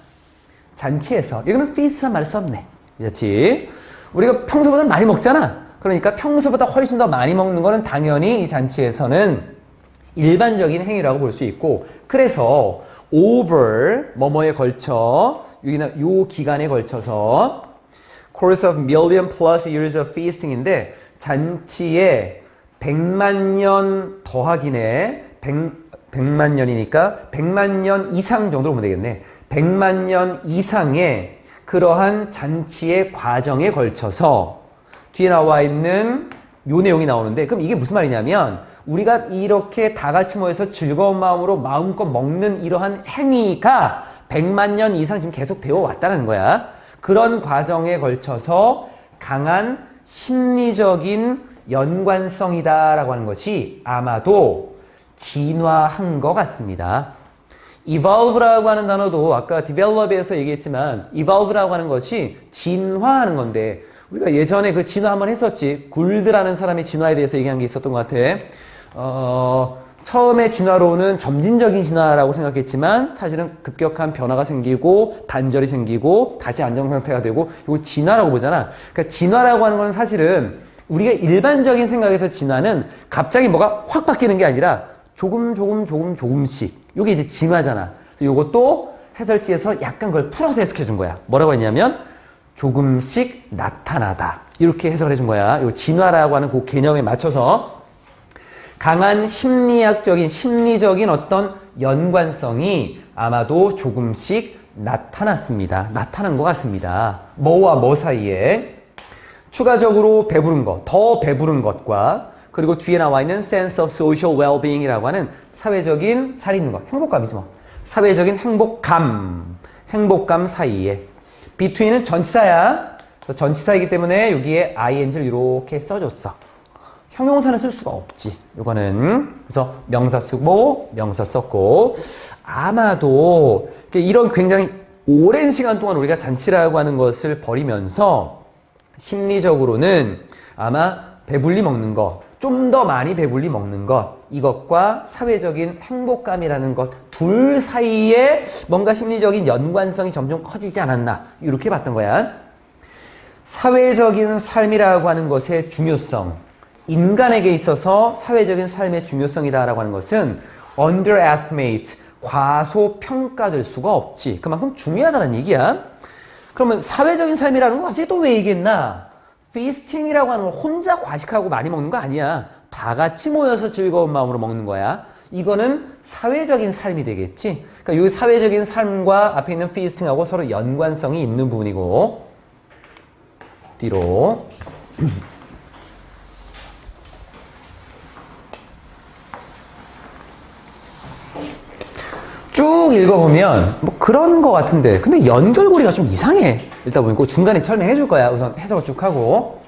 잔치에서. 이거는 feast란 말을 썼네. 그렇지? 우리가 평소보다 많이 먹잖아. 그러니까 평소보다 훨씬 더 많이 먹는 거는 당연히 이 잔치에서는 일반적인 행위라고 볼 수 있고, 그래서 over 뭐뭐에 걸쳐, 요 기간에 걸쳐서 course of million plus years of feasting인데 잔치에 100만 년 더하기네. 100만 년이니까 100만 년 이상 정도로 보면 되겠네. 100만 년 이상의 그러한 잔치의 과정에 걸쳐서 뒤에 나와 있는 요 내용이 나오는데 그럼 이게 무슨 말이냐면 우리가 이렇게 다 같이 모여서 즐거운 마음으로 마음껏 먹는 이러한 행위가 100만 년 이상 지금 계속 되어 왔다는 거야. 그런 과정에 걸쳐서 강한 심리적인 연관성이다라고 하는 것이 아마도 진화한 것 같습니다. evolve라고 하는 단어도 아까 develop에서 얘기했지만 evolve라고 하는 것이 진화하는 건데 우리가 예전에 그 진화 한번 했었지. 굴드라는 사람의 진화에 대해서 얘기한 게 있었던 것 같아. 처음에 진화로는 점진적인 진화라고 생각했지만 사실은 급격한 변화가 생기고 단절이 생기고 다시 안정상태가 되고 이걸 진화라고 보잖아. 그러니까 진화라고 하는 건 사실은 우리가 일반적인 생각에서 진화는 갑자기 뭐가 확 바뀌는 게 아니라 조금씩 이게 이제 진화잖아. 이것도 해설지에서 약간 그걸 풀어서 해석해 준 거야. 뭐라고 했냐면 조금씩 나타나다 이렇게 해석을 해준 거야. 이 진화라고 하는 그 개념에 맞춰서 강한 심리적인 어떤 연관성이 아마도 조금씩 나타났습니다. 나타난 것 같습니다. 뭐와 뭐 사이에 추가적으로 배부른 것, 더 배부른 것과 그리고 뒤에 나와 있는 sense of social well-being이라고 하는 사회적인 잘 있는 것, 행복감이지 뭐. 사회적인 행복감 사이에 between은 전치사야. 전치사이기 때문에 여기에 ing를 이렇게 써줬어. 형용사는 쓸 수가 없지. 이거는 그래서 명사 쓰고 명사 썼고 아마도 이런 굉장히 오랜 시간 동안 우리가 잔치라고 하는 것을 벌이면서 심리적으로는 아마 배불리 먹는 것, 좀 더 많이 배불리 먹는 것 이것과 사회적인 행복감이라는 것 둘 사이에 뭔가 심리적인 연관성이 점점 커지지 않았나 이렇게 봤던 거야. 사회적인 삶이라고 하는 것의 중요성 인간에게 있어서 사회적인 삶의 중요성이다라고 하는 것은 underestimate, 과소평가될 수가 없지. 그만큼 중요하다는 얘기야. 그러면 사회적인 삶이라는 거 갑자기 또 왜 얘기했나? feasting이라고 하는 건 혼자 과식하고 많이 먹는 거 아니야. 다 같이 모여서 즐거운 마음으로 먹는 거야. 이거는 사회적인 삶이 되겠지. 그러니까 이 사회적인 삶과 앞에 있는 feasting하고 서로 연관성이 있는 부분이고 뒤로 쭉 읽어보면 뭐 그런 거 같은데 근데 연결고리가 좀 이상해. 일단 보니까 중간에 설명해 줄 거야. 우선 해석을 쭉 하고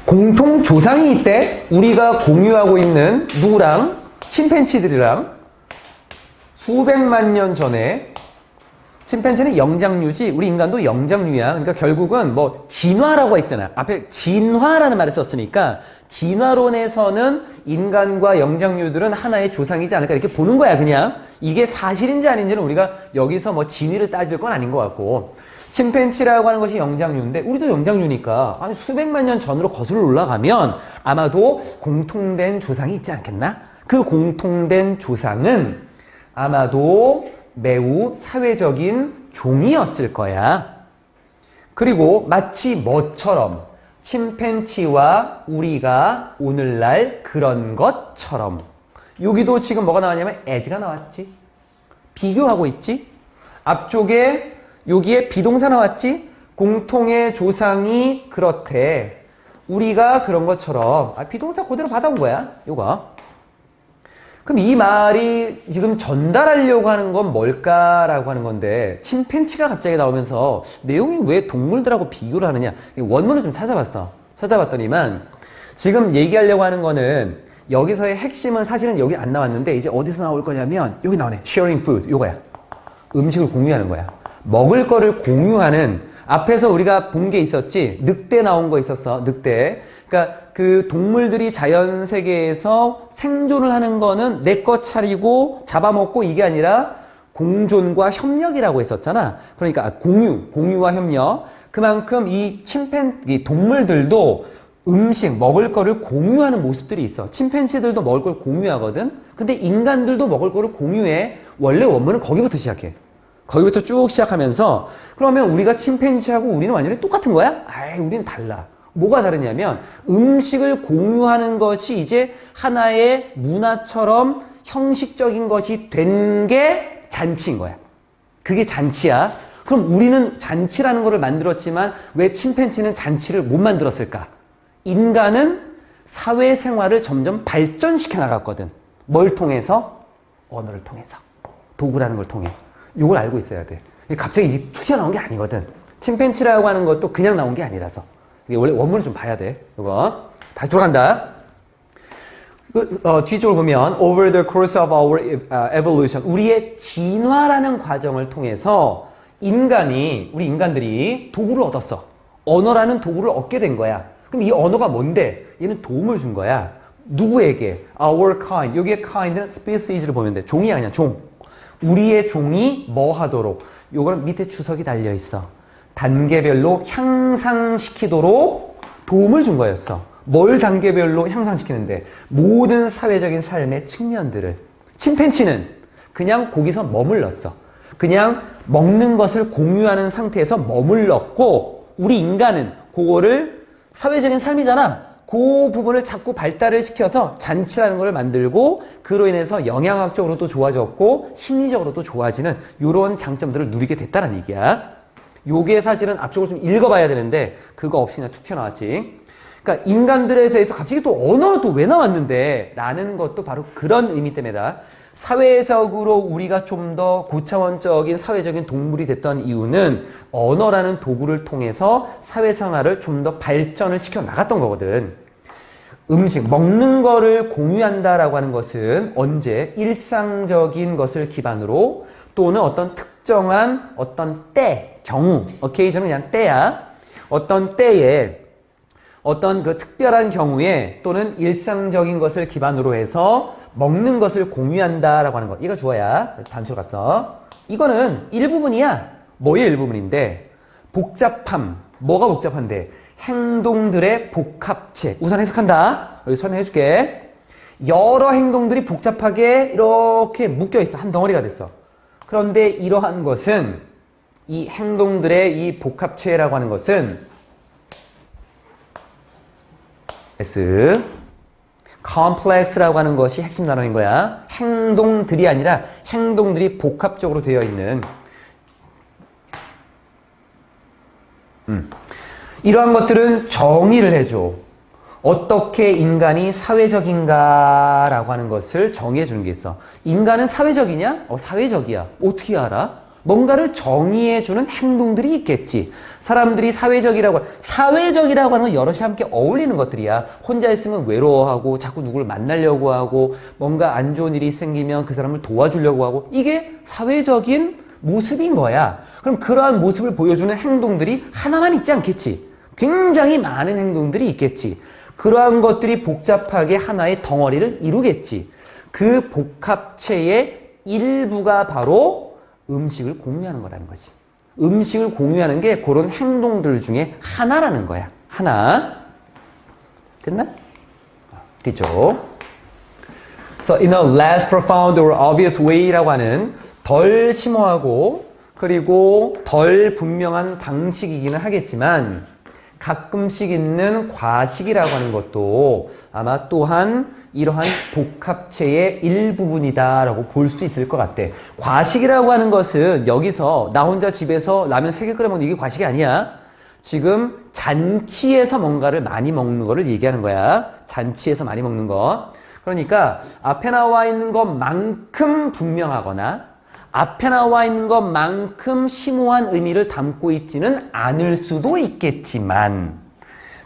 공통 조상이 있대. 우리가 공유하고 있는 누구랑? 침팬치들이랑 수백만 년 전에 침팬지는 영장류지 우리 인간도 영장류야. 그러니까 결국은 뭐 진화라고 했잖아. 앞에 진화라는 말을 썼으니까 진화론에서는 인간과 영장류들은 하나의 조상이지 않을까 이렇게 보는 거야. 그냥 이게 사실인지 아닌지는 우리가 여기서 뭐 진위를 따질 건 아닌 것 같고 침팬지라고 하는 것이 영장류인데 우리도 영장류니까 아니 수백만 년 전으로 거슬러 올라가면 아마도 공통된 조상이 있지 않겠나? 그 공통된 조상은 아마도 매우 사회적인 종이었을 거야. 그리고 마치 뭐처럼 침팬지와 우리가 오늘날 그런 것처럼 여기도 지금 뭐가 나왔냐면 as가 나왔지. 비교하고 있지. 앞쪽에 여기에 비동사 나왔지. 공통의 조상이 그렇대. 우리가 그런 것처럼 비동사 그대로 받아온 거야. 요거. 그럼 이 말이 지금 전달하려고 하는 건 뭘까라고 하는 건데 침팬지가 갑자기 나오면서 내용이 왜 동물들하고 비교를 하느냐 원문을 좀 찾아봤더니만 지금 얘기하려고 하는 거는 여기서의 핵심은 사실은 여기 안 나왔는데 이제 어디서 나올 거냐면 여기 나오네. sharing food 요거야. 음식을 공유하는 거야. 먹을 거를 공유하는 앞에서 우리가 본 게 있었지. 늑대 나온 거 있었어. 늑대. 그러니까 그 동물들이 자연 세계에서 생존을 하는 거는 내 거 차리고 잡아먹고 이게 아니라 공존과 협력이라고 했었잖아. 그러니까 공유와 협력. 그만큼 이 동물들도 음식, 먹을 거를 공유하는 모습들이 있어. 침팬지들도 먹을 걸 공유하거든. 근데 인간들도 먹을 거를 공유해. 원래 원문은 거기부터 시작해. 거기부터 쭉 시작하면서 그러면 우리가 침팬지하고 우리는 완전히 똑같은 거야? 아이, 우리는 달라. 뭐가 다르냐면 음식을 공유하는 것이 이제 하나의 문화처럼 형식적인 것이 된 게 잔치인 거야. 그게 잔치야. 그럼 우리는 잔치라는 거를 만들었지만 왜 침팬지는 잔치를 못 만들었을까? 인간은 사회생활을 점점 발전시켜 나갔거든. 뭘 통해서? 언어를 통해서. 도구라는 걸 통해. 이걸 알고 있어야 돼. 갑자기 이게 툭 튀어나온 게 아니거든. 침팬지라고 하는 것도 그냥 나온 게 아니라서. 이게 원래 원문을 좀 봐야 돼. 이거. 다시 돌아간다. 뒤쪽을 보면 over the course of our evolution 우리의 진화라는 과정을 통해서 우리 인간들이 도구를 얻었어. 언어라는 도구를 얻게 된 거야. 그럼 이 언어가 뭔데? 얘는 도움을 준 거야. 누구에게? Our kind. 여기에 kind는 species를 보면 돼. 종이 아니야, 종. 우리의 종이 뭐 하도록? 요거는 밑에 주석이 달려 있어. 단계별로 향상시키도록 도움을 준 거였어. 뭘 단계별로 향상시키는데? 모든 사회적인 삶의 측면들을. 침팬지는 그냥 거기서 머물렀어. 그냥 먹는 것을 공유하는 상태에서 머물렀고, 우리 인간은 그거를 사회적인 삶이잖아. 그 부분을 자꾸 발달을 시켜서 잔치라는 걸 만들고, 그로 인해서 영양학적으로도 좋아졌고 심리적으로도 좋아지는 이런 장점들을 누리게 됐다는 얘기야. 요게 사실은 앞쪽을 좀 읽어봐야 되는데 그거 없이 그냥 툭 튀어나왔지. 그러니까 인간들에 대해서 갑자기 또 언어가 또 왜 나왔는데 라는 것도 바로 그런 의미 때문이다. 사회적으로 우리가 좀 더 고차원적인 사회적인 동물이 됐던 이유는 언어라는 도구를 통해서 사회생활을 좀 더 발전을 시켜 나갔던 거거든. 음식, 먹는 거를 공유한다라고 하는 것은 언제? 일상적인 것을 기반으로 또는 어떤 특정한 어떤 때, 경우, occasion은 그냥 때야. 어떤 때에 어떤 그 특별한 경우에 또는 일상적인 것을 기반으로 해서 먹는 것을 공유한다라고 하는 것. 이거 주어야. 그래서 단추로 갔어. 이거는 일부분이야. 뭐의 일부분인데? 복잡함. 뭐가 복잡한데? 행동들의 복합체. 우선 해석한다. 여기 설명해 줄게. 여러 행동들이 복잡하게 이렇게 묶여 있어. 한 덩어리가 됐어. 그런데 이러한 것은 이 행동들의 이 복합체라고 하는 것은 complex라고 하는 것이 핵심 단어인 거야. 행동들이 아니라 행동들이 복합적으로 되어 있는 이러한 것들은 정의를 해줘. 어떻게 인간이 사회적인가라고 하는 것을 정의해 주는 게 있어. 인간은 사회적이냐? 사회적이야. 어떻게 알아? 뭔가를 정의해 주는 행동들이 있겠지. 사람들이 사회적이라고 하는 건 여럿이 함께 어울리는 것들이야. 혼자 있으면 외로워하고 자꾸 누구를 만나려고 하고 뭔가 안 좋은 일이 생기면 그 사람을 도와주려고 하고 이게 사회적인 모습인 거야. 그럼 그러한 모습을 보여주는 행동들이 하나만 있지 않겠지. 굉장히 많은 행동들이 있겠지. 그러한 것들이 복잡하게 하나의 덩어리를 이루겠지. 그 복합체의 일부가 바로 음식을 공유하는 거라는 거지. 음식을 공유하는 게 그런 행동들 중에 하나라는 거야. 하나. 됐나? 뒤쪽. So in a less profound or obvious way라고 하는 덜 심오하고 그리고 덜 분명한 방식이기는 하겠지만 가끔씩 있는 과식이라고 하는 것도 아마 또한 이러한 복합체의 일부분이다라고 볼 수 있을 것 같아. 과식이라고 하는 것은 여기서 나 혼자 집에서 라면 3개 끓여 먹는 이게 과식이 아니야. 지금 잔치에서 뭔가를 많이 먹는 거를 얘기하는 거야. 잔치에서 많이 먹는 거. 그러니까 앞에 나와 있는 것만큼 분명하거나 앞에 나와 있는 것만큼 심오한 의미를 담고 있지는 않을 수도 있겠지만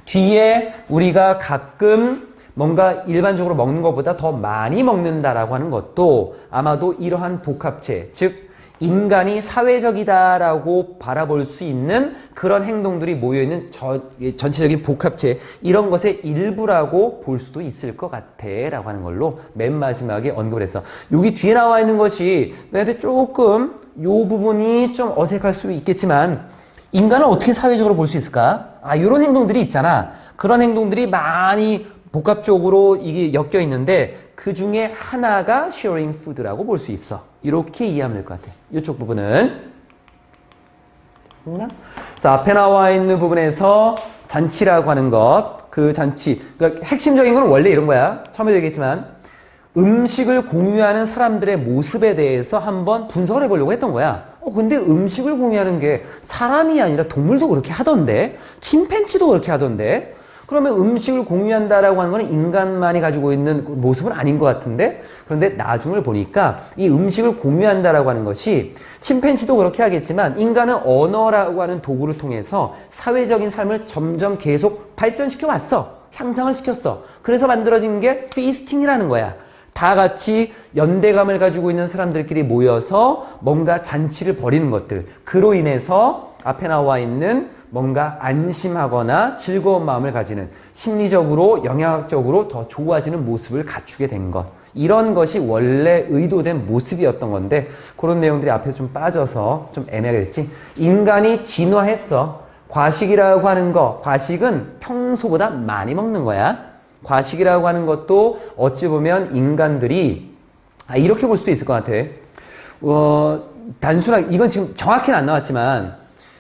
뒤에 우리가 가끔 뭔가 일반적으로 먹는 것보다 더 많이 먹는다라고 하는 것도 아마도 이러한 복합체, 즉 인간이 사회적이다라고 바라볼 수 있는 그런 행동들이 모여있는 전체적인 복합체 이런 것의 일부라고 볼 수도 있을 것 같아 라고 하는 걸로 맨 마지막에 언급을 했어. 여기 뒤에 나와 있는 것이 너한테 조금 요 부분이 좀 어색할 수 있겠지만 인간을 어떻게 사회적으로 볼 수 있을까? 이런 행동들이 있잖아. 그런 행동들이 많이 복합적으로 이게 엮여 있는데 그 중에 하나가 sharing food라고 볼 수 있어. 이렇게 이해하면 될 것 같아. 이쪽 부분은. 그래서 앞에 나와 있는 부분에서 잔치라고 하는 것, 그 잔치. 그러니까 핵심적인 건 원래 이런 거야. 처음에도 얘기했지만 음식을 공유하는 사람들의 모습에 대해서 한번 분석을 해보려고 했던 거야. 근데 음식을 공유하는 게 사람이 아니라 동물도 그렇게 하던데, 침팬지도 그렇게 하던데, 그러면 음식을 공유한다라고 하는 건 인간만이 가지고 있는 모습은 아닌 것 같은데, 그런데 나중을 보니까 이 음식을 공유한다라고 하는 것이 침팬지도 그렇게 하겠지만 인간은 언어라고 하는 도구를 통해서 사회적인 삶을 점점 계속 발전시켜 왔어. 향상을 시켰어. 그래서 만들어진 게 피스팅이라는 거야. 다 같이 연대감을 가지고 있는 사람들끼리 모여서 뭔가 잔치를 벌이는 것들. 그로 인해서 앞에 나와 있는 뭔가 안심하거나 즐거운 마음을 가지는, 심리적으로 영양학적으로 더 좋아지는 모습을 갖추게 된 것. 이런 것이 원래 의도된 모습이었던 건데, 그런 내용들이 앞에 좀 빠져서 좀 애매하겠지. 인간이 진화했어. 과식이라고 하는 거, 과식은 평소보다 많이 먹는 거야. 과식이라고 하는 것도 어찌 보면 인간들이 이렇게 볼 수도 있을 것 같아. 단순하게 이건 지금 정확히는 안 나왔지만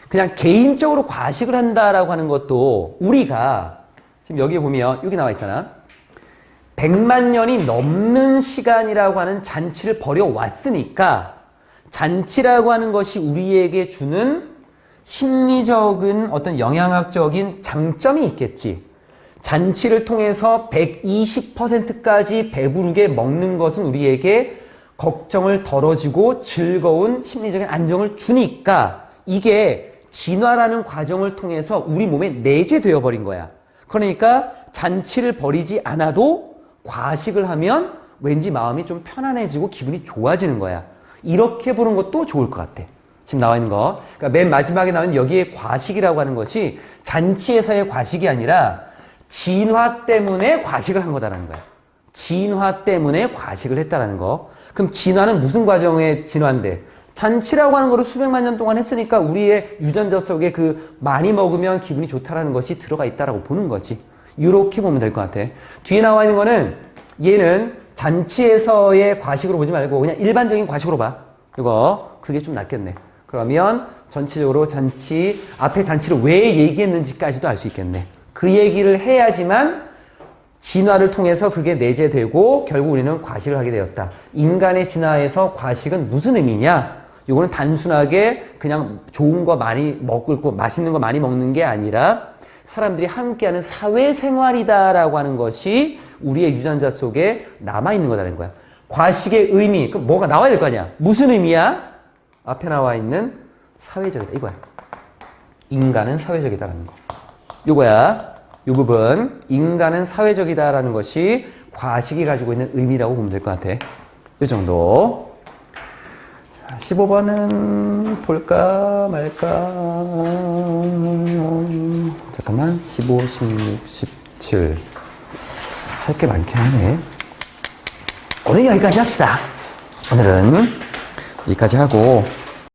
그냥 개인적으로 과식을 한다라고 하는 것도 우리가 지금 여기 보면 여기 나와 있잖아. 100만 년이 넘는 시간이라고 하는 잔치를 벌여왔으니까 잔치라고 하는 것이 우리에게 주는 심리적인 어떤 영양학적인 장점이 있겠지. 잔치를 통해서 120%까지 배부르게 먹는 것은 우리에게 걱정을 덜어주고 즐거운 심리적인 안정을 주니까 이게 진화라는 과정을 통해서 우리 몸에 내재되어 버린 거야. 그러니까 잔치를 벌이지 않아도 과식을 하면 왠지 마음이 좀 편안해지고 기분이 좋아지는 거야. 이렇게 보는 것도 좋을 것 같아. 지금 나와 있는 거. 그러니까 맨 마지막에 나오는 여기에 과식이라고 하는 것이 잔치에서의 과식이 아니라 진화 때문에 과식을 한 거다라는 거야. 진화 때문에 과식을 했다라는 거. 그럼 진화는 무슨 과정의 진화인데? 잔치라고 하는 거를 수백만 년 동안 했으니까 우리의 유전자 속에 그 많이 먹으면 기분이 좋다라는 것이 들어가 있다라고 보는 거지. 이렇게 보면 될 것 같아. 뒤에 나와 있는 거는 얘는 잔치에서의 과식으로 보지 말고 그냥 일반적인 과식으로 봐. 이거 그게 좀 낫겠네. 그러면 전체적으로 잔치, 앞에 잔치를 왜 얘기했는지까지도 알 수 있겠네. 그 얘기를 해야지만 진화를 통해서 그게 내재되고 결국 우리는 과식을 하게 되었다. 인간의 진화에서 과식은 무슨 의미냐? 이거는 단순하게 그냥 좋은 거 많이 먹고 맛있는 거 많이 먹는 게 아니라 사람들이 함께하는 사회생활이다라고 하는 것이 우리의 유전자 속에 남아있는 거다라는 거야. 과식의 의미, 그럼 뭐가 나와야 될 거 아니야? 무슨 의미야? 앞에 나와 있는 사회적이다. 이거야. 인간은 사회적이다라는 거. 요거야. 이 부분. 인간은 사회적이다라는 것이 과식이 가지고 있는 의미라고 보면 될 것 같아. 이 정도. 자, 15번은 볼까 말까. 잠깐만. 15, 16, 17. 할 게 많긴 하네. 오늘 여기까지 합시다. 오늘은 여기까지 하고